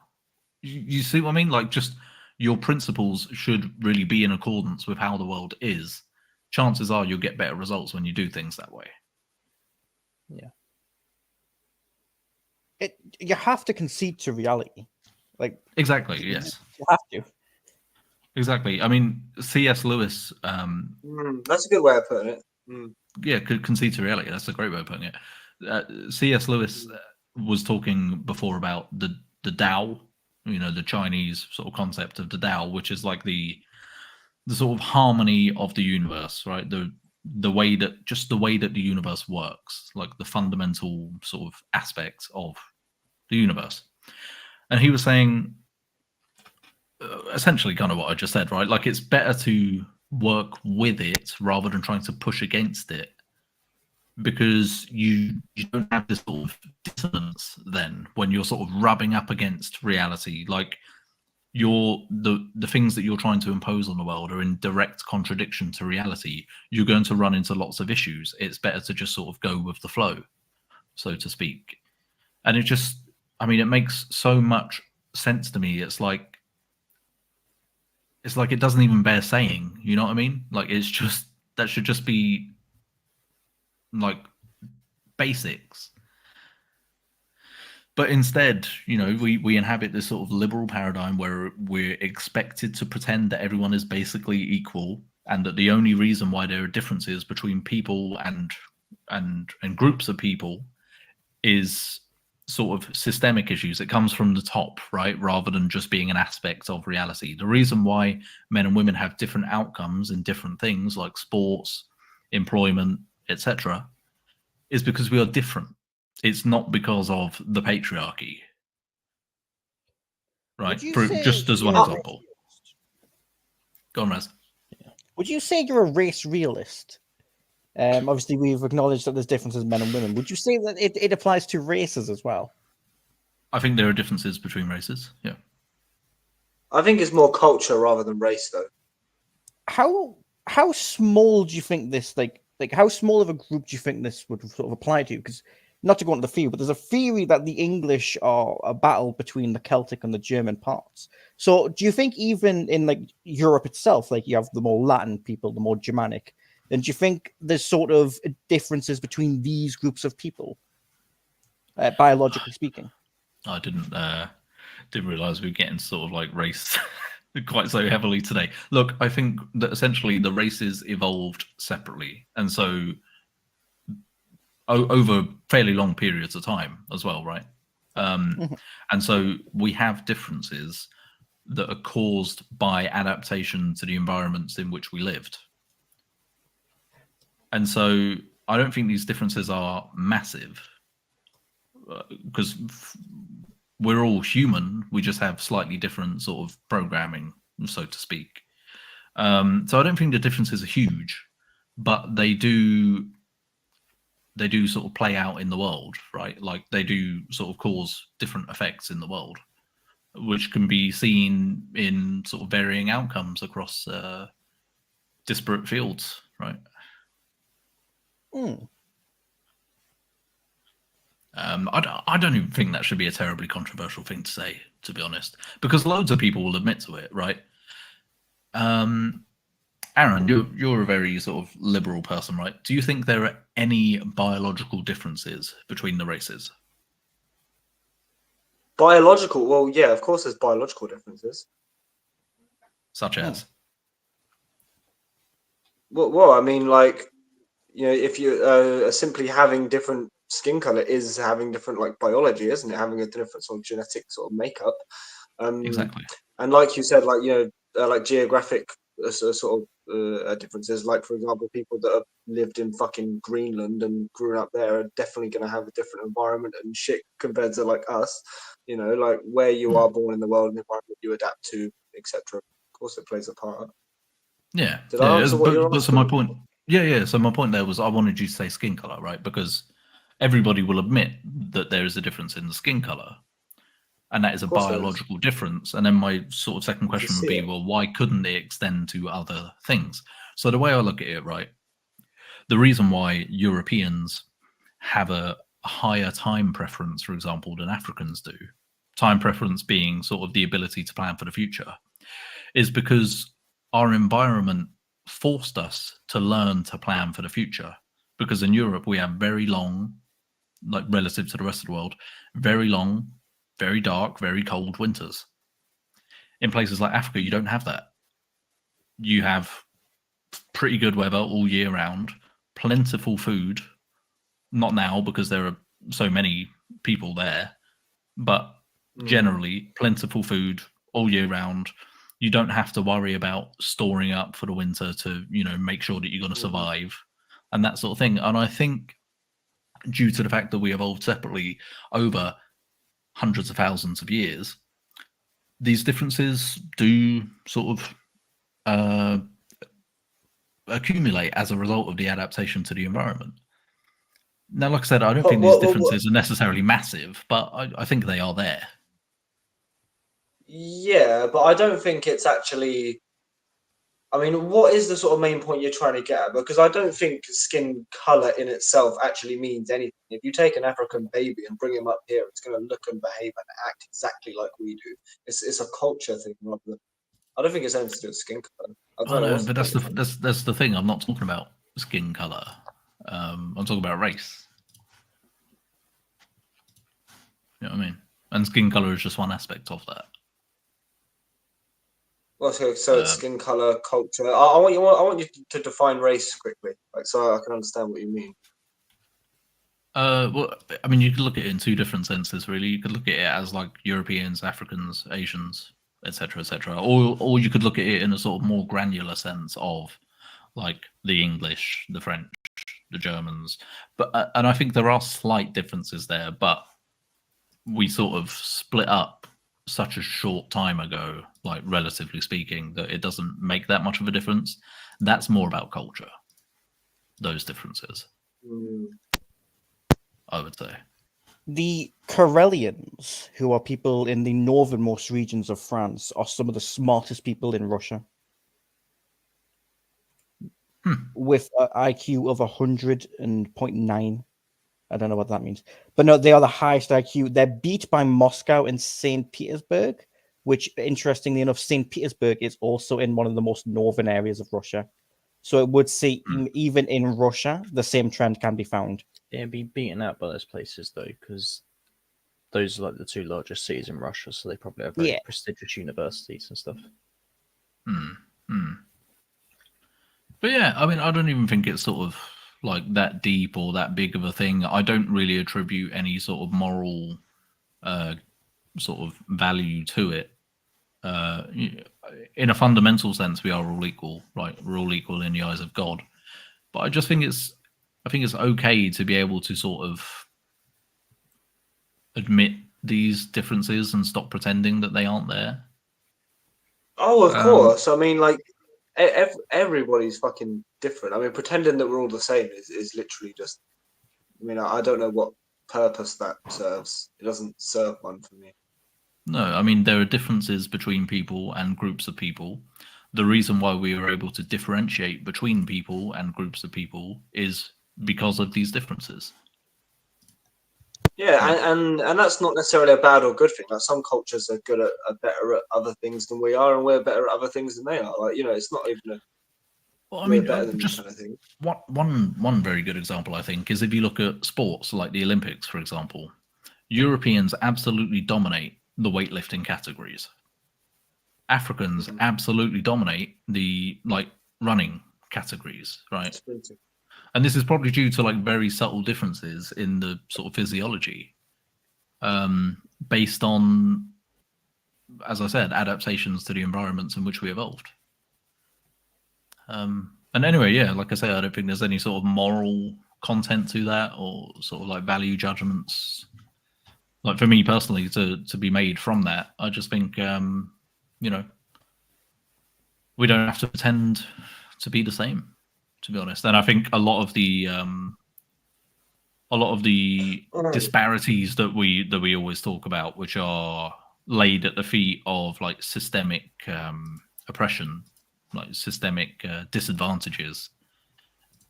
You see what I mean? Like, just your principles should really be in accordance with how the world is. Chances are you'll get better results when you do things that way. You have to concede to reality. Like, Exactly. Yes. you have to. Exactly. I mean, C.S. Lewis, That's a good way of putting it. yeah, could concede to reality. That's a great way of putting it. C.S. Lewis was talking before about the Tao, the Chinese sort of concept of the Tao, which is like the sort of harmony of the universe, right? the way that the universe works, like the fundamental sort of aspects of the universe. And he was saying essentially kind of what I just said, right? Like it's better to work with it rather than trying to push against it, because you don't have this sort of dissonance then when you're sort of rubbing up against reality. Like the things that you're trying to impose on the world are in direct contradiction to reality. You're going to run into lots of issues. It's better to just sort of go with the flow, so to speak. And it just, I mean, it makes so much sense to me. It's like it doesn't even bear saying, you know what I mean? Like it's just, that should just be like basics. But instead, you know, we inhabit this sort of liberal paradigm where we're expected to pretend that everyone is basically equal, and that the only reason why there are differences between people and groups of people is sort of systemic issues. It comes from the top, right? Rather than just being an aspect of reality. The reason why men and women have different outcomes in different things like sports, employment, etc., is because we are different. It's not because of the patriarchy, right? Just as one example. Go on, Raz. Would you say you're a race realist? Obviously, we've acknowledged that there's differences in men and women. Would you say that it applies to races as well? I think there are differences between races, yeah. I think it's more culture rather than race, though. How small do you think this, like how small of a group do you think this would sort of apply to? Because, not to go into the theory, but there's a theory that the English are a battle between the Celtic and the German parts. So do you think even in like Europe itself, like you have the more Latin people, the more Germanic, then do you think there's sort of differences between these groups of people, biologically speaking? I didn't realize we were getting sort of like race quite so heavily today. Look, I think that essentially the races evolved separately, and so over fairly long periods of time as well, right? And so we have differences that are caused by adaptation to the environments in which we lived. And so I don't think these differences are massive, because we're all human. We just have slightly different sort of programming, so to speak. So I don't think the differences are huge, but they do sort of play out in the world, right? Like they do sort of cause different effects in the world, which can be seen in sort of varying outcomes across disparate fields, right? I don't even think that should be a terribly controversial thing to say, to be honest, because loads of people will admit to it, right? Aaron, you're a very sort of liberal person, right? Do you think there are any biological differences between the races? Biological? Well, yeah, of course there's biological differences. Such as? Well, I mean, like, you know, if you simply having different skin color is having different like biology, isn't it? Having a different sort of genetic sort of makeup. Exactly. And like you said, like, you know, like geographic sort of differences. Like, for example, people that have lived in fucking Greenland and grew up there are definitely going to have a different environment and shit compared to like us. You know, like where you are born in the world and the environment you adapt to, etc. Of course, it plays a part. Yeah. Did I answer what you're but so my point, yeah. So my point there was I wanted you to say skin color, right? Because everybody will admit that there is a difference in the skin color, and that is a biological difference. And then my sort of second question would be, well, why couldn't they extend to other things? So the way I look at it, right, the reason why Europeans have a higher time preference, for example, than Africans do, time preference being sort of the ability to plan for the future, is because our environment forced us to learn to plan for the future. Because in Europe, we have very long, like relative to the rest of the world, very long, very dark, very cold winters. In places like Africa, you don't have that. You have pretty good weather all year round, plentiful food. Not now because there are so many people there, but generally plentiful food all year round. You don't have to worry about storing up for the winter to, you know, make sure that you're going to survive. and that sort of thing. And I think due to the fact that we evolved separately over hundreds of thousands of years, these differences do sort of accumulate as a result of the adaptation to the environment. Now, like I said, I don't think these differences are necessarily massive, but I think they are there. Yeah, but I don't think it's actually. I mean, what is the sort of main point you're trying to get at? Because I don't think skin color in itself actually means anything. If you take an African baby and bring him up here, it's going to look and behave and act exactly like we do. It's a culture thing rather than. I don't think it's anything to do with skin color. But that's the thing. I'm not talking about skin color. I'm talking about race. You know what I mean? And skin color is just one aspect of that. Well, so it's skin color, culture. I want you to define race quickly, like so I can understand what you mean. Well, I mean, you could look at it in two different senses, really. You could look at it as like Europeans, Africans, Asians, etc., etc., or you could look at it in a sort of more granular sense of like the English, the French, the Germans. But and I think there are slight differences there, but we sort of split up such a short time ago, like relatively speaking, that it doesn't make that much of a difference. That's more about culture, those differences. I would say. The Karelians, who are people in the northernmost regions of France, are some of the smartest people in Russia. With an IQ of 100.9. I don't know what that means. But no, they are the highest IQ. They're beat by Moscow and St. Petersburg, which, interestingly enough, St. Petersburg is also in one of the most northern areas of Russia. So it would say even in Russia, the same trend can be found. It'd be beaten out by those places, though, because those are like the two largest cities in Russia, so they probably have very prestigious universities and stuff. But yeah, I mean, I don't even think it's sort of like that deep or that big of a thing. I don't really attribute any sort of moral sort of value to it. In a fundamental sense, we are all equal, right? We're all equal in the eyes of God. But I just think it's okay to be able to sort of admit these differences and stop pretending that they aren't there. Oh, of course. I mean, like, everybody's fucking different. I mean, pretending that we're all the same is literally just. I mean, I don't know what purpose that serves. It doesn't serve one for me. No, I mean, there are differences between people and groups of people. The reason why we are able to differentiate between people and groups of people is because of these differences. Yeah, and that's not necessarily a bad or good thing. Like, some cultures are good at better at other things than we are, and we're better at other things than they are. Like, you know, it's not even a. Well, I mean, better than just kind of thing. One very good example, I think, is if you look at sports like the Olympics, for example. Europeans absolutely dominate the weightlifting categories. Africans absolutely dominate the running categories, right? And this is probably due to like very subtle differences in the sort of physiology, based on, as I said, adaptations to the environments in which we evolved. And anyway, yeah, like I say, I don't think there's any sort of moral content to that or sort of like value judgments. Like for me personally, to be made from that, I just think, you know, we don't have to pretend to be the same, to be honest. And I think a lot of the disparities that we always talk about, which are laid at the feet of like systemic oppression, like systemic disadvantages,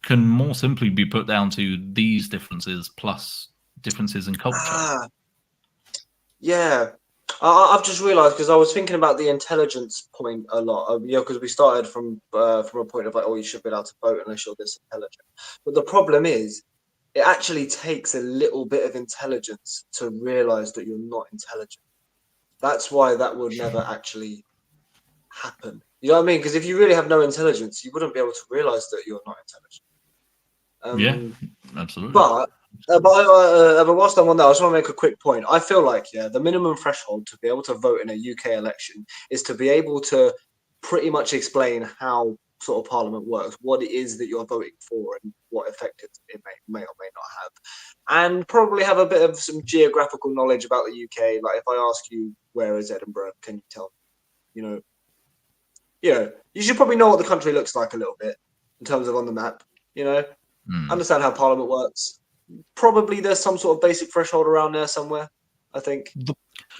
can more simply be put down to these differences plus differences in culture. Yeah, I've just realised, because I was thinking about the intelligence point a lot. You know, because we started from a point of like, oh, you should be allowed to vote unless you're this intelligent. But the problem is, it actually takes a little bit of intelligence to realise that you're not intelligent. That's why that would never actually happen. You know what I mean? Because if you really have no intelligence, you wouldn't be able to realise that you're not intelligent. Yeah, absolutely. But whilst I'm on that, I just want to make a quick point. I feel like, the minimum threshold to be able to vote in a UK election is to be able to pretty much explain how sort of parliament works, what it is that you're voting for, and what effect it may or may not have, and probably have a bit of some geographical knowledge about the UK. Like if I ask you where is Edinburgh, can you tell me? You should probably know what the country looks like a little bit in terms of on the map. Understand how parliament works. Probably there's some sort of basic threshold around there somewhere, I think.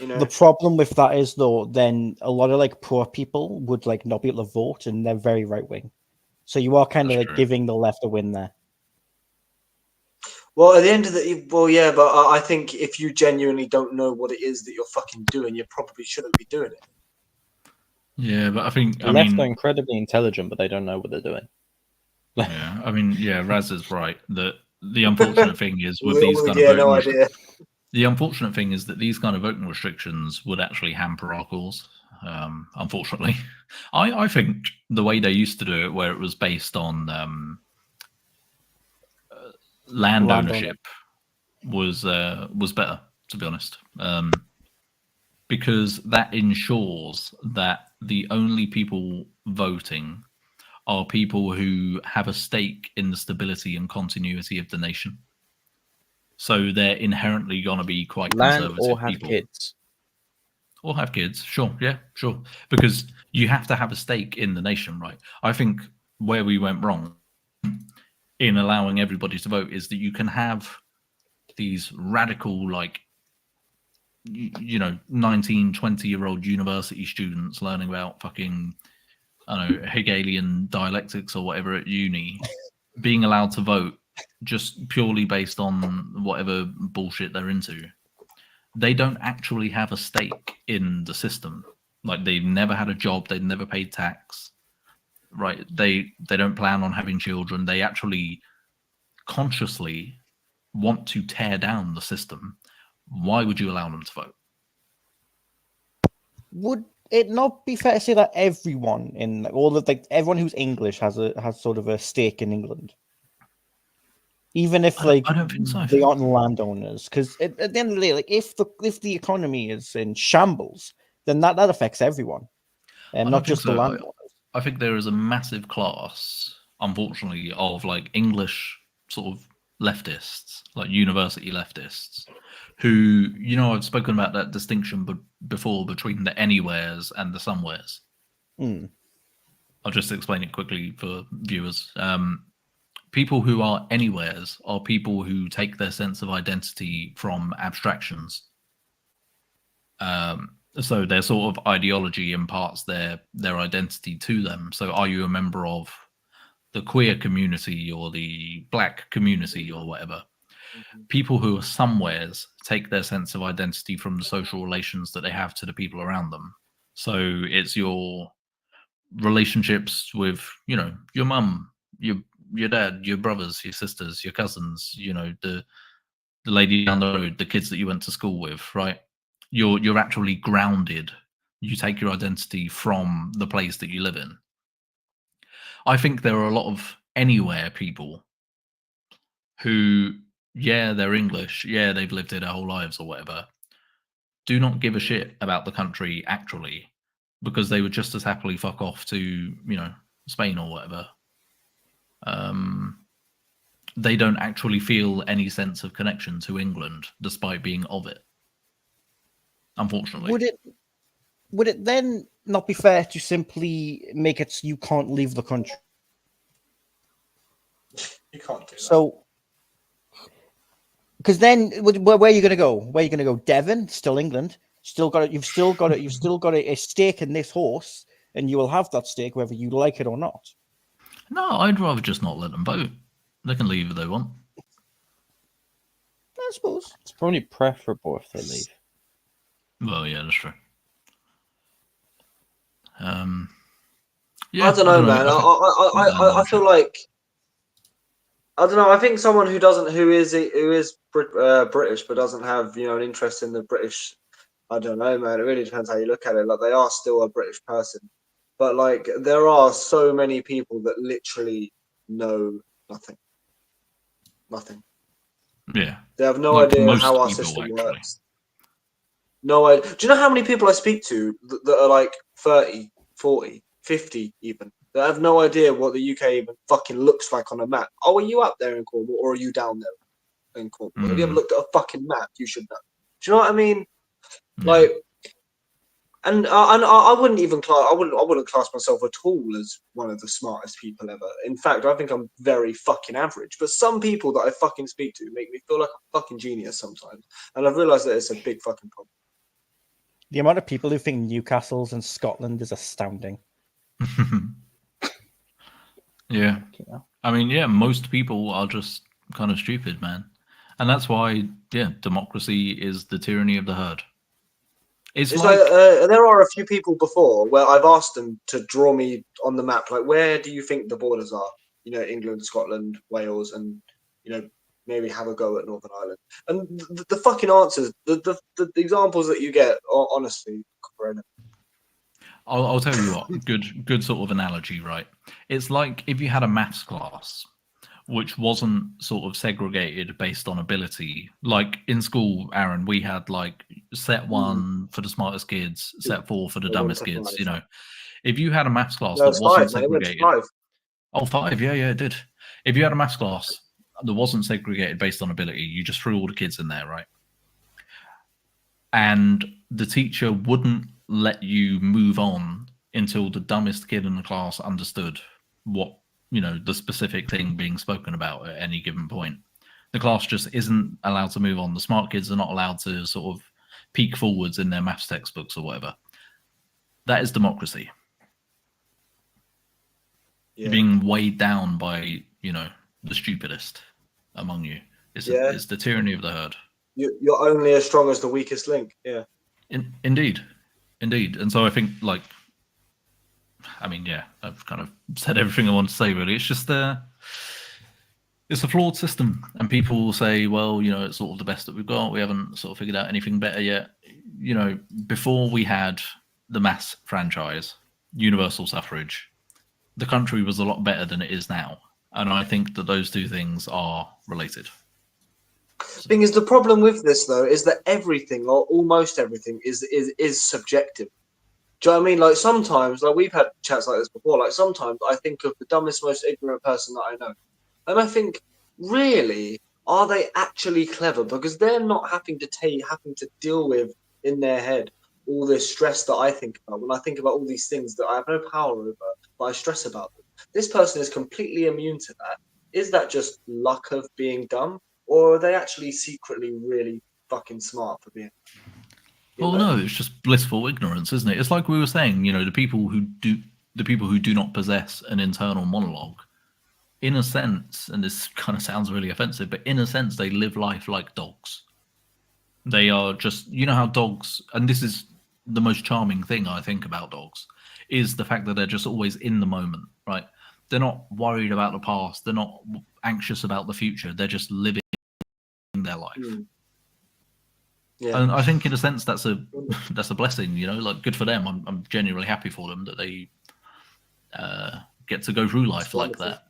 The problem with that is, though, then a lot of like poor people would like not be able to vote, and they're very right wing. So you are kind of like giving the left a win there. Well, at the end of yeah, but I think if you genuinely don't know what it is that you're fucking doing, you probably shouldn't be doing it. Yeah, but I think The left are incredibly intelligent, but they don't know what they're doing. Yeah, I mean, yeah, Raz is right. The unfortunate thing is with these kind of the unfortunate thing is that these kind of voting restrictions would actually hamper our cause. Unfortunately, I think the way they used to do it, where it was based on land ownership, was better, to be honest, because that ensures that the only people voting are people who have a stake in the stability and continuity of the nation. So they're inherently going to be quite conservative or have people. kids. Or have kids, sure, yeah, sure. Because you have to have a stake in the nation, right? I think where we went wrong in allowing everybody to vote is that you can have these radical, like, 19, 20-year-old university students learning about fucking, I don't know, Hegelian dialectics or whatever at uni, being allowed to vote just purely based on whatever bullshit they're into. They don't actually have a stake in the system. Like, they've never had a job, they've never paid tax, right? They don't plan on having children. They actually consciously want to tear down the system. Why would you allow them to vote? Would it not be fair to say that everyone in everyone who's English has sort of a stake in England? Even if I don't think so. They aren't landowners, because at the end of the day, like if the economy is in shambles, then that affects everyone, and not just the landowners. I think there is a massive class, unfortunately, of like English sort of leftists, like university leftists, who, I've spoken about that distinction before between the anywheres and the somewheres. I'll just explain it quickly for viewers. People who are anywheres are people who take their sense of identity from abstractions. So their sort of ideology imparts their identity to them. So are you a member of the queer community or the black community or whatever? People who are somewheres take their sense of identity from the social relations that they have to the people around them. So it's your relationships with, your mum, your dad, your brothers, your sisters, your cousins, the lady down the road, the kids that you went to school with, right? You're actually grounded. You take your identity from the place that you live in. I think there are a lot of anywhere people who, yeah, they're English, yeah, they've lived here their whole lives or whatever, do not give a shit about the country actually, because they would just as happily fuck off to, Spain or whatever. They don't actually feel any sense of connection to England, despite being of it. Unfortunately, would it then not be fair to simply make it so you can't leave the country? You can't do that. So, because then where are you going to go? Where are you going to go? Devon, still England. You've still got a stake in this horse, and you will have that stake whether you like it or not. No, I'd rather just not let them vote. They can leave if they want. I suppose it's probably preferable if they leave. Well, yeah, that's true. Yeah, I don't know, man. I feel like, I don't know. I think someone who is British but doesn't have an interest in the British. I don't know, man. It really depends how you look at it. Like, they are still a British person, but like there are so many people that literally know nothing. Nothing. Yeah. They have no idea how our system works. No idea. Do you know how many people I speak to that are like 30, 40, 50 even? that have no idea what the UK even fucking looks like on a map. Oh, are you up there in Cornwall or are you down there in Cornwall? Have you ever looked at a fucking map? You should know. Do you know what I mean? Yeah. Like, and I wouldn't even I wouldn't class myself at all as one of the smartest people ever. In fact, I think I'm very fucking average. But some people that I fucking speak to make me feel like a fucking genius sometimes, and I've realised that it's a big fucking problem. The amount of people who think Newcastle's in Scotland is astounding. Yeah. Yeah. I mean, yeah, most people are just kind of stupid, man. And that's why, yeah, democracy is the tyranny of the herd. It's It's like, there are a few people before where I've asked them to draw me on the map, like, where do you think the borders are? You know, England, Scotland, Wales, and, you know, maybe have a go at Northern Ireland. And the fucking answers, the examples that you get are honestly corona. I'll tell you what, good sort of analogy, right? It's like if you had a maths class which wasn't sort of segregated based on ability. Like in school, Aaron, we had like set 1 for the smartest kids, set 4 for the dumbest kids. You know, if you had a maths class No, that it's wasn't 5, man. It went to segregated, 5. oh 5, yeah, it did. If you had a maths class that wasn't segregated based on ability, you just threw all the kids in there, right? And the teacher wouldn't let you move on until the dumbest kid in the class understood what, you know, the specific thing being spoken about at any given point. The class just isn't allowed to move on. The smart kids are not allowed to sort of peek forwards in their maths textbooks or whatever. That is democracy. Yeah. Being weighed down by, you know, the stupidest among you. It's the tyranny of the herd. You're only as strong as the weakest link. Yeah. Indeed. And so I think, like, I mean, yeah, I've kind of said everything I want to say, really. It's just it's a flawed system. And people will say, well, you know, it's sort of the best that we've got. We haven't sort of figured out anything better yet. You know, before we had the mass franchise, universal suffrage, the country was a lot better than it is now. And I think that those two things are related. Thing is, the problem with this though is that everything or almost everything is subjective. Do you know what I mean? Like sometimes, like we've had chats like this before. Like sometimes I think of the dumbest, most ignorant person that I know, and I think, really, are they actually clever? Because they're not having to deal with in their head all this stress that I think about when I think about all these things that I have no power over, but I stress about them. This person is completely immune to that. Is that just luck of being dumb? Or are they actually secretly really fucking smart for being? Well, no, it's just blissful ignorance, isn't it? It's like we were saying, you know, the people who do not possess an internal monologue, in a sense, and this kind of sounds really offensive, but in a sense, they live life like dogs. They are just, you know how dogs, and this is the most charming thing I think about dogs, is the fact that they're just always in the moment, right? They're not worried about the past. They're not anxious about the future. They're just living their life. Yeah. And I think in a sense that's a blessing, you know, like good for them. I'm genuinely happy for them that they get to go through life like that.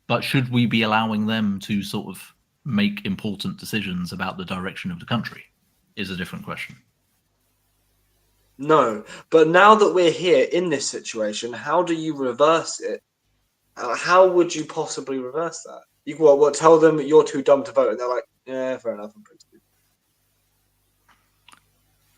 But should we be allowing them to sort of make important decisions about the direction of the country is a different question. No, but now that we're here in this situation, how do you reverse it? How would you possibly reverse that? You what tell them that you're too dumb to vote, and they're like, yeah, fair enough. I'm pretty stupid.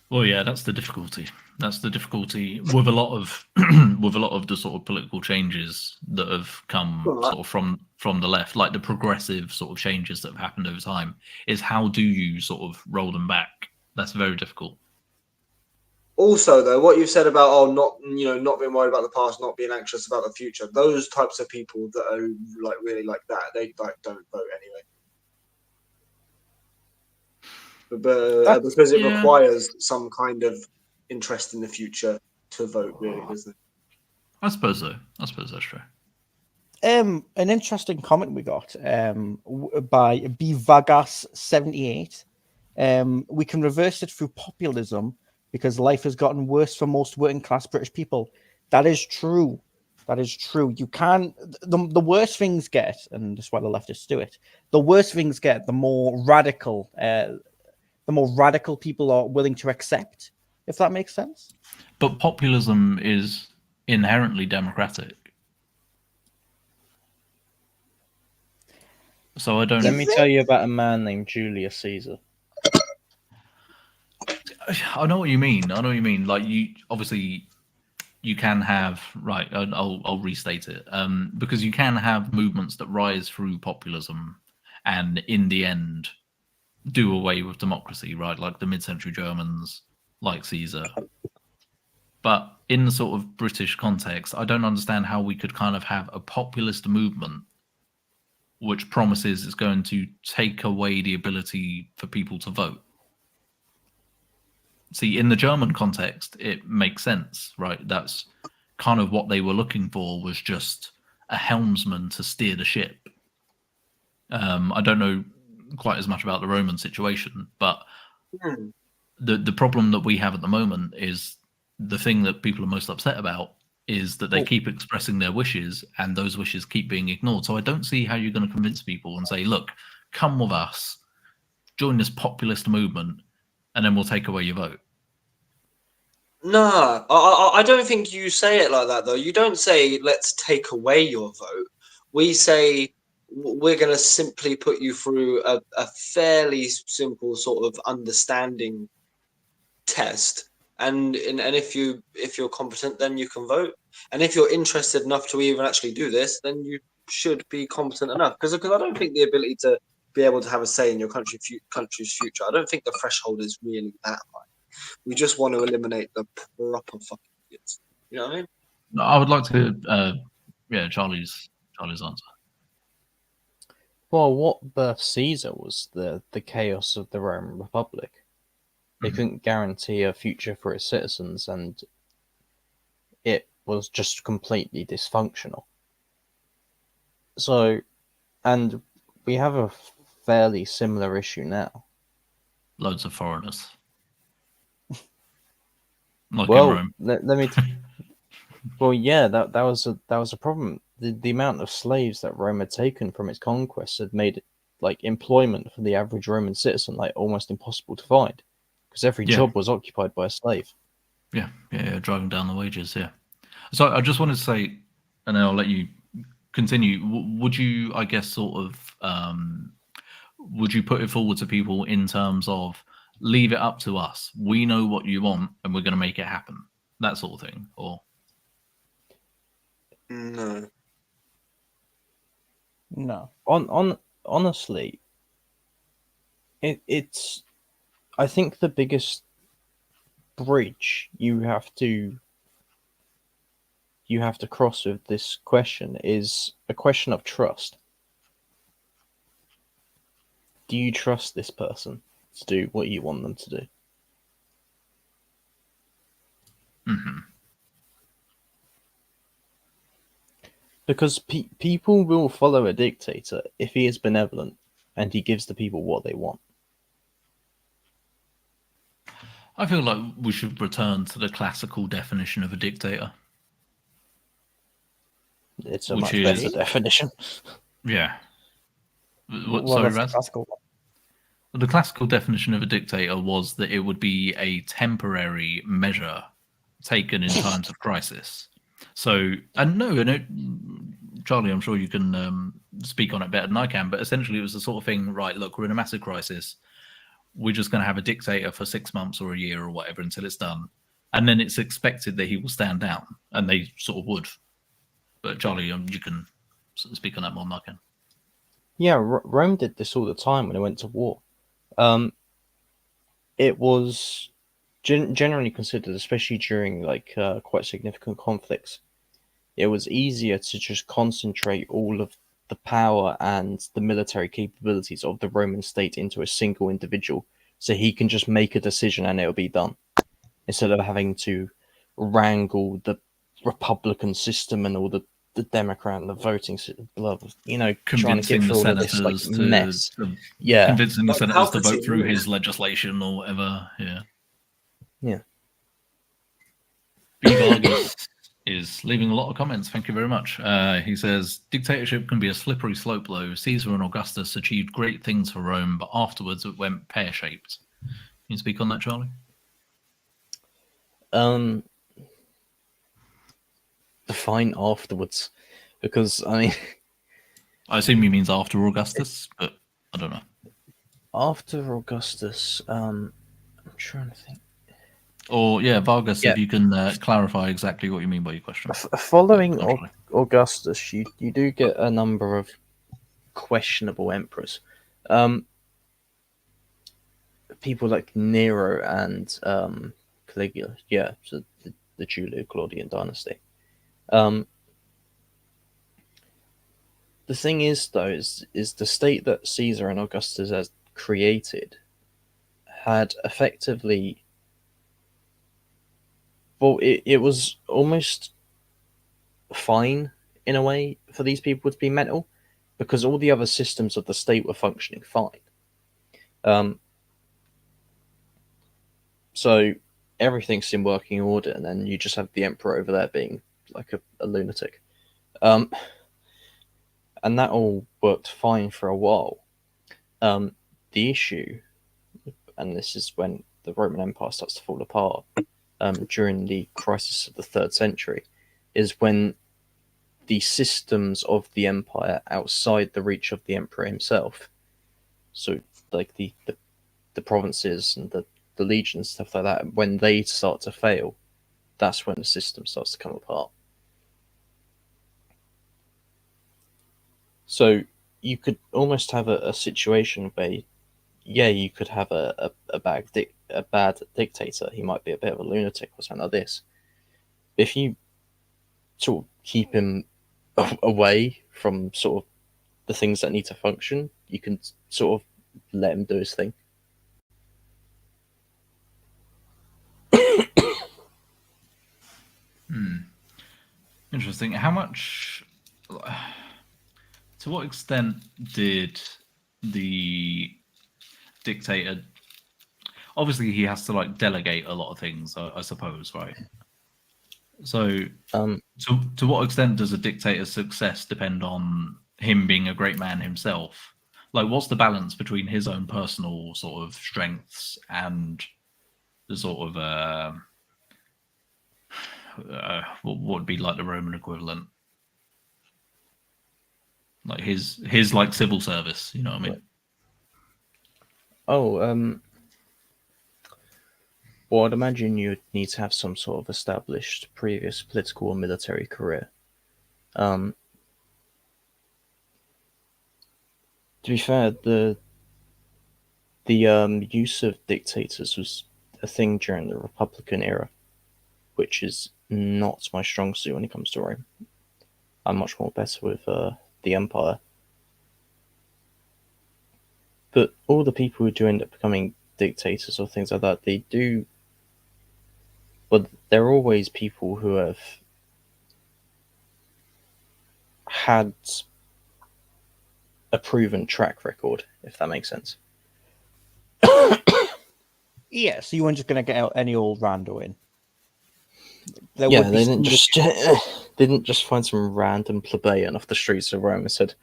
Well, yeah, that's the difficulty. That's the difficulty with a lot of the sort of political changes that have come sort of from the left, like the progressive sort of changes that have happened over time. Is how do you sort of roll them back? That's very difficult. Also, though, what you've said about not being worried about the past, not being anxious about the future, those types of people that are like really like that, they like don't vote anyway. But because it requires some kind of interest in the future to vote, really, doesn't it? I suppose so. I suppose that's true. An interesting comment we got by bvagas78. We can reverse it through populism because life has gotten worse for most working class British people. That is true. That is true. You can the worse things get, and that's why the leftists do it. The worse things get, the more radical people are willing to accept. If that makes sense. But populism is inherently democratic. So I don't. Let me tell you about a man named Julius Caesar. I know what you mean. I know what you mean. Like you, obviously, you can have right. I'll restate it. Because you can have movements that rise through populism, and in the end, do away with democracy. Right, like the mid-century Germans, like Caesar. But in the sort of British context, I don't understand how we could kind of have a populist movement which promises it's going to take away the ability for people to vote. See, in the German context, it makes sense, right? That's kind of what they were looking for, was just a helmsman to steer the ship. I don't know quite as much about the Roman situation, but the problem that we have at the moment is the thing that people are most upset about is that they keep expressing their wishes and those wishes keep being ignored. So I don't see how you're going to convince people and say, look, come with us, join this populist movement, and then we'll take away your vote. No, I don't think you say it like that, though. You don't say, let's take away your vote. We say, we're going to simply put you through a fairly simple sort of understanding test. And if you're competent, then you can vote. And if you're interested enough to even actually do this, then you should be competent enough. Because I don't think the ability to be able to have a say in your country's future, I don't think the threshold is really that high. We just want to eliminate the proper fucking idiots. You know what I mean? I would like to, Charlie's answer. Well, what birthed Caesar was the chaos of the Roman Republic. They couldn't guarantee a future for its citizens, and it was just completely dysfunctional. So, and we have a fairly similar issue now. Loads of foreigners. Like Well, in Rome. let me. Well, yeah, that was a problem. The amount of slaves that Rome had taken from its conquests had made it, like, employment for the average Roman citizen like almost impossible to find, because every job was occupied by a slave. Yeah, driving down the wages. Yeah. So I just wanted to say, and then I'll let you continue. Would you, I guess, sort of, would you put it forward to people in terms of leave it up to us? We know what you want, and we're going to make it happen. That sort of thing, or no. Honestly, it's. I think the biggest bridge you have to cross with this question is a question of trust. Do you trust this person to do what you want them to do? Mm-hmm. Because people will follow a dictator if he is benevolent and he gives the people what they want. I feel like we should return to the classical definition of a dictator. It's a much better definition. Yeah. Sorry, Raz? The classical definition of a dictator was that it would be a temporary measure taken in times of crisis. So, Charlie, I'm sure you can speak on it better than I can, but essentially it was the sort of thing, right, look, we're in a massive crisis. We're just going to have a dictator for 6 months or a year or whatever until it's done. And then it's expected that he will stand down, and they sort of would. But Charlie, you can speak on that more than I can. Yeah, Rome did this all the time when it went to war. It was generally considered, especially during quite significant conflicts, it was easier to just concentrate all of the power and the military capabilities of the Roman state into a single individual, so he can just make a decision and it'll be done, instead of having to wrangle the Republican system and all the Democrat and the voting system, trying to get through all of this mess. Convincing the senators to vote through his legislation or whatever. Yeah. B. Vargas is leaving a lot of comments. Thank you very much. He says, dictatorship can be a slippery slope, though. Caesar and Augustus achieved great things for Rome, but afterwards it went pear-shaped. Can you speak on that, Charlie? define afterwards, because I mean, I assume he means after Augustus, but I don't know. after Augustus, I'm trying to think. Or yeah, Vargas, Yeah. if you can clarify exactly what you mean by your question. Following I'll try. Augustus, you do get a number of questionable emperors. People like Nero and Caligula. Yeah, so the Julio-Claudian dynasty. The thing is, though, is the state that Caesar and Augustus has created had effectively. Well, it was almost fine in a way for these people to be mental, because all the other systems of the state were functioning fine. So everything's in working order, and then you just have the emperor over there being like a lunatic. And that all worked fine for a while. The issue, and this is when the Roman Empire starts to fall apart, during the crisis of the 3rd century, is when the systems of the empire outside the reach of the emperor himself, so like the provinces and the legions, stuff like that, when they start to fail, that's when the system starts to come apart. So you could almost have a situation where, yeah, you could have a bad dictator. He might be a bit of a lunatic or something like this. If you sort of keep him away from sort of the things that need to function, you can sort of let him do his thing. Interesting. How much? To what extent did the dictator? Obviously, he has to like delegate a lot of things, I suppose, right? So, to what extent does a dictator's success depend on him being a great man himself? Like, what's the balance between his own personal sort of strengths and the sort of what would be like the Roman equivalent, like his like civil service? You know what I mean? Oh, well, I'd imagine you'd need to have some sort of established previous political or military career. To be fair, the use of dictators was a thing during the Republican era, which is not my strong suit when it comes to Rome. I'm much more better with the Empire. But all the people who do end up becoming dictators or things like that, they do. But they're always people who have had a proven track record, if that makes sense. Yeah, so you weren't just going to get out any old rando in. They didn't just find some random plebeian off the streets of Rome and said,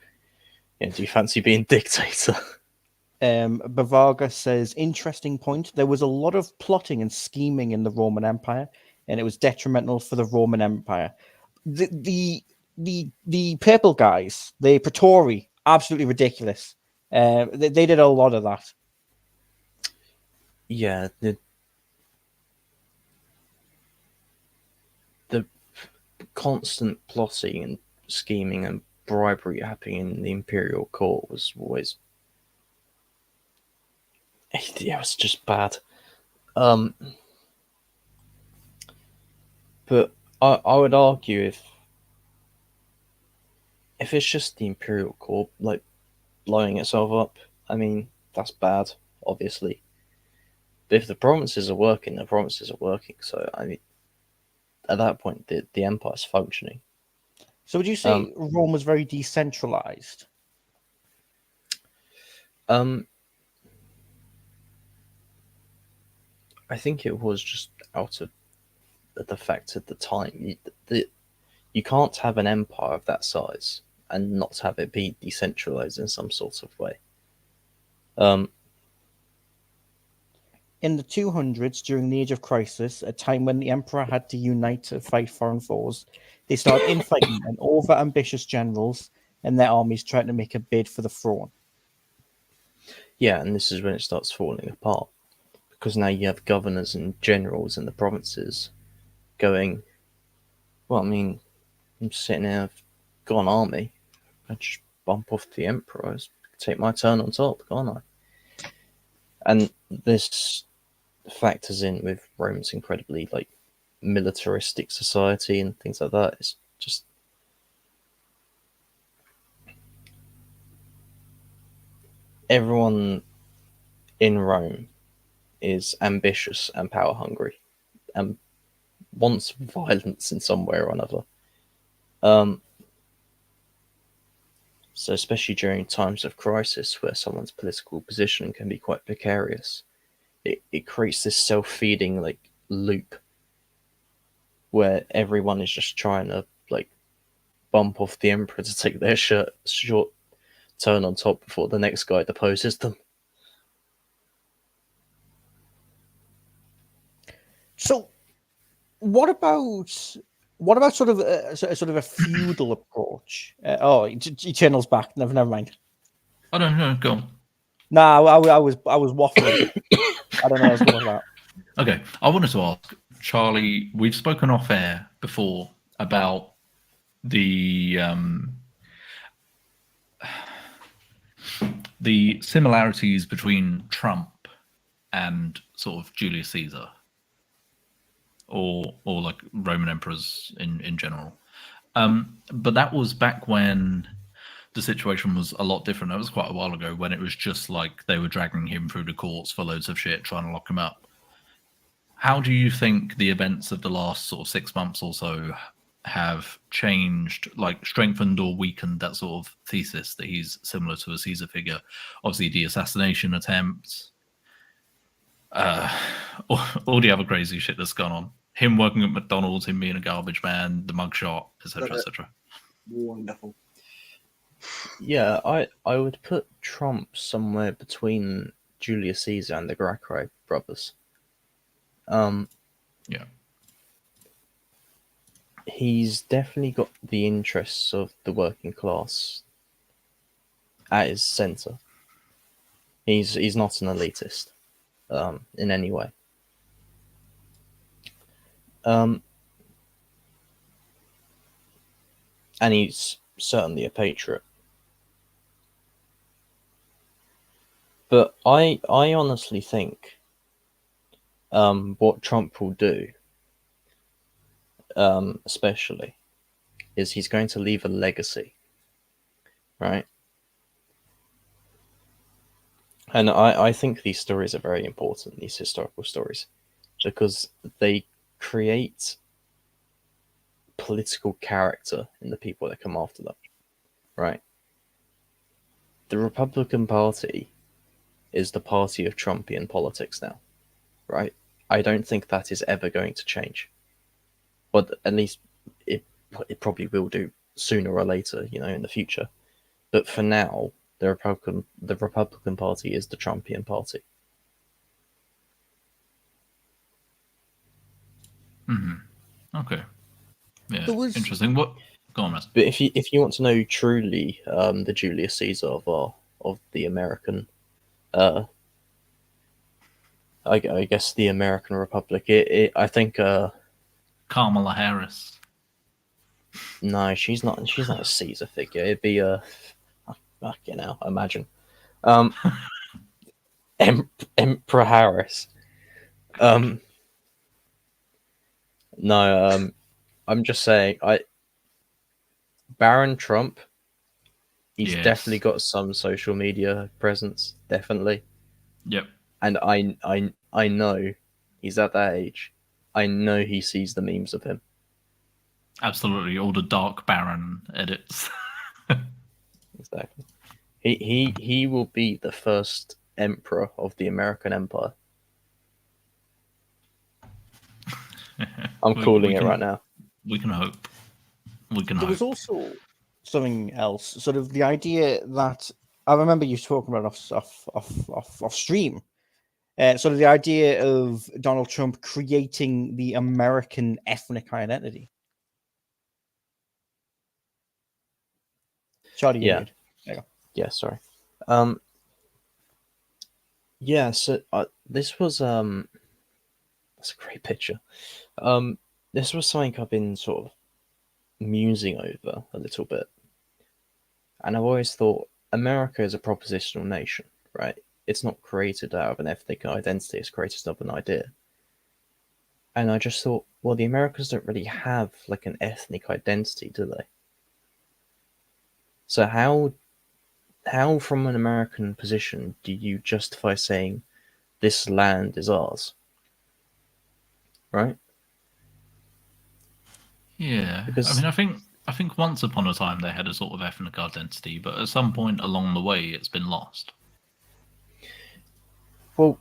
"Yeah, do you fancy being dictator?" Bavaga says, interesting point. There was a lot of plotting and scheming in the Roman Empire, and it was detrimental for the Roman Empire. The purple guys, the Praetori, absolutely ridiculous. They did a lot of that. Yeah, the constant plotting and scheming and bribery happening in the imperial court was always, yeah, it was just bad. But I would argue if it's just the imperial court like blowing itself up, I mean, that's bad, obviously. But if the provinces are working, the provinces are working. So I mean, at that point, the empire's functioning. So would you say Rome was very decentralized? I think it was just out of the fact at the time. You can't have an empire of that size and not have it be decentralized in some sort of way. In the 200s, during the Age of Crisis, a time when the emperor had to unite to fight foreign foes, They start infighting and over-ambitious generals and their armies trying to make a bid for the throne. Yeah, and this is when it starts falling apart. Because now you have governors and generals in the provinces going, well, I mean, I'm sitting here, I've got an army. I just bump off the emperor, take my turn on top, can't I? And this factors in with Rome's incredibly like militaristic society and things like that. It's just everyone in Rome is ambitious and power hungry and wants violence in some way or another. So especially during times of crisis where someone's political position can be quite precarious, it creates this self-feeding like loop where everyone is just trying to like bump off the emperor to take their short turn on top before the next guy deposes them. So, what about sort of a feudal approach? Eternal's back. Never mind. I don't know. Go on. Nah, I was waffling. I don't know what's going on. Okay, I wanted to ask Charlie. We've spoken off air before about the similarities between Trump and sort of Julius Caesar, or like Roman emperors in general. But that was back when the situation was a lot different. That was quite a while ago, when it was just like they were dragging him through the courts for loads of shit, trying to lock him up. How do you think the events of the last sort of 6 months or so have changed, like strengthened or weakened that sort of thesis that he's similar to a Caesar figure? Obviously, the assassination attempts, all the other crazy shit that's gone on. Him working at McDonald's, him being a garbage man, the mugshot, etc., etc. Wonderful. Yeah, I would put Trump somewhere between Julius Caesar and the Gracchi brothers. Yeah. He's definitely got the interests of the working class at his center. He's not an elitist in any way. And he's certainly a patriot. But I honestly think what Trump will do, especially, is he's going to leave a legacy, right? And I think these stories are very important, these historical stories, because they create political character in the people that come after them, right? The Republican Party is the party of Trumpian politics now, right? I don't think that is ever going to change. But at least it probably will do sooner or later, in the future. But for now, the Republican Party is the Trumpian party. Mm-hmm. Okay. Yeah. There was- Interesting. What? Go on, Russ. But if you want to know truly the Julius Caesar of the American, I guess the American Republic, I think Kamala Harris. no, she's not a Caesar figure. It'd be imagine Emperor Harris. No, I'm just saying, Baron Trump, he's Yes. definitely got some social media presence, definitely. Yep. And I know he's at that age. I know he sees the memes of him. Absolutely. All the Dark Baron edits. Exactly. He will be the first emperor of the American Empire. I'm calling it right now. We can hope. We can There was hope. also something else, sort of the idea that I remember you talking about off stream. Sort of the idea of Donald Trump creating the American ethnic identity. Sorry, Yeah. dude. There you go. Yeah, sorry. Yeah, so this was that's a great picture. This was something I've been sort of musing over a little bit. And I've always thought America is a propositional nation, right? It's not created out of an ethnic identity, it's created out of an idea. And I just thought, well, the Americans don't really have like an ethnic identity, do they? So how from an American position do you justify saying this land is ours? Right? Yeah, Because- I mean, I think once upon a time they had a sort of ethnic identity, but at some point along the way, it's been lost. Well,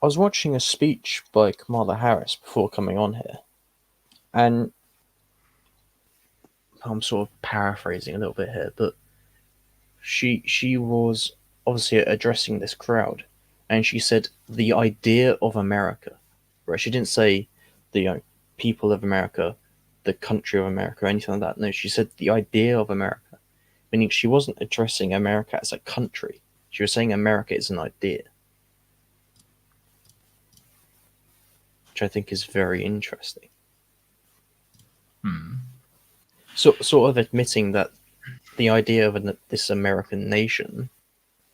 I was watching a speech by Kamala Harris before coming on here, and I'm sort of paraphrasing a little bit here, but she was obviously addressing this crowd, and she said the idea of America, right? She didn't say the people of America, the country of America, or anything like that. No, she said the idea of America, meaning she wasn't addressing America as a country. She was saying America is an idea, which I think is very interesting. Hmm. So, sort of admitting that the idea of this American nation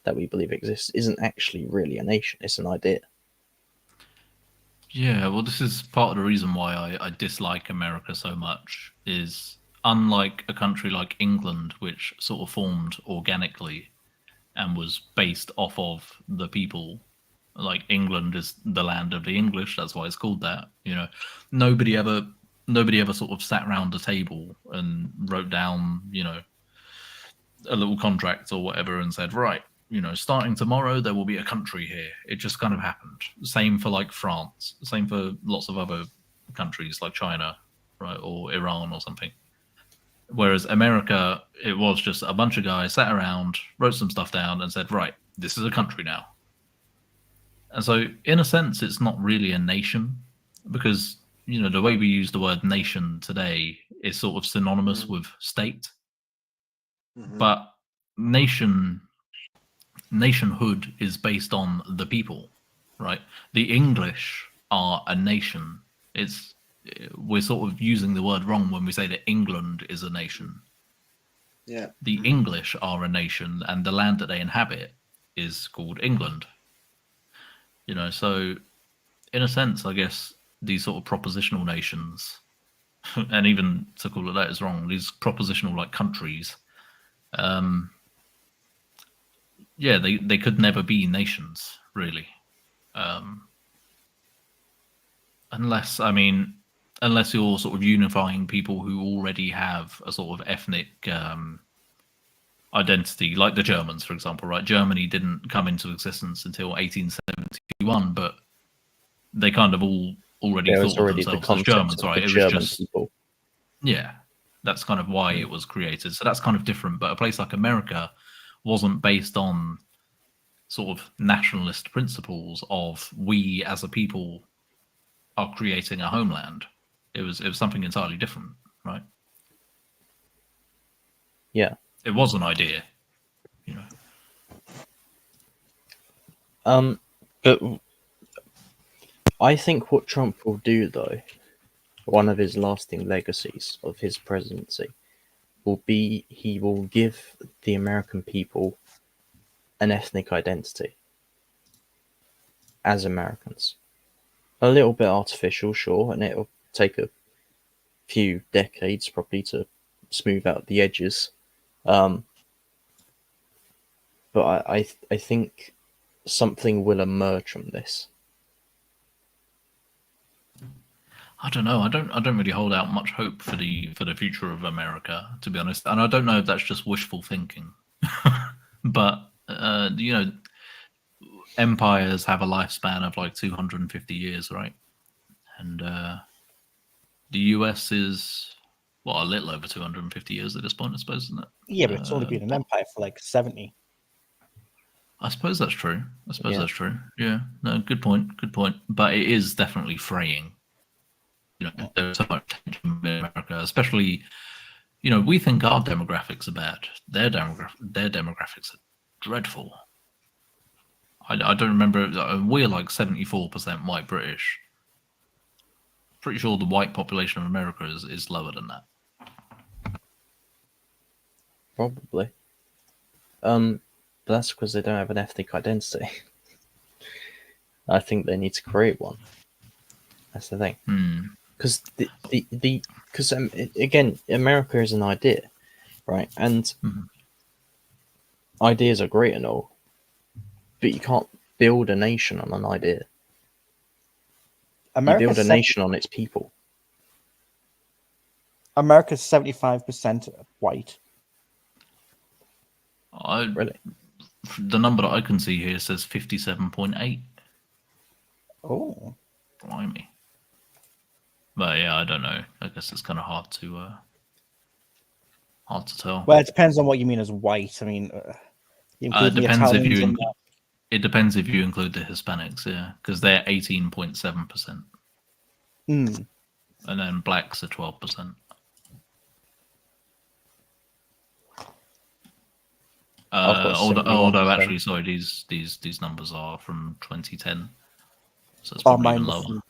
that we believe exists isn't actually really a nation, it's an idea. Yeah, well, this is part of the reason why I dislike America so much. Is unlike a country like England, which sort of formed organically and was based off of the people. Like England is the land of the English, that's why it's called that. You know, nobody ever sort of sat around a table and wrote down, you know, a little contract or whatever and said, right, you know, starting tomorrow there will be a country here. It just kind of happened. Same for like France, same for lots of other countries like China, right, or Iran or something. Whereas America, it was just a bunch of guys sat around, wrote some stuff down and said, right, this is a country now. And so in a sense it's not really a nation, because, you know, the way we use the word nation today is sort of synonymous with state. But nationhood is based on the people, right? The English are a nation. We're sort of using the word wrong when we say that England is a nation. Yeah. The English are a nation, and the land that they inhabit is called England. You know, so in a sense, I guess these sort of propositional nations, and even to call it that is wrong, these propositional like countries, yeah, they could never be nations, really. Unless you're sort of unifying people who already have a sort of ethnic identity, like the Germans, for example, right? Germany didn't come into existence until 1871, but they kind of all already There was thought of already the themselves as concept Germans, of right? the It German was just, people. yeah, that's kind of why it was created. So that's kind of different. But a place like America wasn't based on sort of nationalist principles of we as a people are creating a homeland. It was something entirely different, right? Yeah. It was an idea, you know. But I think what Trump will do, though, one of his lasting legacies of his presidency, will be he will give the American people an ethnic identity as Americans. A little bit artificial, sure, and it'll take a few decades probably to smooth out the edges. But I think something will emerge from this. I don't know. I don't really hold out much hope for the future of America, to be honest. And I don't know if that's just wishful thinking. But you know, empires have a lifespan of like 250 years, right? And the US is a little over 250 years at this point, I suppose, isn't it? Yeah, but it's only been an empire for like 70. I suppose that's true. Yeah. That's true. Yeah. No, good point. Good point. But it is definitely fraying. You know, there's so much tension in America, especially You know, we think our demographics are bad. Their demographics are dreadful. I don't remember. We're like 74% white British. Pretty sure the white population of America is lower than that. Probably. But that's because they don't have an ethnic identity. I think they need to create one. That's the thing. Because again, America is an idea, right? And ideas are great and all, but you can't build a nation on an idea. You build a nation on its people. America's 75% white. Really? The number that I can see here says 57.8. Oh. Blimey. But yeah, I don't know. I guess it's kind of hard to tell. Well, it depends on what you mean as white. I mean, you include the depends if Italians you in that. it depends if you include the Hispanics, yeah, because they're 18.7%, Mm. and then blacks are 12%. Although actually, sorry, these numbers are from 2010, so it's probably even lower.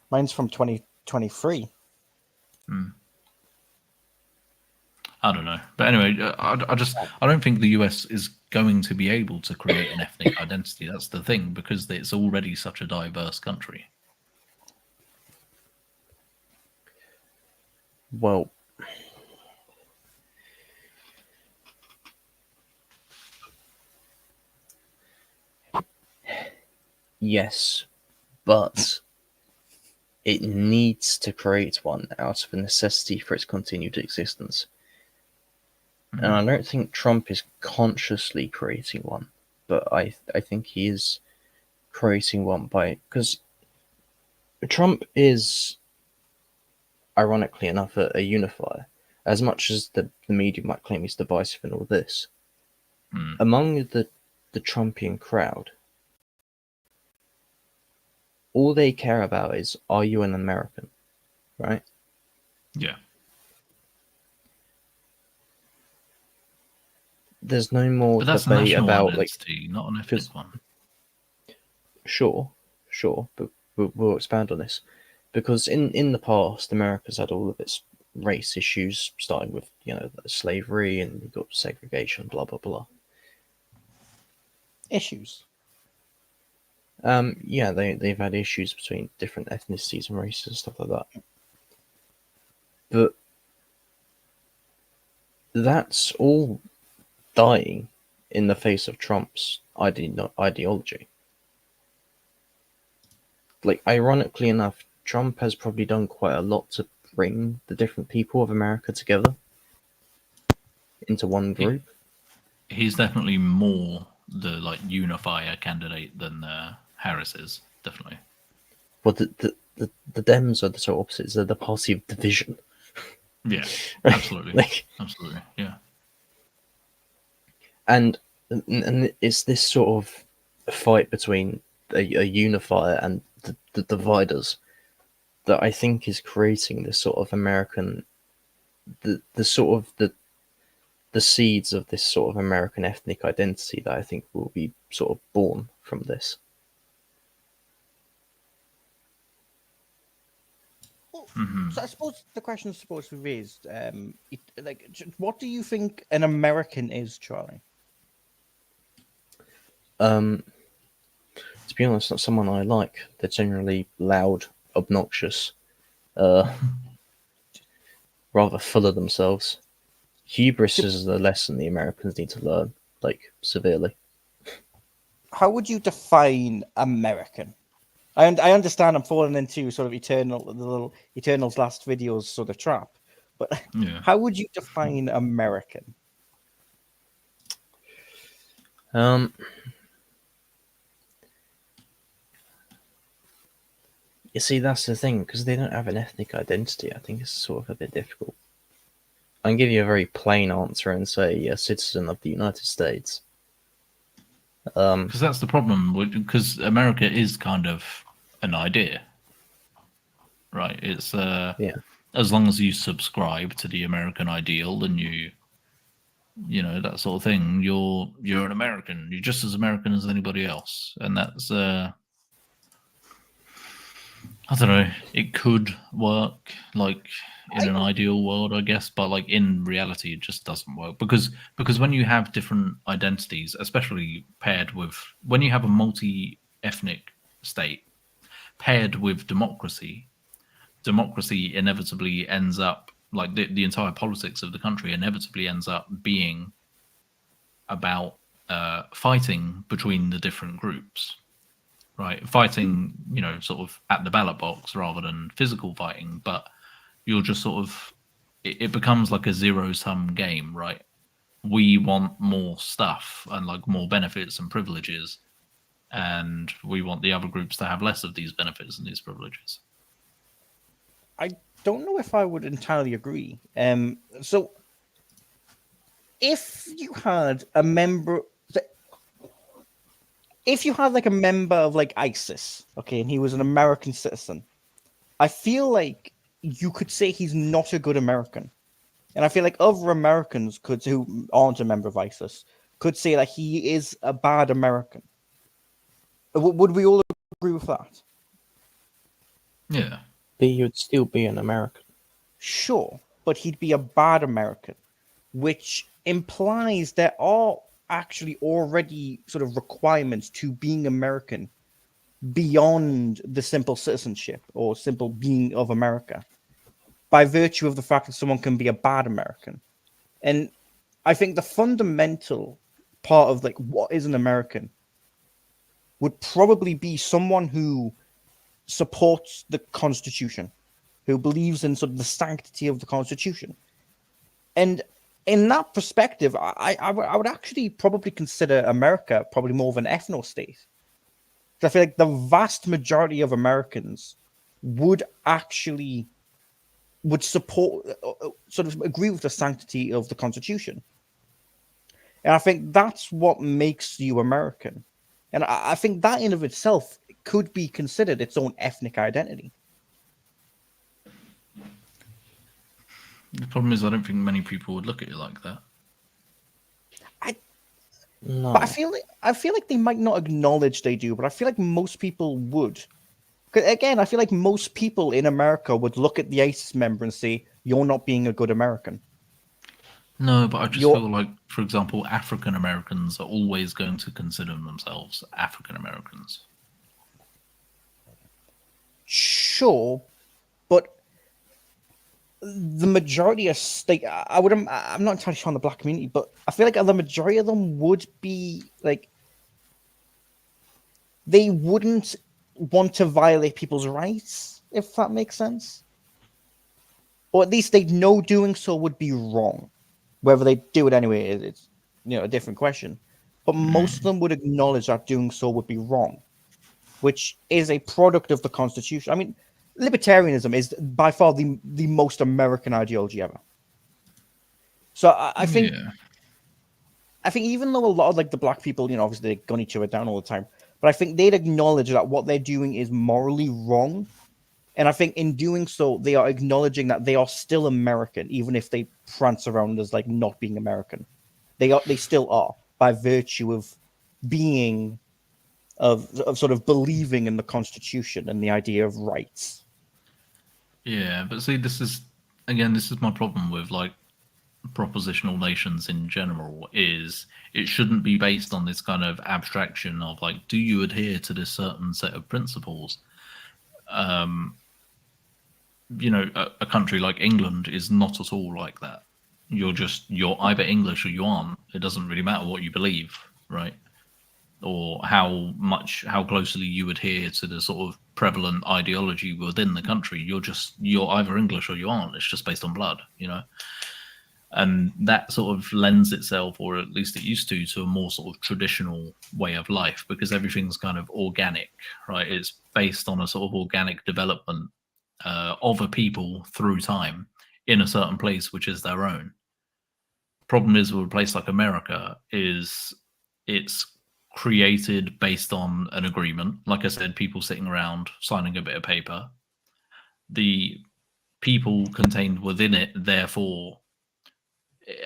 Mine's from 2023. I don't know, but anyway, I don't think the US is going to be able to create an ethnic identity. That's the thing, because it's already such a diverse country. Well, yes, but it needs to create one out of a necessity for its continued existence. And I don't think Trump is consciously creating one, but I think he is creating one because Trump is, ironically enough, a unifier. As much as the media might claim he's divisive and all this, among the Trumpian crowd, all they care about is, are you an American, right? Yeah. There's no more But that's a debate national about identity, not an ethnic one. Sure, but we'll expand on this because in the past, America's had all of its race issues, starting with slavery, and you've got segregation, blah blah blah. Issues. Yeah, they've had issues between different ethnicities and races and stuff like that. But that's all dying in the face of Trump's ideology. Like, ironically enough, Trump has probably done quite a lot to bring the different people of America together into one group. He's definitely more the unifier candidate than Harris is, definitely. Well, the Dems are the sort of opposites. They're the party of division. Yeah, Right? absolutely. Absolutely, yeah. And it's this sort of fight between a unifier and the dividers that I think is creating this sort of American, the seeds of this sort of American ethnic identity that I think will be sort of born from this. So I suppose the question supposed to be raised, what do you think an American is, Charlie? To be honest, not someone I like. They're generally loud, obnoxious, rather full of themselves. Hubris is the lesson the Americans need to learn, severely. How would you define American? I understand I'm falling into sort of Eternal's last video's sort of trap, but Yeah. how would you define American? You see, that's the thing, because they don't have an ethnic identity. I think it's sort of a bit difficult. I can give you a very plain answer and say a citizen of the United States. Because that's the problem, because America is kind of an idea, right? It's Yeah. as long as you subscribe to the American ideal and you know, that sort of thing, you're an American. You're just as American as anybody else, and that's I don't know. It could work like in an ideal world, I guess, but like in reality, it just doesn't work because when you have different identities, especially paired with when you have a multi-ethnic state paired with democracy inevitably ends up like the entire politics of the country inevitably ends up being about fighting between the different groups. Right, fighting, you know, sort of at the ballot box rather than physical fighting, but you're just sort of, it becomes like a zero-sum game, right? We want more stuff and like more benefits and privileges, and we want the other groups to have less of these benefits and these privileges. I don't know if I would entirely agree. So if you had a member, if you had like a member of like ISIS, okay, and he was an American citizen, I feel like you could say he's not a good American. And I feel like other Americans could, who aren't a member of ISIS, could say that he is a bad American. Would we all agree with that? Yeah. But he would still be an American. Sure, but he'd be a bad American, which implies there are actually already sort of requirements to being American beyond the simple citizenship or simple being of America by virtue of the fact that someone can be a bad American. And I think the fundamental part of like what is an American would probably be someone who supports the Constitution, who believes in sort of the sanctity of the Constitution. And in that perspective, I would actually probably consider America probably more of an ethno state. I feel like the vast majority of Americans would support, sort of agree with the sanctity of the Constitution. And I think that's what makes you American. And I think that in of itself could be considered its own ethnic identity. The problem is I don't think many people would look at it like that. No. But I feel like they might not acknowledge they do, but I feel like most people would. 'Cause again, I feel like most people in America would look at the ISIS member and say, "You're not being a good American." No, but I just feel like, for example, African Americans are always going to consider themselves African Americans. Sure, but the majority of state, I'm not entirely sure on the black community, but I feel like the majority of them would be like, they wouldn't want to violate people's rights, if that makes sense. Or at least they'd know doing so would be wrong. Whether they do it anyway, it's a different question. But most of them would acknowledge that doing so would be wrong, which is a product of the Constitution. I mean, libertarianism is by far the most American ideology ever. So I think even though a lot of like the black people, obviously they gun each other down all the time, but I think they'd acknowledge that what they're doing is morally wrong. And I think in doing so, they are acknowledging that they are still American, even if they prance around as like not being American. They still are, by virtue of being, of sort of believing in the Constitution and the idea of rights. Yeah, but see, this is my problem with like propositional nations in general, is it shouldn't be based on this kind of abstraction of like, do you adhere to this certain set of principles? A country like England is not at all like that. You're either English or you aren't. It doesn't really matter what you believe, right? Or how closely you adhere to the sort of prevalent ideology within the country. You're either English or you aren't. It's just based on blood, and that sort of lends itself, or at least it used to a more sort of traditional way of life, because everything's kind of organic, right? It's based on a sort of organic development of a people through time in a certain place, which is their own. Problem is with a place like America is it's created based on an agreement. Like I said, people sitting around signing a bit of paper. The people contained within it. Therefore,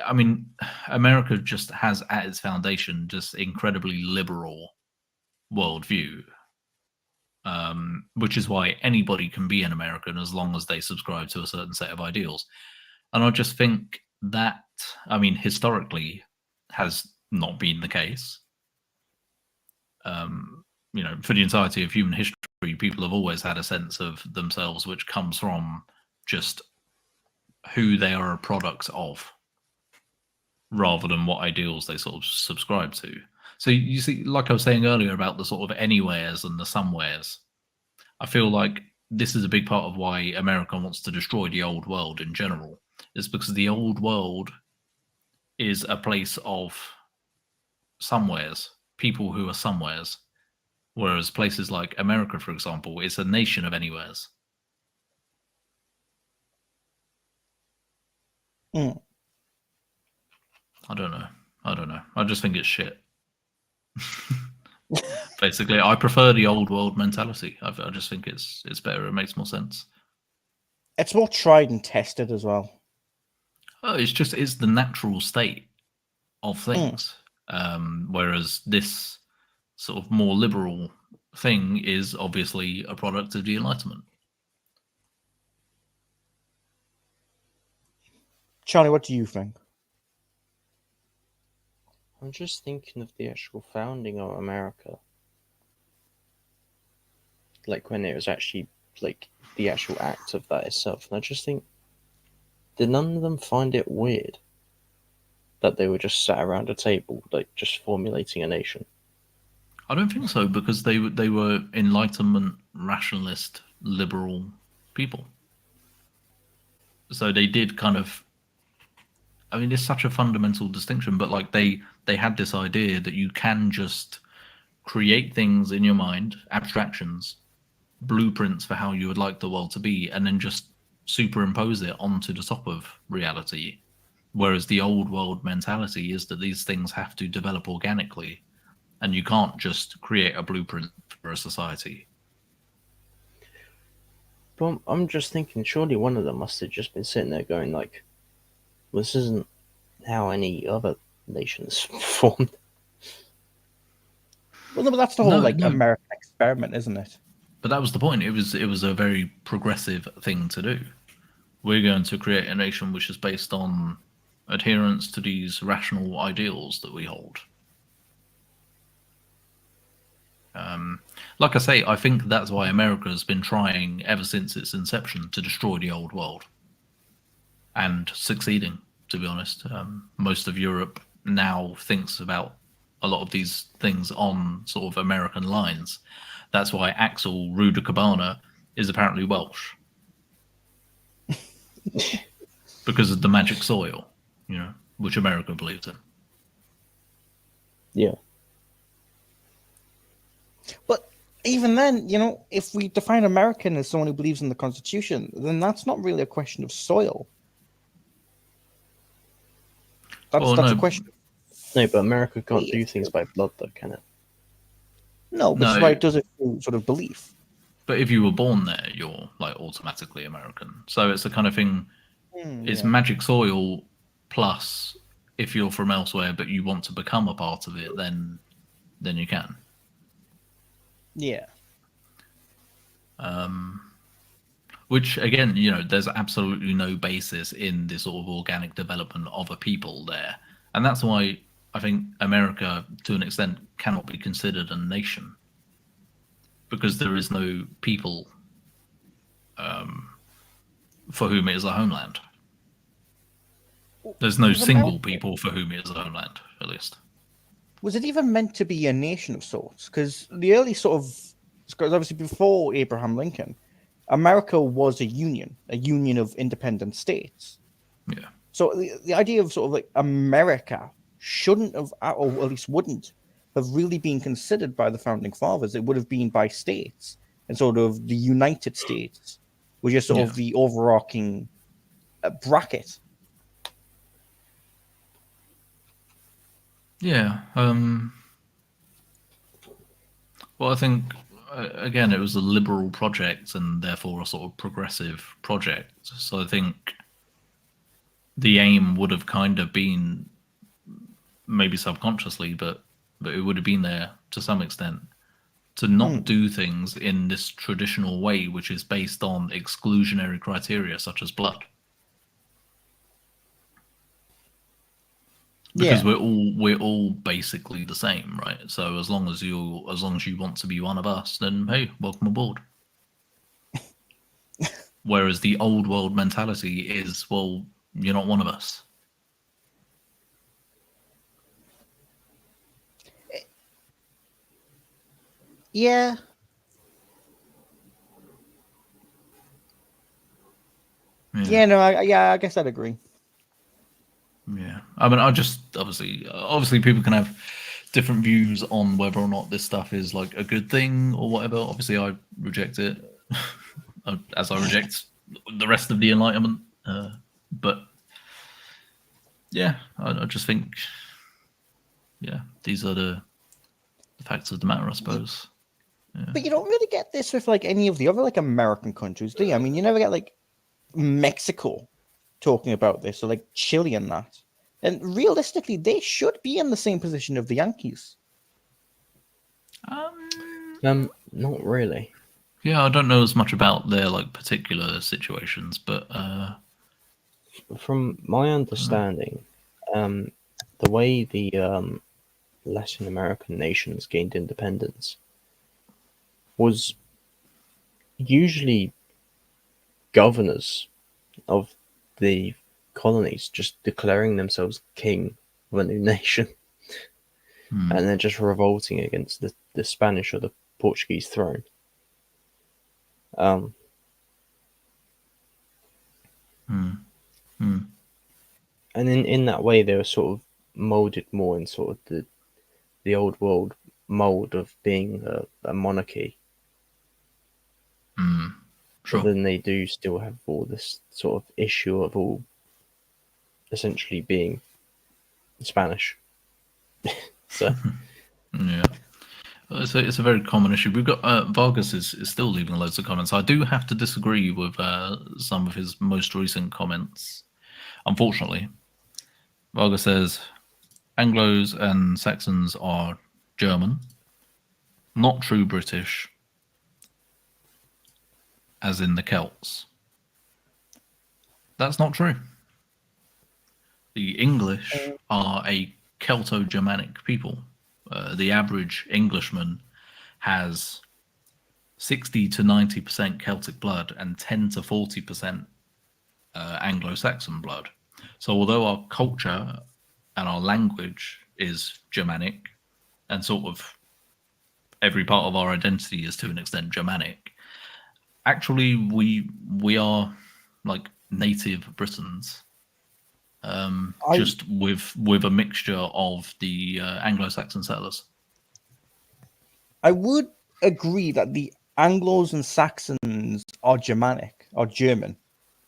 I mean, America just has at its foundation just incredibly liberal worldview, which is why anybody can be an American as long as they subscribe to a certain set of ideals. And I just think that, I mean, historically has not been the case. You know, for the entirety of human history, people have always had a sense of themselves which comes from just who they are a product of, rather than what ideals they sort of subscribe to. So you see, like I was saying earlier about the sort of anywheres and the somewheres, I feel like this is a big part of why America wants to destroy the old world in general, is because the old world is a place of somewheres, people who are somewheres, whereas places like America, for example, is a nation of anywheres. Mm. I don't know. I just think it's shit. Basically, I prefer the old world mentality. I just think it's better. It makes more sense. It's more tried and tested as well. Oh, it's the natural state of things. Whereas this sort of more liberal thing is obviously a product of the Enlightenment. Charlie, what do you think? I'm just thinking of the actual founding of America. Like when it was actually like the actual act of that itself. And I just think, did none of them find it weird that they were just sat around a table, like just formulating a nation? I don't think so, because they were Enlightenment, rationalist, liberal people. So they did kind of. I mean, it's such a fundamental distinction, but like they had this idea that you can just create things in your mind, abstractions, blueprints for how you would like the world to be, and then just superimpose it onto the top of reality. Whereas the old world mentality is that these things have to develop organically, and you can't just create a blueprint for a society. But I'm just thinking, surely one of them must have just been sitting there going like, well, this isn't how any other nations formed. Well, no, but that's the whole No. American experiment, isn't it? But that was the point. It was a very progressive thing to do. We're going to create a nation which is based on adherence to these rational ideals that we hold. Like I say, I think that's why America has been trying ever since its inception to destroy the old world, and succeeding, to be honest. Most of Europe now thinks about a lot of these things on sort of American lines. That's why Axel Ruda Cabana is apparently Welsh. Because of the magic soil, you know, which America believes in. Yeah. But even then, you know, if we define American as someone who believes in the Constitution, then that's not really a question of soil. That's a question. No, but America can't do things by blood, though, can it? No, but that's why it does it through sort of belief. But if you were born there, you're like automatically American. So it's the kind of thing. It's magic soil plus if you're from elsewhere but you want to become a part of it, then you can. Yeah. Which again, you know, there's absolutely no basis in this sort of organic development of a people there, and that's why I think America, to an extent, cannot be considered a nation, because there is no people for whom it is a homeland. There's no single people for whom it is a homeland, at least. Was it even meant to be a nation of sorts? Because the early sort of, because obviously before Abraham Lincoln, America was a union of independent states. Yeah. So the idea of sort of like America shouldn't have, or at least wouldn't have really been considered by the founding fathers. It would have been by states, and sort of the United States was just sort of the overarching bracket. Yeah. Well, I think again, it was a liberal project and therefore a sort of progressive project. So I think the aim would have kind of been, maybe subconsciously, but it would have been there to some extent, to not do things in this traditional way, which is based on exclusionary criteria such as blood. Because we're all basically the same, right? So as long as you want to be one of us, then hey, welcome aboard. Whereas the old world mentality is, well, you're not one of us. Yeah. Yeah, no, I guess I'd agree. Yeah, I mean, I just obviously people can have different views on whether or not this stuff is like a good thing or whatever. Obviously, I reject it, as I reject the rest of the Enlightenment. But yeah, I just think, yeah, these are the facts of the matter, I suppose. Yeah. But you don't really get this with like any of the other like American countries, do you? I mean, you never get like Mexico talking about this, or like Chile and that. And realistically, they should be in the same position of the Yankees. Not really. Yeah, I don't know as much about their like particular situations, but from my understanding, the way the Latin American nations gained independence was usually governors of the colonies just declaring themselves king of a new nation and then just revolting against the Spanish or the Portuguese throne. And in that way, they were sort of molded more in sort of the old world mold of being a monarchy. Sure. But then they do still have all this sort of issue of all essentially being Spanish. So yeah, it's a very common issue. We've got Vargas is still leaving loads of comments. I do have to disagree with some of his most recent comments, unfortunately. Vargas says Anglos and Saxons are German, not true British, as in the Celts. That's not true. The English are a Celto-Germanic people. The average Englishman has 60 to 90% Celtic blood and 10 to 40% Anglo-Saxon blood. So although our culture and our language is Germanic, and sort of every part of our identity is to an extent Germanic, actually we are like native Britons. Just with a mixture of the Anglo-Saxon settlers. I would agree that the Anglos and Saxons are Germanic or German,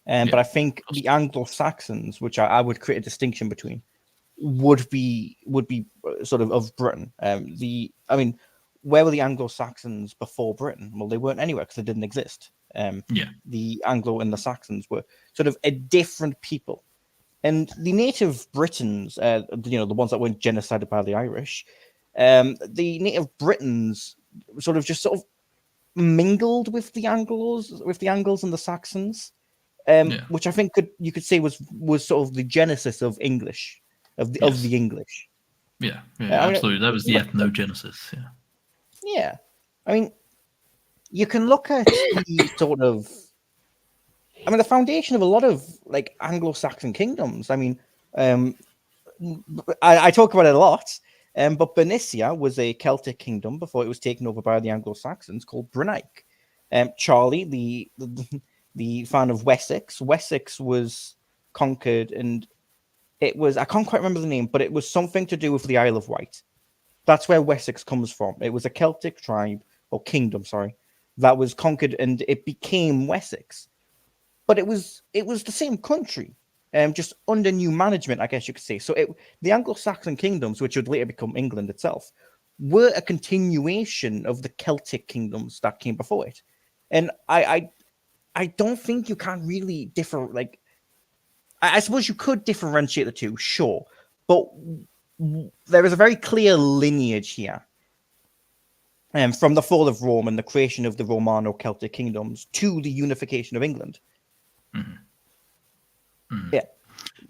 but I think the Anglo-Saxons, which I would create a distinction between, would be sort of Britain. Where were the Anglo-Saxons before Britain? Well, they weren't anywhere because they didn't exist. The Anglo and the Saxons were sort of a different people. And the native Britons, the ones that weren't genocided by the Irish, the native Britons sort of mingled with the Anglos and the Saxons, which I think you could say was sort of the genesis of English, of the English. Yeah, absolutely. That was the ethnogenesis. Yeah. I mean, you can look at the sort of, the foundation of a lot of like Anglo-Saxon kingdoms. I mean, I talk about it a lot, but Bernicia was a Celtic kingdom before it was taken over by the Anglo-Saxons called Bruneic. Charlie, the fan of Wessex was conquered, and it was, I can't quite remember the name, but it was something to do with the Isle of Wight. That's where Wessex comes from. It was a Celtic tribe or kingdom, that was conquered, and it became Wessex. But it was the same country, just under new management, I guess you could say. So the Anglo-Saxon kingdoms, which would later become England itself, were a continuation of the Celtic kingdoms that came before it. And I don't think you can really differ. Like, I suppose you could differentiate the two, sure, but there is a very clear lineage here. From the fall of Rome and the creation of the Romano-Celtic kingdoms to the unification of England.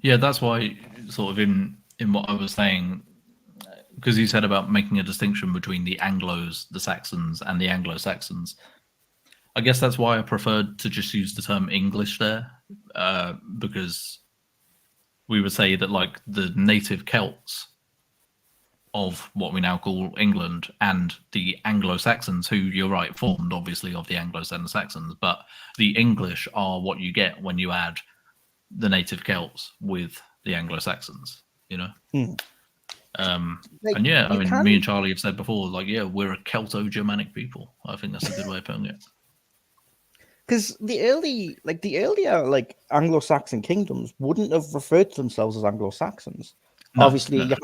Yeah, that's why sort of in what I was saying, because you said about making a distinction between the Anglos, the Saxons, and the Anglo-Saxons. I guess that's why I preferred to just use the term English there, because we would say that like the native Celts of what we now call England and the Anglo-Saxons, who you're right, formed obviously of the Anglos and the Saxons, but the English are what you get when you add the native Celts with the Anglo-Saxons, you know? Like, and yeah, I you mean, can- me and Charlie have said before, like, yeah, we're a Celto-Germanic people. I think that's a good way of putting it. Because the earlier Anglo-Saxon kingdoms wouldn't have referred to themselves as Anglo-Saxons. No, Obviously, no. you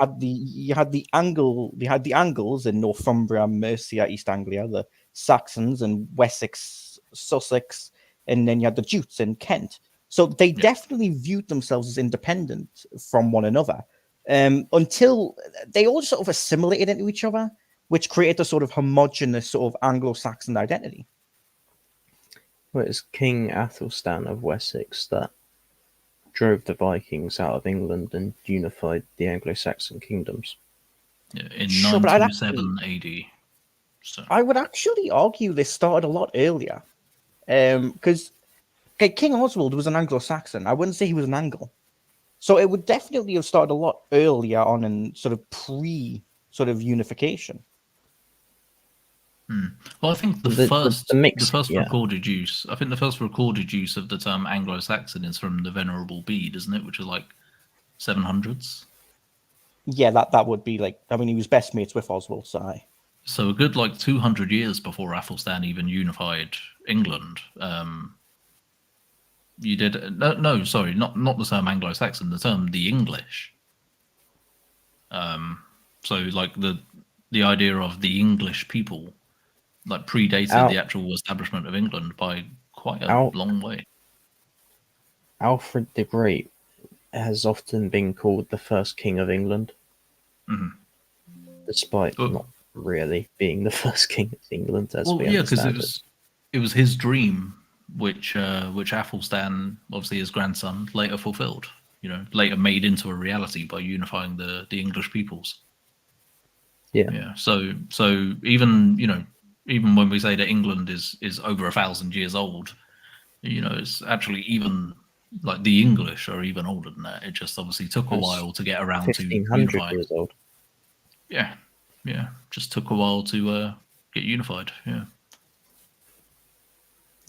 had the Angles in Northumbria, Mercia, East Anglia, the Saxons in Wessex, Sussex, and then you had the Jutes in Kent. So they definitely viewed themselves as independent from one another, until they all sort of assimilated into each other, which created a sort of homogenous sort of Anglo-Saxon identity. Well, it's King Athelstan of Wessex that drove the Vikings out of England and unified the Anglo-Saxon kingdoms. Yeah, in Sure, but I'd 927 AD. So I would actually argue this started a lot earlier, because King Oswald was an Anglo-Saxon. I wouldn't say he was an Anglo, so it would definitely have started a lot earlier on in sort of pre unification. well, I think the mix, first yeah. recorded use. I think the first recorded use of the term Anglo-Saxon is from the Venerable Bede, isn't it? Which is like 700s. Yeah, that would be like. I mean, he was best mates with Oswald, so aye. So a good like 200 years before Athelstan even unified England. You did no, sorry, not the term Anglo-Saxon, the term the English. So like the idea of the English people like predated the actual establishment of England by quite a long way. Alfred the Great has often been called the first king of England, despite not really being the first king of England, as we understand it. It was his dream, which Athelstan, obviously his grandson, later fulfilled. You know, later made into a reality by unifying the English peoples. Yeah. So even even when we say that England is over 1,000 years old, you know, it's actually even like the English are even older than that. It just obviously took a while to get around to 1,500 unifying. years old. Yeah. Just took a while to get unified.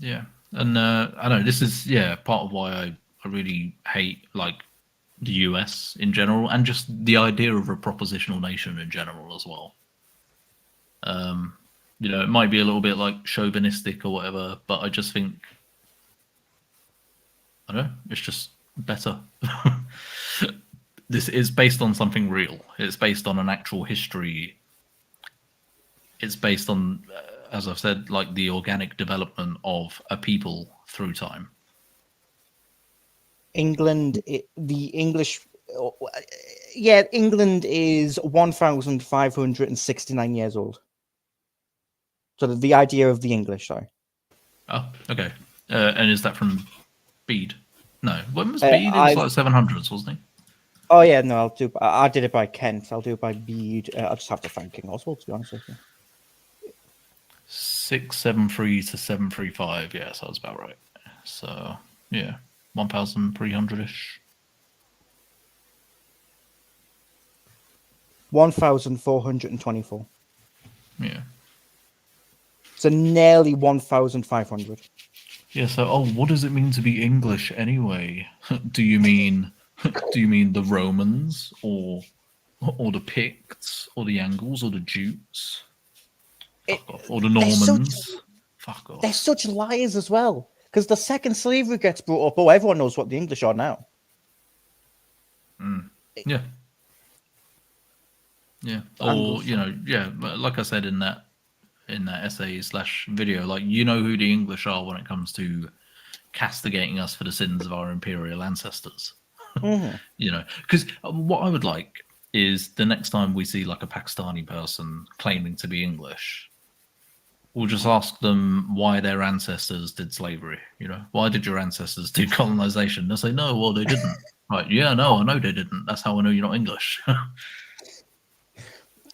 Yeah. And I know this is part of why I really hate like the US in general and just the idea of a propositional nation in general as well. You know, it might be a little bit like chauvinistic or whatever, but I just think I don't know, it's just better. This is based on something real. It's based on an actual history. It's based on, as I've said, like the organic development of a people through time. England is 1,569 years old. So the idea of the English, sorry. Oh, okay. And is that from Bede? No. When was Bede? It was like 700s, wasn't he? Oh yeah, no, I did it by Kent. I'll do it by Bede. I'll just have to find King Oswald, to be honest with you. 673 to 735. Yeah, sounds about right. So yeah, 1,300-ish. 1,424. Yeah. So nearly 1,500. Yeah. So, what does it mean to be English anyway? Do you mean the Romans or the Picts or the Angles or the Jutes? Fuck off. Or the Normans? Fuck off. They're such liars as well. Because the second slavery gets brought up, everyone knows what the English are now. Yeah. Yeah, And or but like I said in that essay/video, like who the English are when it comes to castigating us for the sins of our imperial ancestors. Mhm. Because what I would like is the next time we see like a Pakistani person claiming to be English, we'll just ask them why their ancestors did slavery. Why did your ancestors do colonization? They'll say, no, well, they didn't. Right? Yeah, no, I know they didn't. That's how I know you're not English.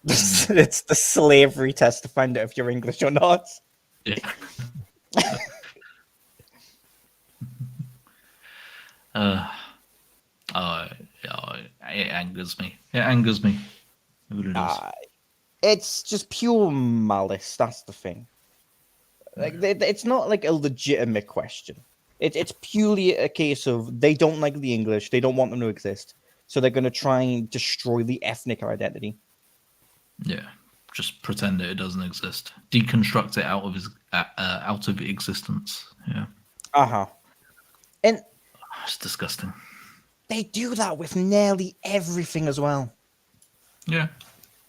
It's the slavery test to find out if you're English or not. Yeah. It angers me. It angers me. It really does. It's just pure malice. That's the thing. Like, it's not like a legitimate question. It's purely a case of they don't like the English. They don't want them to exist. So they're going to try and destroy the ethnic identity. Yeah. Just pretend that it doesn't exist. Deconstruct it out of existence. Yeah. And it's disgusting. They do that with nearly everything as well. Yeah.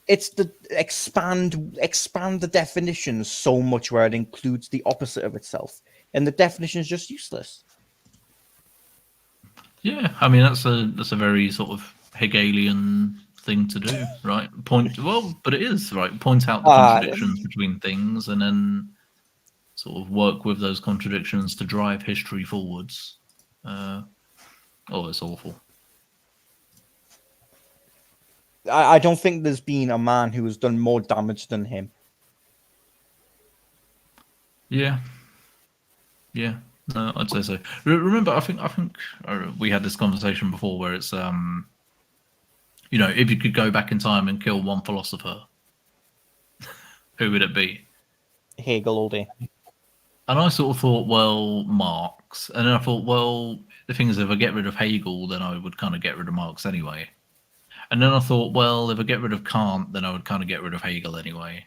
It's the expand the definitions so much where it includes the opposite of itself, and the definition is just useless. Yeah, I mean that's a very sort of Hegelian thing to do, right? But it is right. Point out the contradictions between things, and then sort of work with those contradictions to drive history forwards. It's awful. I don't think there's been a man who has done more damage than him. Yeah. No, I'd say so. Remember, I think we had this conversation before where it's if you could go back in time and kill one philosopher, who would it be? Hegel all day. And I sort of thought, well, Marx, and then I thought, well, the thing is, if I get rid of Hegel, then I would kind of get rid of Marx anyway. And then I thought, well, if I get rid of Kant, then I would kind of get rid of Hegel anyway.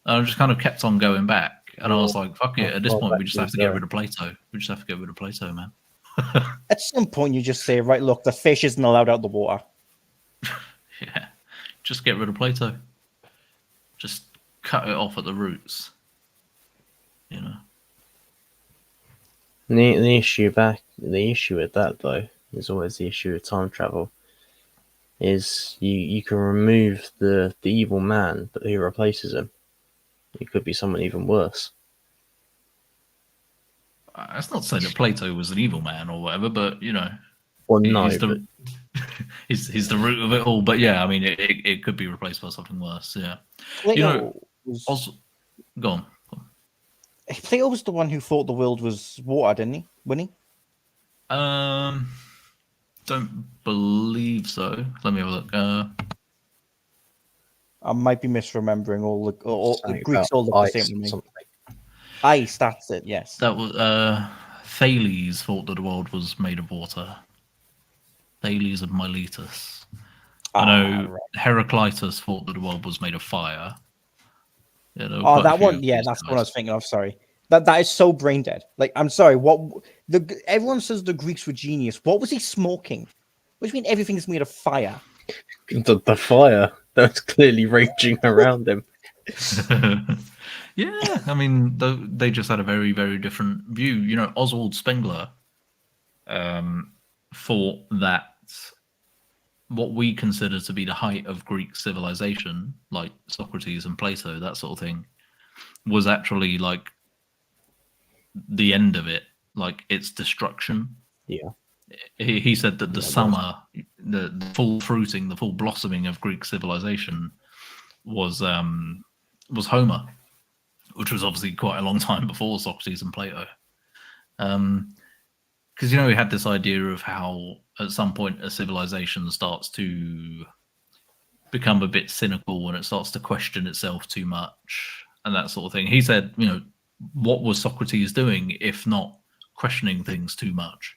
And I just kind of kept on going back. And I was like, fuck it. At this point, we just have to get rid of Plato. We just have to get rid of Plato, man. At some point, you just say, right, look, the fish isn't allowed out the water. Yeah. Just get rid of Plato. Just cut it off at the roots. The issue with that, though, is always the issue of time travel. Is you can remove the evil man, but who replaces him? It could be someone even worse. That's not to say that Plato was an evil man or whatever, but Well, no, he's the root of it all. But yeah, I mean, it could be replaced by something worse. Yeah, Plato go on. Plato was the one who thought the world was water, didn't he? Wasn't he? Don't believe so. Let me have a look. I might be misremembering. All the Greeks all look the same to me. Ice, that's it. Yes. That was Thales thought that the world was made of water. Thales of Miletus. I know right. Heraclitus thought that the world was made of fire. Yeah, that one. Yeah, that's what I was thinking of. Sorry. That is so brain dead. Like, I'm sorry. Everyone says the Greeks were genius. What was he smoking? What do you mean everything's made of fire? The fire that's clearly raging around him. Yeah, I mean, they just had a very, very different view. Oswald Spengler thought that what we consider to be the height of Greek civilization, like Socrates and Plato, that sort of thing, was actually like the end of it, like its destruction. Yeah. He said that the summer, the full fruiting, the full blossoming of Greek civilization was Homer, which was obviously quite a long time before Socrates and Plato. Because we had this idea of how at some point a civilization starts to become a bit cynical when it starts to question itself too much and that sort of thing. He said, what was Socrates doing if not questioning things too much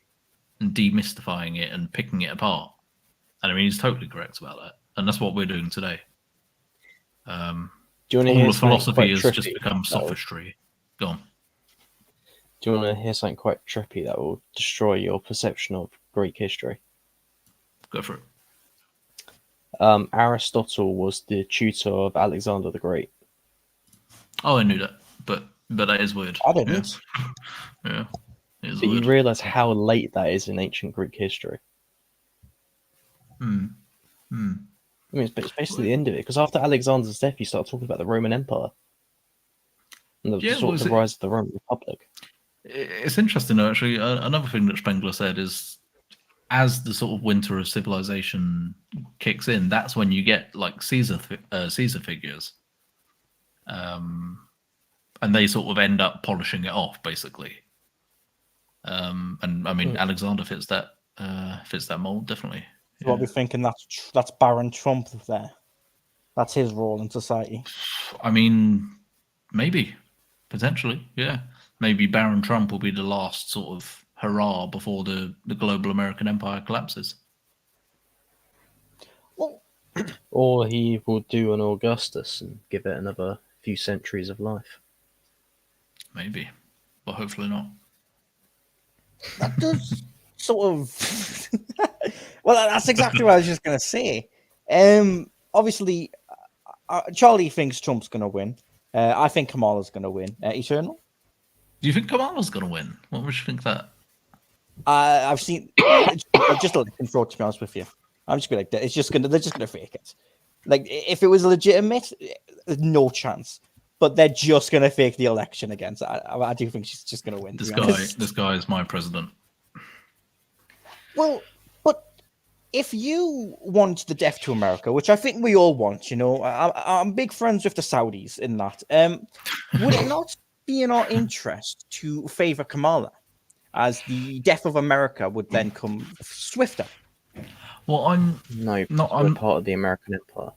and demystifying it and picking it apart? And I mean, he's totally correct about that, and that's what we're doing today. Do you want to all of philosophy has just become sophistry. Go on. Do you want to hear something quite trippy that will destroy your perception of Greek history? Go for it. Aristotle was the tutor of Alexander the Great. Oh, I knew that, but that is weird. I didn't. Yeah, it is But you weird. realise how late that is in ancient Greek history. Hmm. Hmm. I mean, it's basically the end of it, because after Alexander's death, you start talking about the Roman Empire and the Yeah, sort of was the it- rise of the Roman Republic. It's interesting, though, actually. Another thing that Spengler said is, as the sort of winter of civilization kicks in, that's when you get like Caesar figures, and they sort of end up polishing it off, basically. And I mean, Alexander fits that mold, definitely. So what we're thinking, that's Baron Trump there. That's his role in society. I mean, maybe, potentially, yeah. Maybe Baron Trump will be the last sort of hurrah before the global American empire collapses. Well, Or he will do an Augustus and give it another few centuries of life. Maybe, but hopefully not. that does sort of. Well, that's exactly what I was just going to say. Obviously, Charlie thinks Trump's going to win. I think Kamala's going to win. Eternal? Do you think Kamala's going to win? What would you think that? I've seen just a looking fraud, to be honest with you. I'm just be like, they're just gonna fake it. Like, if it was legitimate, there's no chance. But they're just gonna fake the election again. So I do think she's just gonna win. This guy is my president. Well, but if you want the death to America, which I think we all want, I'm big friends with the Saudis in that. Would it not be in our interest to favor Kamala, as the death of America would then come swifter? Well, I'm we're part of the American Empire.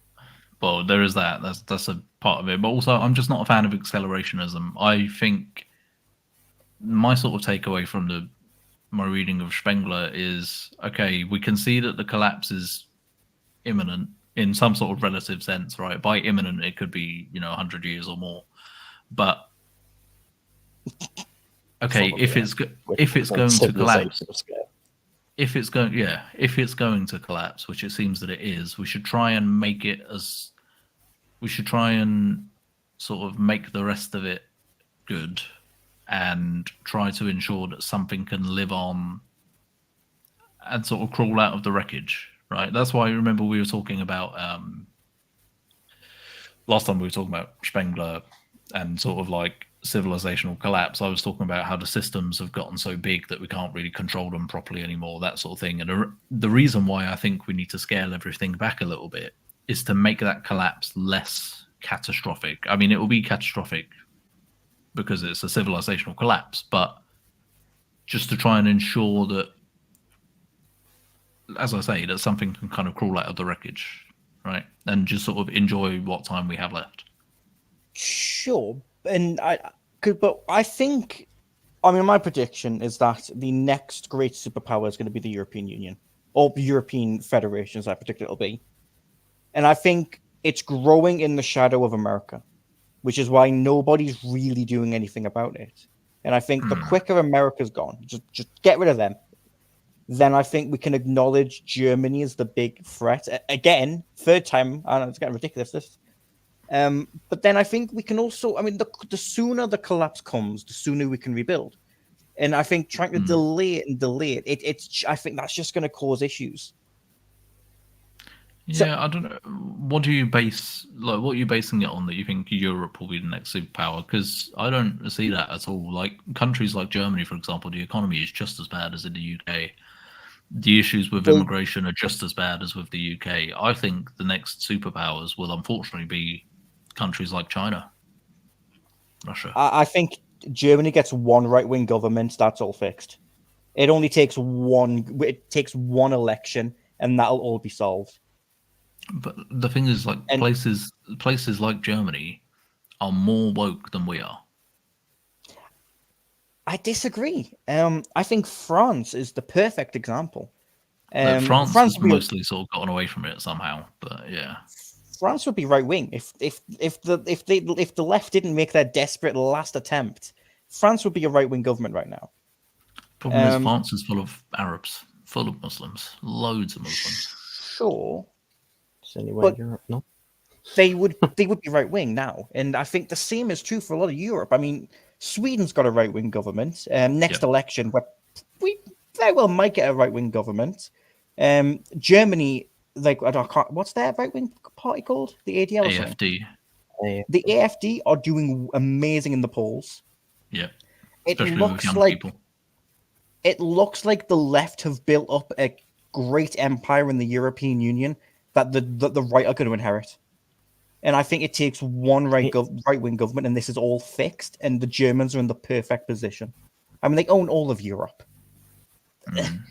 Well, there is that. That's a part of it. But also, I'm just not a fan of accelerationism. I think my sort of takeaway from my reading of Spengler is, okay, we can see that the collapse is imminent in some sort of relative sense, right? By imminent, it could be 100 years or more. But okay, if it's going to collapse, if it's going to collapse, which it seems that it is, we should try and make it as we should try and sort of make the rest of it good and try to ensure that something can live on and sort of crawl out of the wreckage, right? That's why I remember we were talking about last time we were talking about Spengler and sort of like civilizational collapse. I was talking about how the systems have gotten so big that we can't really control them properly anymore, that sort of thing. And the reason why I think we need to scale everything back a little bit is to make that collapse less catastrophic. I mean, it will be catastrophic because it's a civilizational collapse, but just to try and ensure that, as I say, that something can kind of crawl out of the wreckage, right? And just sort of enjoy what time we have left. Sure, and I think, my prediction is that the next great superpower is going to be the European Union, or the European Federation, as I predict it'll be. And I think it's growing in the shadow of America, which is why nobody's really doing anything about it. And I think the quicker America's gone, just get rid of them, then I think we can acknowledge Germany as the big threat. Again, third time, I know it's getting ridiculous, this. But then I think we can also, the sooner the collapse comes, the sooner we can rebuild. And I think trying to delay it, I think that's just going to cause issues. Yeah, I don't know. What are you basing it on that you think Europe will be the next superpower? Because I don't see that at all. Like countries like Germany, for example, the economy is just as bad as in the UK. The issues with immigration are just as bad as with the UK. I think the next superpowers will unfortunately be countries like China, Russia. I think Germany gets one right-wing government, that's all fixed. It only takes one election, and that'll all be solved. But the thing is, like, places like Germany are more woke than we are. I disagree. I think France is the perfect example. France has mostly sort of gotten away from it somehow, but yeah. France would be right wing if the left didn't make their desperate last attempt. France would be a right wing government right now. Problem is, France is full of Arabs, full of Muslims, loads of Muslims. Sure. It's anywhere But- in Europe, no? they would be right wing now, and I think the same is true for a lot of Europe. I mean, Sweden's got a right wing government. Next Yeah. election, we very well might get a right wing government. Germany, like I can't, what's their right wing party called? The ADL or something? AFD. The AFD are doing amazing in the polls. Yeah. It Especially with looks young like people. the left have built up a great empire in the European Union that the right are going to inherit. And I think it takes one right wing government, and this is all fixed. And the Germans are in the perfect position. I mean, they own all of Europe. Mm.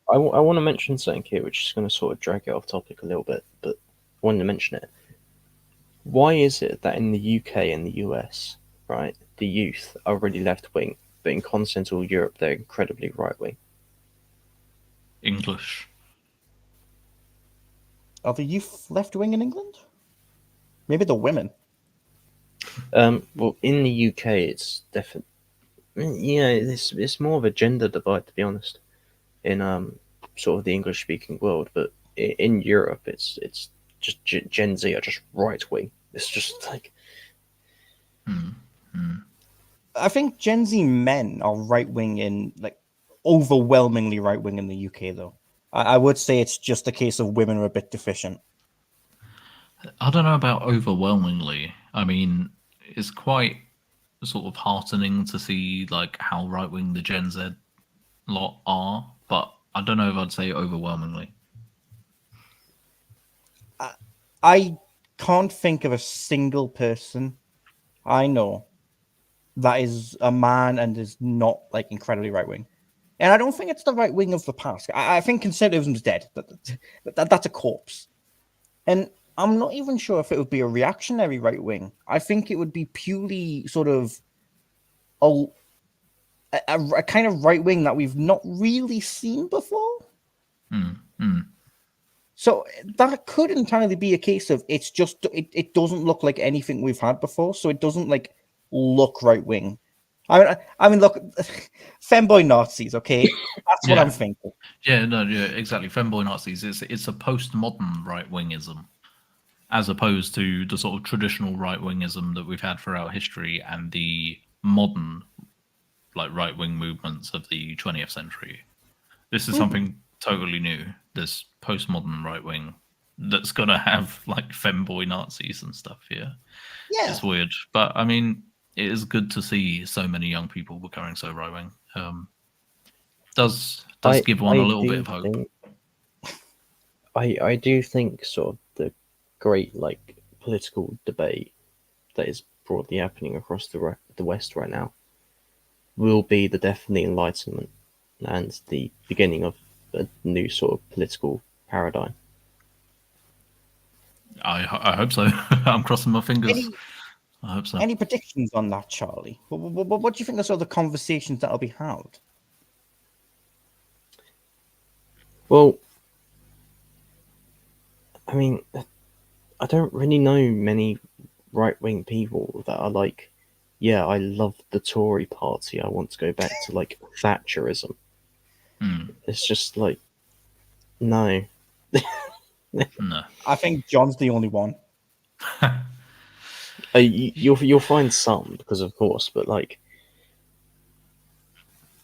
I want to mention something here, which is going to sort of drag it off topic a little bit, but I wanted to mention it. Why is it that in the UK and the US, right, the youth are really left wing, but in continental Europe they're incredibly right wing? English. Are the youth left wing in England? Maybe the women. Well, in the UK, it's definitely, yeah, it's more of a gender divide, to be honest, in sort of the English speaking world. But in Europe, it's just Gen Z are just right wing. It's just like, I think Gen Z men are right wing in like overwhelmingly right wing in the UK, though. I would say it's just a case of women are a bit deficient. I don't know about overwhelmingly. I mean, it's quite sort of heartening to see like how right wing the Gen Z lot are, but I don't know if I'd say overwhelmingly. I can't think of a single person I know that is a man and is not like incredibly right wing. And I don't think it's the right wing of the past. I think conservatism's dead. That's a corpse. And I'm not even sure if it would be a reactionary right wing. I think it would be purely sort of a kind of right wing that we've not really seen before. So that could entirely be a case of it's just it doesn't look like anything we've had before, so it doesn't like look right wing. I mean, look, femboy Nazis. Okay, that's what Yeah. I'm thinking. Yeah, no, yeah, exactly. Femboy Nazis. It's a postmodern right wingism, as opposed to the sort of traditional right wingism that we've had throughout history and the modern, like right wing movements of the 20th century. This is something totally new. This postmodern right wing that's gonna have like femboy Nazis and stuff. Yeah, Yeah, it's weird, but I mean, it is good to see so many young people becoming so right wing. Does give one a little bit of hope. I do think sort of the great like political debate that is broadly happening across the West right now will be the death of the Enlightenment and the beginning of a new sort of political paradigm. I hope so. I'm crossing my fingers. I hope so. Any predictions on that, Charlie? What do you think are sort of the conversations that'll be held? Well, I mean, I don't really know many right-wing people that are like, yeah, I love the Tory party. I want to go back to like Thatcherism. It's just like, no. No. I think John's the only one. You'll find some because of course, but like,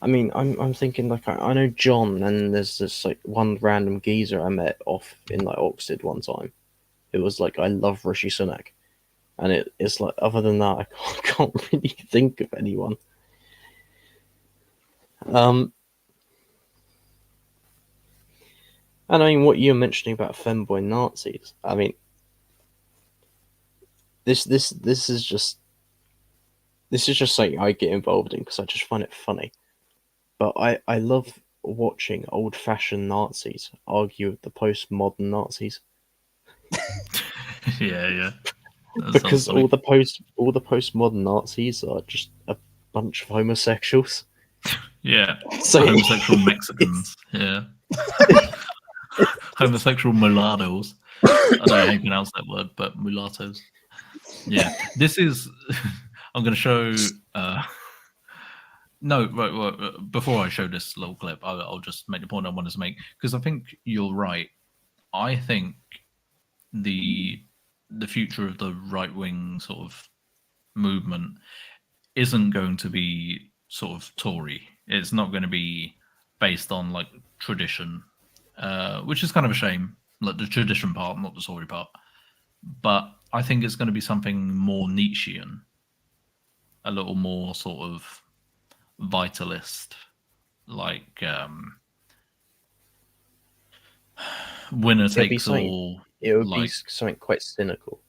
I mean, I'm thinking like I know John, and there's this like one random geezer I met off in like Oxford one time. It was like I love Rishi Sunak, and it's like other than that I can't really think of anyone. And I mean, what you're mentioning about femboy Nazis, I mean, this is just something I get involved in because I just find it funny. But I love watching old-fashioned Nazis argue with the postmodern Nazis Yeah. That because sounds funny. all the postmodern Nazis are just a bunch of homosexuals. Yeah. So Homosexual Mexicans. Yeah. Homosexual mulattoes. I don't know how you pronounce that word, but mulattoes. Yeah. This is. I'm going to show. No, right. Before I show this little clip, I'll just make the point I wanted to make because I think you're right. I think the future of the right wing sort of movement isn't going to be sort of Tory. It's not going to be based on like tradition, which is kind of a shame. Like the tradition part, not the Tory part. But I think it's going to be something more Nietzschean, a little more sort of vitalist, like winner It'll be takes something- all. It would like be something quite cynical.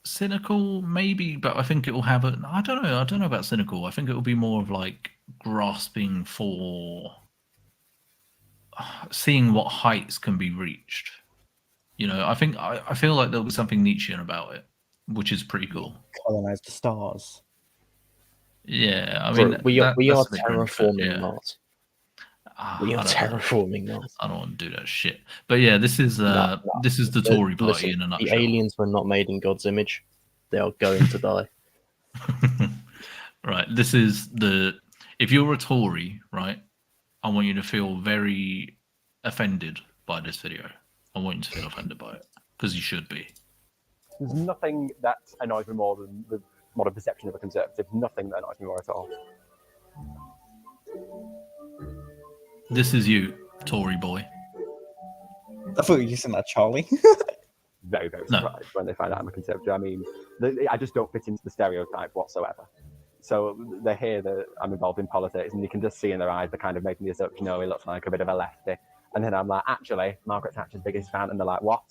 cynical, maybe, but I think it will have a. I don't know. I don't know about cynical. I think it will be more of like grasping for seeing what heights can be reached. You know, I think I feel like there'll be something Nietzschean about it, which is pretty cool. Colonize the stars. Yeah, I Bro, mean, we are that's the cringe bit, terraforming yeah. Mars. I We are don't know. terraforming Mars. I don't want to do that shit. But yeah, this is No. this is the Tory party Listen, in a the nutshell. aliens were not made in God's image. They are going to die. Right. This is the. If you're a Tory, right, I want you to feel very offended by this video. I want you to feel offended by it because you should be. There's nothing that annoys me more than the modern perception of a conservative. Nothing that annoys me more at all. This is you, Tory boy. I thought you were saying that, Charlie. Very, very No. surprised when they find out I'm a conservative. I mean, I just don't fit into the stereotype whatsoever. So they hear that I'm involved in politics, and you can just see in their eyes they're kind of making the assumption, he looks like a bit of a lefty. And then I'm like, actually, Margaret Thatcher's biggest fan. And they're like, what?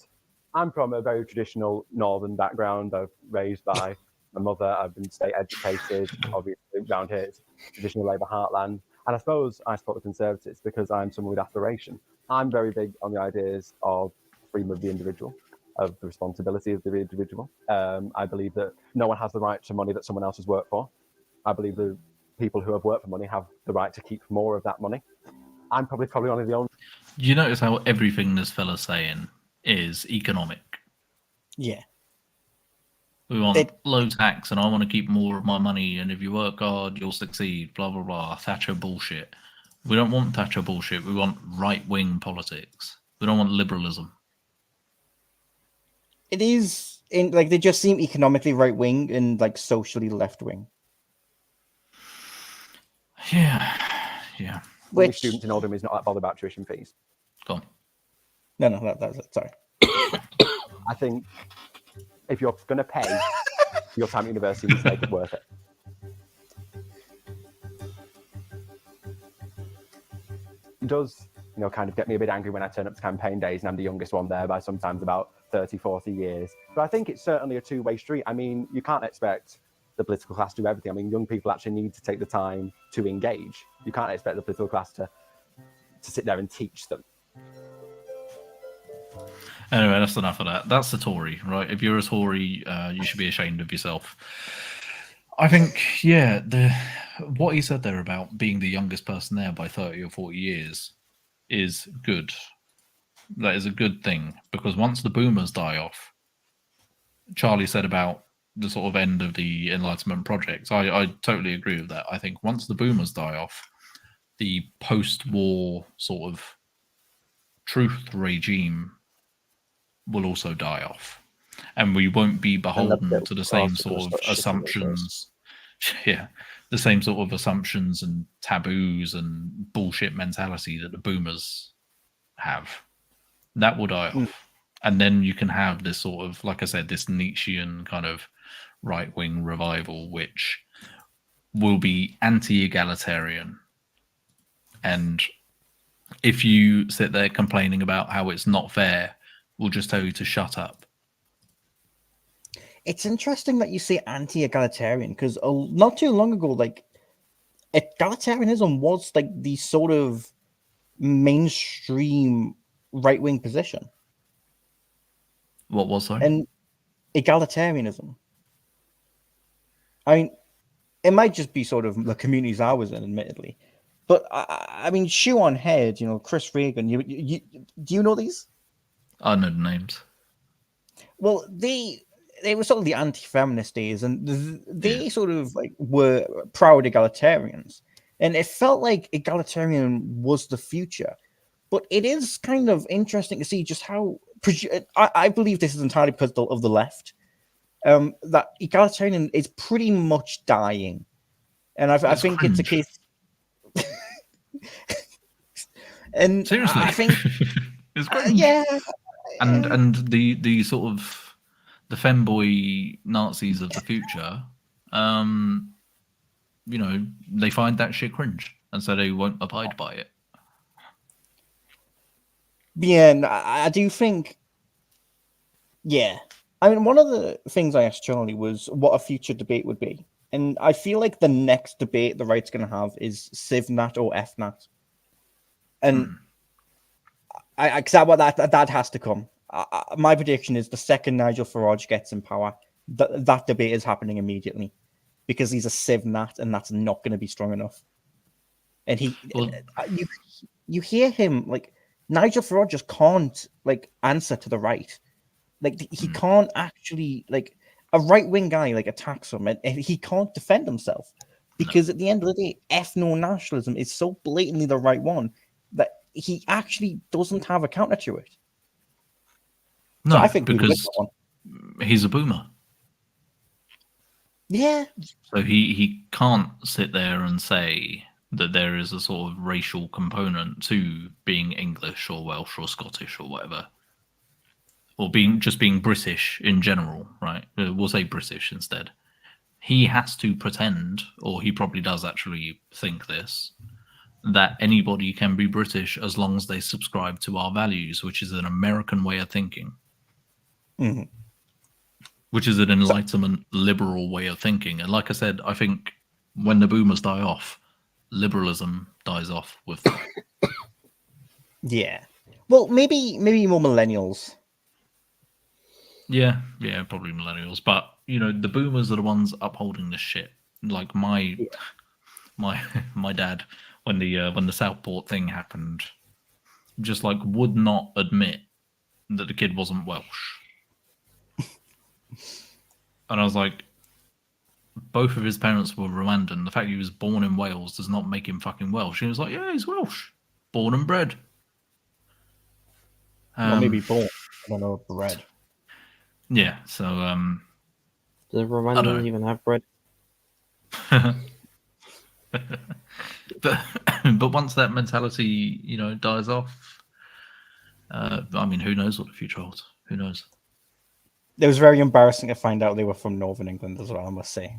I'm from a very traditional northern background. I was raised by my mother. I've been state educated. Obviously, around here it's traditional Labour heartland. And I suppose I support the Conservatives because I'm someone with aspiration. I'm very big on the ideas of freedom of the individual, of the responsibility of the individual. I believe that no one has the right to money that someone else has worked for. I believe that people who have worked for money have the right to keep more of that money. I'm probably one of the only. You notice how everything this fella's saying is economic. Yeah. We want It- low tax, and I want to keep more of my money. And if you work hard, you'll succeed. Blah blah blah. Thatcher bullshit. We don't want Thatcher bullshit. We want right wing politics. We don't want liberalism. It is in like they just seem economically right wing and like socially left wing. Yeah, yeah. Only Which students in Oldham is not that bothered about tuition fees. Go on. no, that's it. Sorry. I think if you're going to pay for your time at university, you need to make it worth it. It does, kind of get me a bit angry when I turn up to campaign days and I'm the youngest one there by sometimes about 30, 40 years. But I think it's certainly a two-way street. I mean, you can't expect the political class to do everything. I mean, young people actually need to take the time to engage. You can't expect the political class to sit there and teach them. Anyway, that's enough of that. That's the Tory, right? If you're a Tory, you should be ashamed of yourself. I think, yeah, what he said there about being the youngest person there by 30 or 40 years is good. That is a good thing, because once the boomers die off, Charlie said about the sort of end of the Enlightenment project, I totally agree with that. I think once the boomers die off, the post-war sort of truth regime will also die off, and we won't be beholden to the same sort of assumptions. Yeah, the same sort of assumptions and taboos and bullshit mentality that the boomers have. That will die off, and then you can have this sort of, like I said, this Nietzschean kind of right-wing revival, which will be anti-egalitarian. And if you sit there complaining about how it's not fair, we'll just tell you to shut up. It's interesting that you say anti-egalitarian because not too long ago, like egalitarianism was like the sort of mainstream right-wing position. What was that? And egalitarianism. I mean, it might just be sort of the communities I was in, admittedly, but I mean, shoe on head, Chris Reagan. You do you know these? I know the names. Well, they were sort of the anti-feminist days, and they sort of like were proud egalitarians, and it felt like egalitarian was the future. But it is kind of interesting to see just how I believe this is entirely because of the left. That egalitarian is pretty much dying, and I It's think it's a cringe. case. And Seriously, I think, it's cringe. yeah, And the sort of the femboy Nazis of the future, you know, they find that shit cringe, and so they won't abide by it. yeah, and I do think, yeah. I mean, one of the things I asked Charlie was what a future debate would be, and I feel like the next debate the right's going to have is CivNat or FNAT, and that has to come. My prediction is the second Nigel Farage gets in power, that debate is happening immediately, because he's a CivNat, and that's not going to be strong enough. And you hear him like Nigel Farage just can't like answer to the right. Like he can't actually, like, a right wing guy like attacks him, and he can't defend himself, because at the end of the day, ethno nationalism is so blatantly the right one that he actually doesn't have a counter to it. No, So I think because he's a boomer. Yeah. So he can't sit there and say that there is a sort of racial component to being English or Welsh or Scottish or whatever. Or being British in general, right? We'll say British instead. He has to pretend, or he probably does actually think this, that anybody can be British as long as they subscribe to our values, which is an American way of thinking. Mm-hmm. Which is an Enlightenment liberal way of thinking. And like I said, I think when the boomers die off, liberalism dies off with them. Yeah. Well, maybe more millennials. Yeah, probably millennials. But you know, the boomers are the ones upholding this shit. Like my dad, when the Southport thing happened, just like would not admit that the kid wasn't Welsh. And I was like, both of his parents were Rwandan. The fact he was born in Wales does not make him fucking Welsh. He was like, yeah, he's Welsh, born and bred. Well, maybe born. I don't know, bred. Yeah, so Does Rwandans even have bread? but once that mentality, you know, dies off, I mean, who knows what the future holds? Who knows? It was very embarrassing to find out they were from Northern England as well, I must say.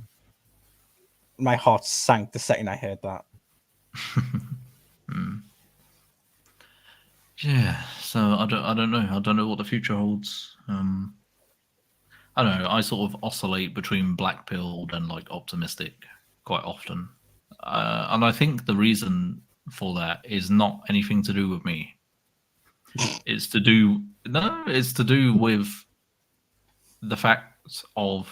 My heart sank the second I heard that. Yeah, so I don't know. I don't know what the future holds. I don't know. I sort of oscillate between black-pilled and like optimistic quite often, and I think the reason for that is not anything to do with me. It's to do with the fact of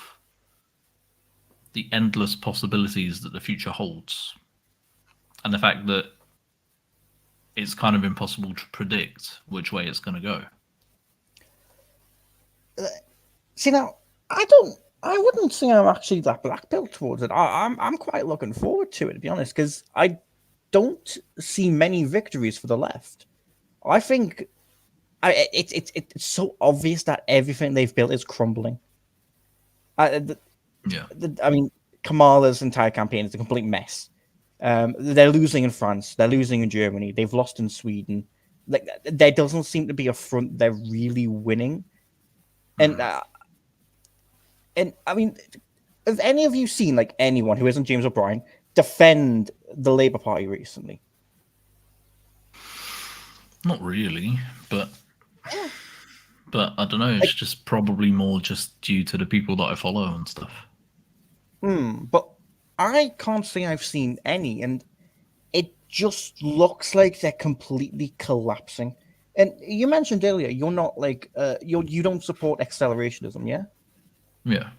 the endless possibilities that the future holds, and the fact that it's kind of impossible to predict which way it's going to go. See, now, I wouldn't say I'm actually that black belt towards it. I'm quite looking forward to it, to be honest, because I don't see many victories for the left. I think it's so obvious that everything they've built is crumbling. I mean, Kamala's entire campaign is a complete mess. They're losing in France. They're losing in Germany. They've lost in Sweden. Like, there doesn't seem to be a front they're really winning. And I mean, have any of you seen like anyone who isn't James O'Brien defend the Labour Party recently? Not really, but I don't know. It's just probably more just due to the people that I follow and stuff. But I can't say I've seen any, and it just looks like they're completely collapsing. And you mentioned earlier you're not like you don't support accelerationism, yeah? Yeah.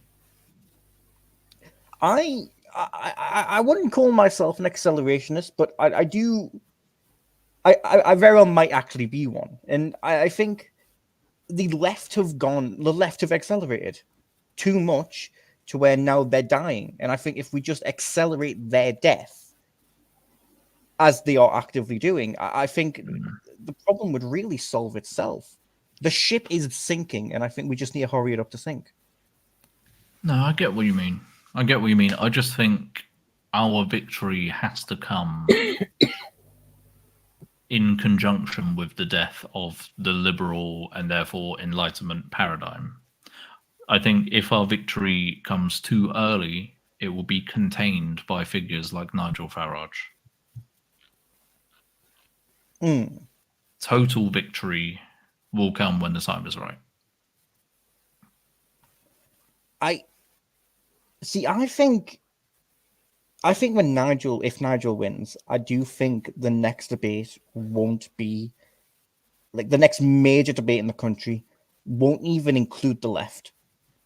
I wouldn't call myself an accelerationist, but I do. I very well might actually be one, and I think the left have accelerated too much to where now they're dying. And I think if we just accelerate their death, as they are actively doing, I think the problem would really solve itself. The ship is sinking, and I think we just need to hurry it up to sink. No, I get what you mean. I just think our victory has to come in conjunction with the death of the liberal and therefore Enlightenment paradigm. I think if our victory comes too early, it will be contained by figures like Nigel Farage. Total victory will come when the time is right. I think when if Nigel wins, I do think the next debate won't be like the next major debate in the country won't even include the left.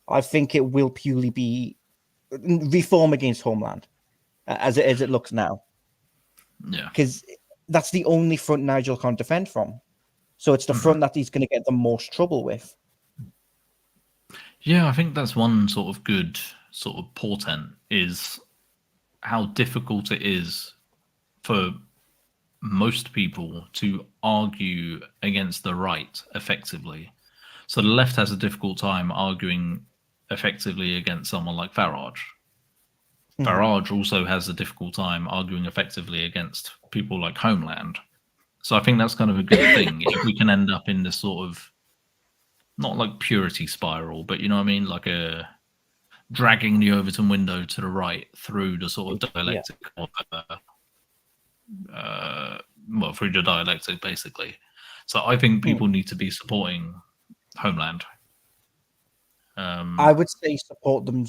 I think it will purely be reform against Homeland, as it looks now. Yeah, because that's the only front Nigel can't defend from. So it's the front that he's going to get the most trouble with. Yeah, I think that's one sort of good sort of portent is how difficult it is for most people to argue against the right effectively. So the left has a difficult time arguing effectively against someone like Farage. Farage also has a difficult time arguing effectively against people like Homeland. So I think that's kind of a good thing if we can end up in this sort of not like purity spiral, but you know what I mean, like a dragging the Overton window to the right through the sort of dialectic of through the dialectic basically. So I think people need to be supporting Homeland. I would say support them.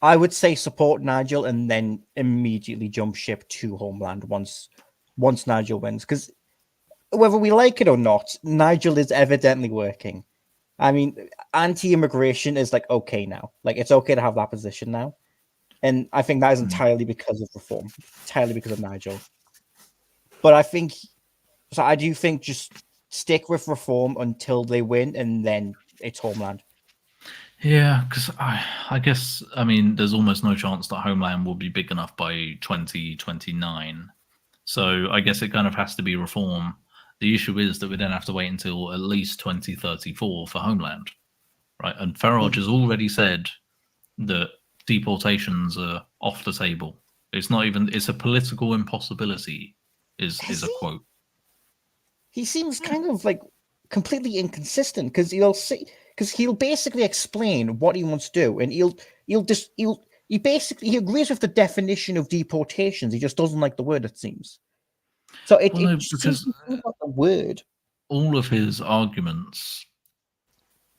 I would say support Nigel and then immediately jump ship to Homeland once Nigel wins. Because whether we like it or not, Nigel is evidently working. I mean, anti-immigration is like okay now. Like it's okay to have that position now. And I think that is entirely because of reform, entirely because of Nigel. But I do think just stick with reform until they win and then it's Homeland. Yeah, because I guess, I mean, there's almost no chance that Homeland will be big enough by 2029. So I guess it kind of has to be reform. The issue is that we then have to wait until at least 2034 for Homeland, right? And Farage has already said that deportations are off the table. It's not even, it's a political impossibility, is a quote. He seems kind of like completely inconsistent because he'll basically explain what he wants to do, and he agrees with the definition of deportations. He just doesn't like the word, it seems. So because about the word. All of his arguments,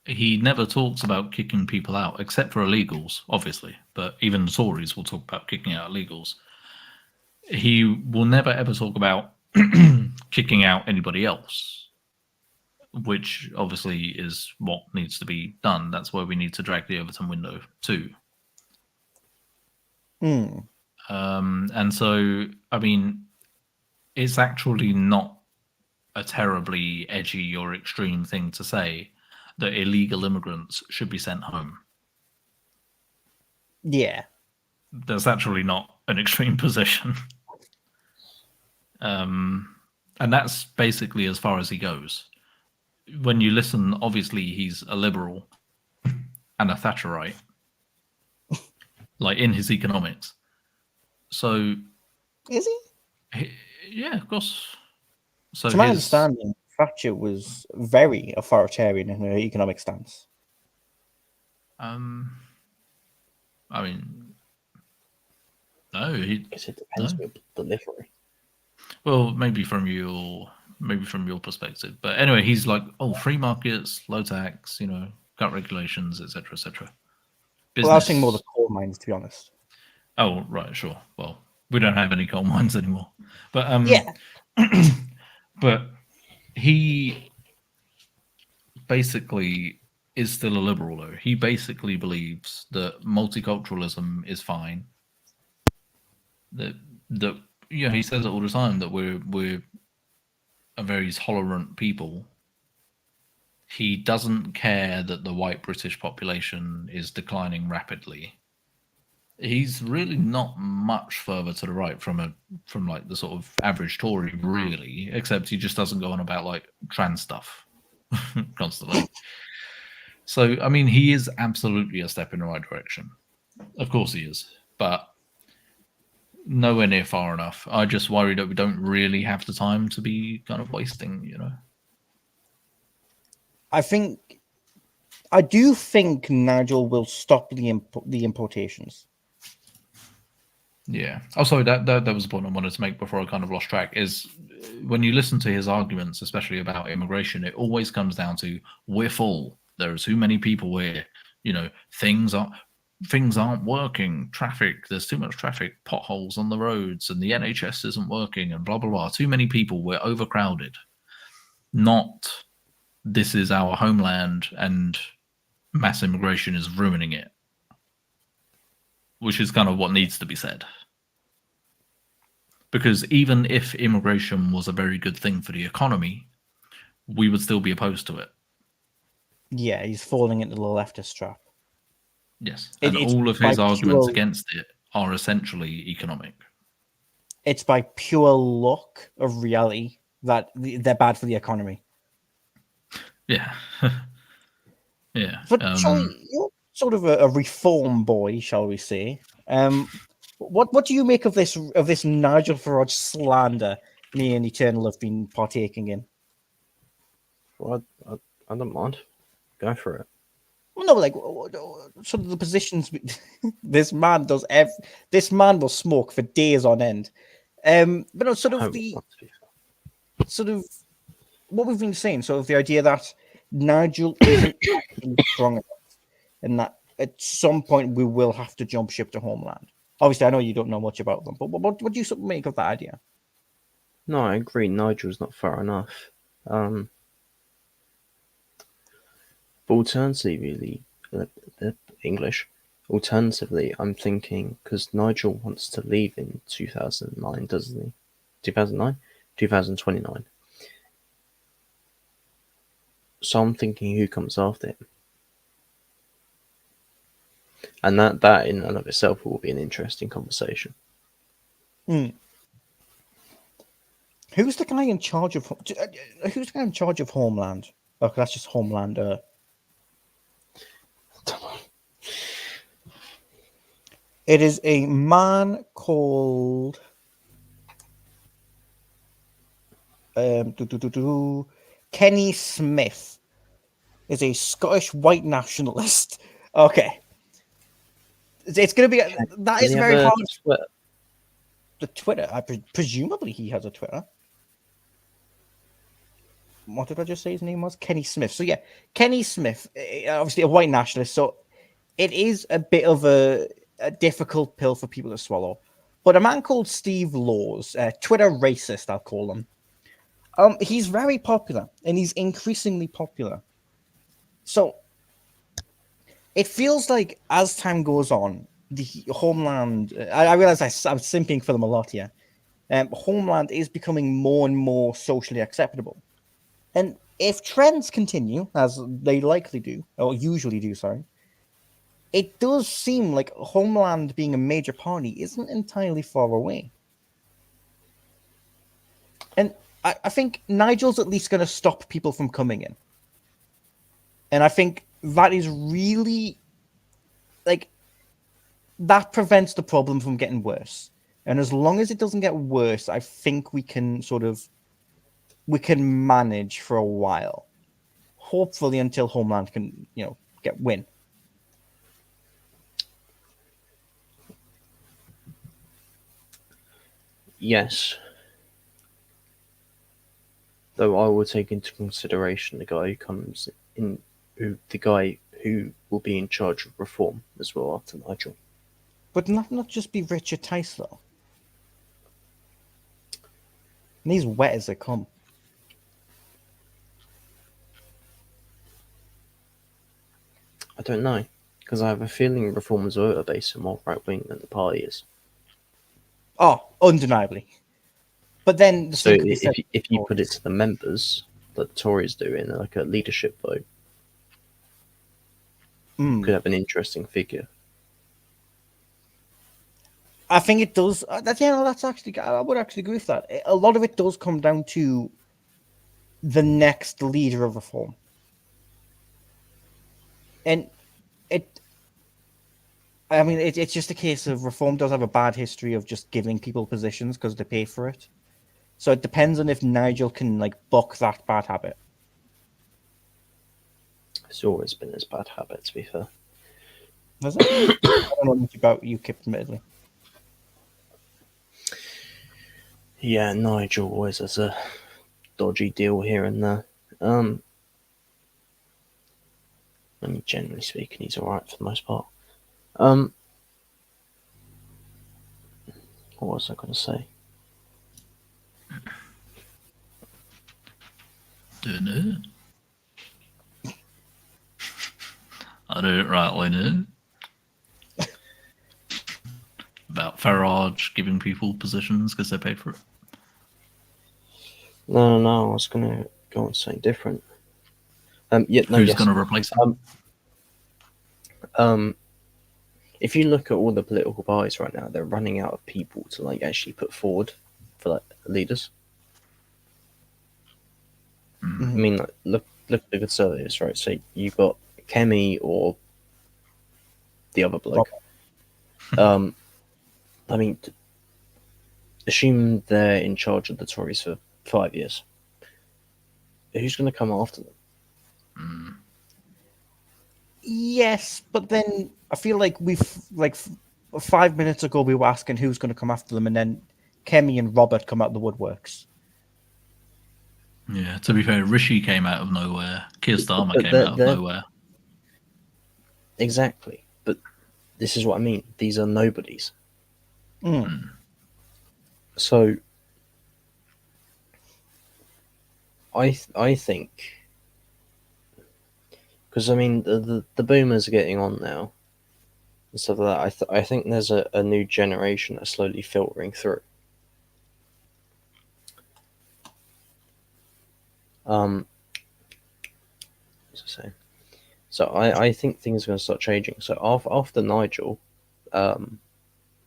he never talks about kicking people out, except for illegals, obviously. But even the Tories will talk about kicking out illegals. He will never ever talk about kicking out anybody else, which obviously is what needs to be done. That's why we need to drag the Overton window too. And so, I mean, it's actually not a terribly edgy or extreme thing to say that illegal immigrants should be sent home. Yeah. That's actually not an extreme position. And that's basically as far as he goes. When you listen, obviously he's a liberal and a Thatcherite, like in his economics. So is he? Yeah, of course. So to my understanding, Thatcher was very authoritarian in her economic stance. I mean, no, it depends with delivery. Well, maybe from your perspective, but anyway, he's like, free markets, low tax, gut regulations, etc., etc. Well, I was thinking more the coal mines, to be honest. Oh, right, sure. Well, we don't have any coal mines anymore, but yeah. But he basically is still a liberal, though. He basically believes that multiculturalism is fine. That he says it all the time that we're a very tolerant people. He doesn't care that the white British population is declining rapidly. He's really not much further to the right from like the sort of average Tory, really, except he just doesn't go on about like trans stuff. constantly. So, I mean, he is absolutely a step in the right direction. Of course he is, but nowhere near far enough. I just worry that we don't really have the time to be kind of wasting, you know. I do think Nigel will stop the importations. Yeah. Oh, sorry. That was the point I wanted to make before I kind of lost track. Is when you listen to his arguments, especially about immigration, it always comes down to we're full. There are too many people here. You know, things aren't working. Traffic. There's too much traffic. Potholes on the roads, and the NHS isn't working, and blah blah blah. Too many people. We're overcrowded. Not this is our homeland, and mass immigration is ruining it. Which is kind of what needs to be said. Because even if immigration was a very good thing for the economy, we would still be opposed to it. Yeah, he's falling into the leftist trap. Yes. And all of his arguments against it are essentially economic. It's by pure luck of reality that they're bad for the economy. Yeah. Yeah. But you're sort of a reform boy, shall we say? What do you make of this Nigel Farage slander me and Eternal have been partaking in? Well, I don't mind. Go for it. Well, no, like sort of the positions this man does. This man will smoke for days on end. But no, sort of what we've been saying. Sort of the idea that Nigel isn't strong enough, and that at some point we will have to jump ship to Homeland. Obviously, I know you don't know much about them, but what do you sort of make of that idea? No, I agree. Nigel's not far enough. But alternatively, English. Alternatively, I'm thinking because Nigel wants to leave in 2009, doesn't he? 2009, 2029. So I'm thinking who comes after him. And that in and of itself will be an interesting conversation. Who's the guy in charge of Homeland? Oh, that's just Homelander. It is a man called Kenny Smith. Is a Scottish white nationalist. Okay. It's going to be that is very hard. Twitter? The Twitter, presumably he has a Twitter. What did I just say his name was? Kenny Smith. So yeah, Kenny Smith, obviously a white nationalist. So it is a bit of a difficult pill for people to swallow. But a man called Steve Laws, Twitter racist, I'll call him. He's very popular, and he's increasingly popular. So it feels like as time goes on, the Homeland. I realize I'm simping for them a lot here. Homeland is becoming more and more socially acceptable, and if trends continue as they likely do, or usually do, sorry, it does seem like Homeland being a major party isn't entirely far away. And I think Nigel's at least going to stop people from coming in. And I think that is really, like, that prevents the problem from getting worse. And as long as it doesn't get worse, I think we can manage for a while. Hopefully until Homeland can, win. Yes. Though I will take into consideration the guy who comes in, the guy who will be in charge of reform as well after Nigel. But not just be Richard Tice, though. And he's wet as they come. I don't know, because I have a feeling Reform's voter base are more right-wing than the party is. Oh, undeniably. But then... So if you put it to the members, that the Tories do in like a leadership vote, could have an interesting figure. I think it does. That's actually, I would actually agree with that. A lot of it does come down to the next leader of reform. And it's just a case of reform does have a bad history of just giving people positions because they pay for it. So it depends on if Nigel can like buck that bad habit. It's always been his bad habit, to be fair. Has it? I don't know much about UKIP, admittedly. Yeah, Nigel always has a dodgy deal here and there. I mean, generally speaking, he's alright for the most part. What was I going to say? Dunno. I don't rightly know. About Farage giving people positions because they paid for it. No, I was going to go on something different. Who's going to replace him? If you look at all the political parties right now, they're running out of people to like actually put forward for like leaders. I mean, like, look at the Conservatives, right? So you've got Kemi or the other bloke. I mean, assume they're in charge of the Tories for 5 years. Who's going to come after them? Yes, but then I feel like 5 minutes ago we were asking who's going to come after them, and then Kemi and Robert come out of the woodworks. Yeah, to be fair, Rishi came out of nowhere. Keir Starmer came out of nowhere. Exactly, but this is what I mean. These are nobodies. So I think, because I mean the boomers are getting on now and stuff like that. I think there's a new generation that's slowly filtering through. What's I saying? So I think things are going to start changing. So after Nigel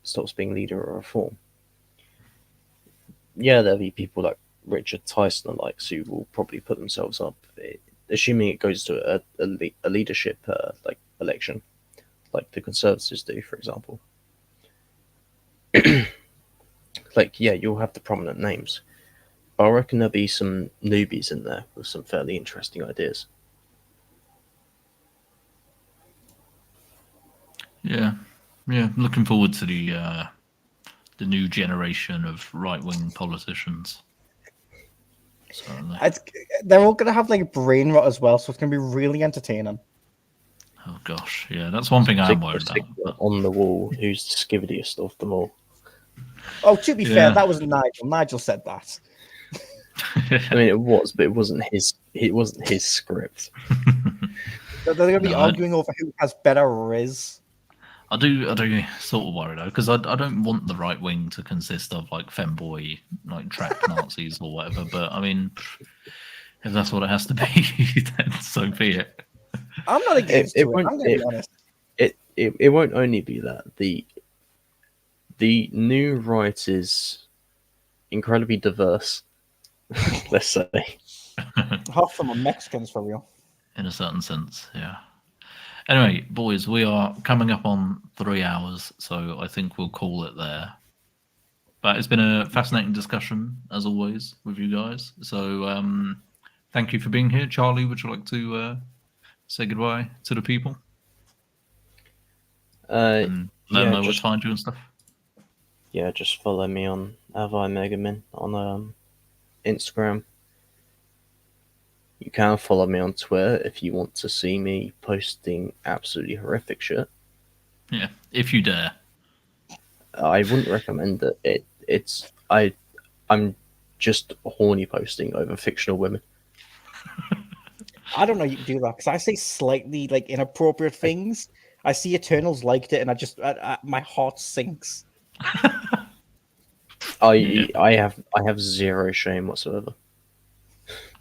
stops being leader of reform, yeah, there'll be people like Richard Tyson and likes who will probably put themselves up, assuming it goes to a leadership like election, like the Conservatives do, for example. Like, yeah, you'll have the prominent names, but I reckon there'll be some newbies in there with some fairly interesting ideas. Yeah, looking forward to the new generation of right-wing politicians. Certainly. They're all going to have like brain rot as well, so it's going to be really entertaining. Oh gosh, yeah, that's one thing I'm worried about. On the wall, who's the skivviest of them all? Oh, to be fair, that was Nigel. Nigel said that. I mean, it was, but it wasn't his. It wasn't his script. They're going to be arguing over who has better riz. I do sort of worry though, because I don't want the right wing to consist of like femboy, like trap Nazis or whatever. But I mean, if that's what it has to be, then so be it. I'm not against it. I'm going to be honest. It won't only be that. The new right is incredibly diverse. Let's say half of them are Mexicans for real. In a certain sense, yeah. Anyway, boys, we are coming up on 3 hours, so I think we'll call it there. But it's been a fascinating discussion, as always, with you guys. So thank you for being here. Charlie, would you like to say goodbye to the people? And let them know where to find you and stuff. Yeah, just follow me on AviMegamin on Instagram. You can follow me on Twitter if you want to see me posting absolutely horrific shit. Yeah, if you dare. I wouldn't recommend it. I'm just horny posting over fictional women. I don't know you can do that because I say slightly like inappropriate things. I see Eternals liked it, and my heart sinks. I have zero shame whatsoever.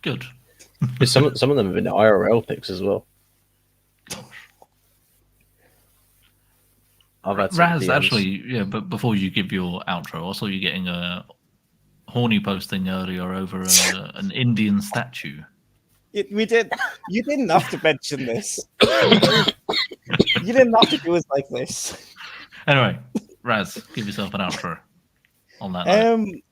Good. Some of them have been IRL pics as well. I've had Raz, actually, yeah, but before you give your outro, I saw you getting a horny posting earlier over an Indian statue. We did. You didn't have to mention this. You didn't have to do it like this. Anyway, Raz, give yourself an outro on that note.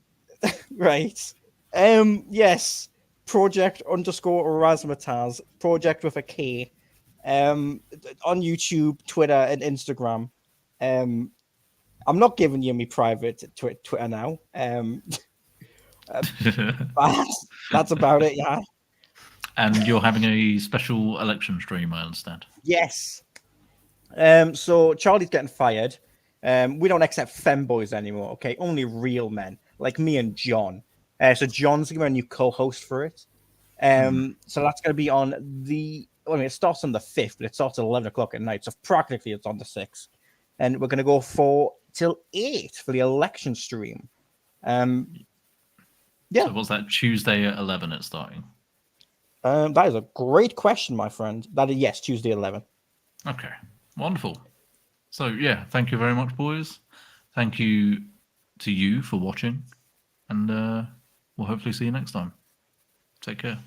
Right. Yes. Project _ Razzmatazz. Project with a K. On YouTube, Twitter, and Instagram. I'm not giving you my private Twitter now. That's about it. Yeah. And you're having a special election stream, I understand. Yes. So Charlie's getting fired. We don't accept femboys anymore. Okay, only real men like me and John. So John's gonna be a new co-host for it. So that's gonna be on the. I mean, it starts on the 5th, but it starts at 11 o'clock at night. So practically, it's on the 6th, and we're gonna go till 8 for the election stream. Yeah. So what's that? Tuesday at 11 it's starting. That is a great question, my friend. That is yes, Tuesday 11. Okay, wonderful. So yeah, thank you very much, boys. Thank you to you for watching, and we'll hopefully see you next time. Take care.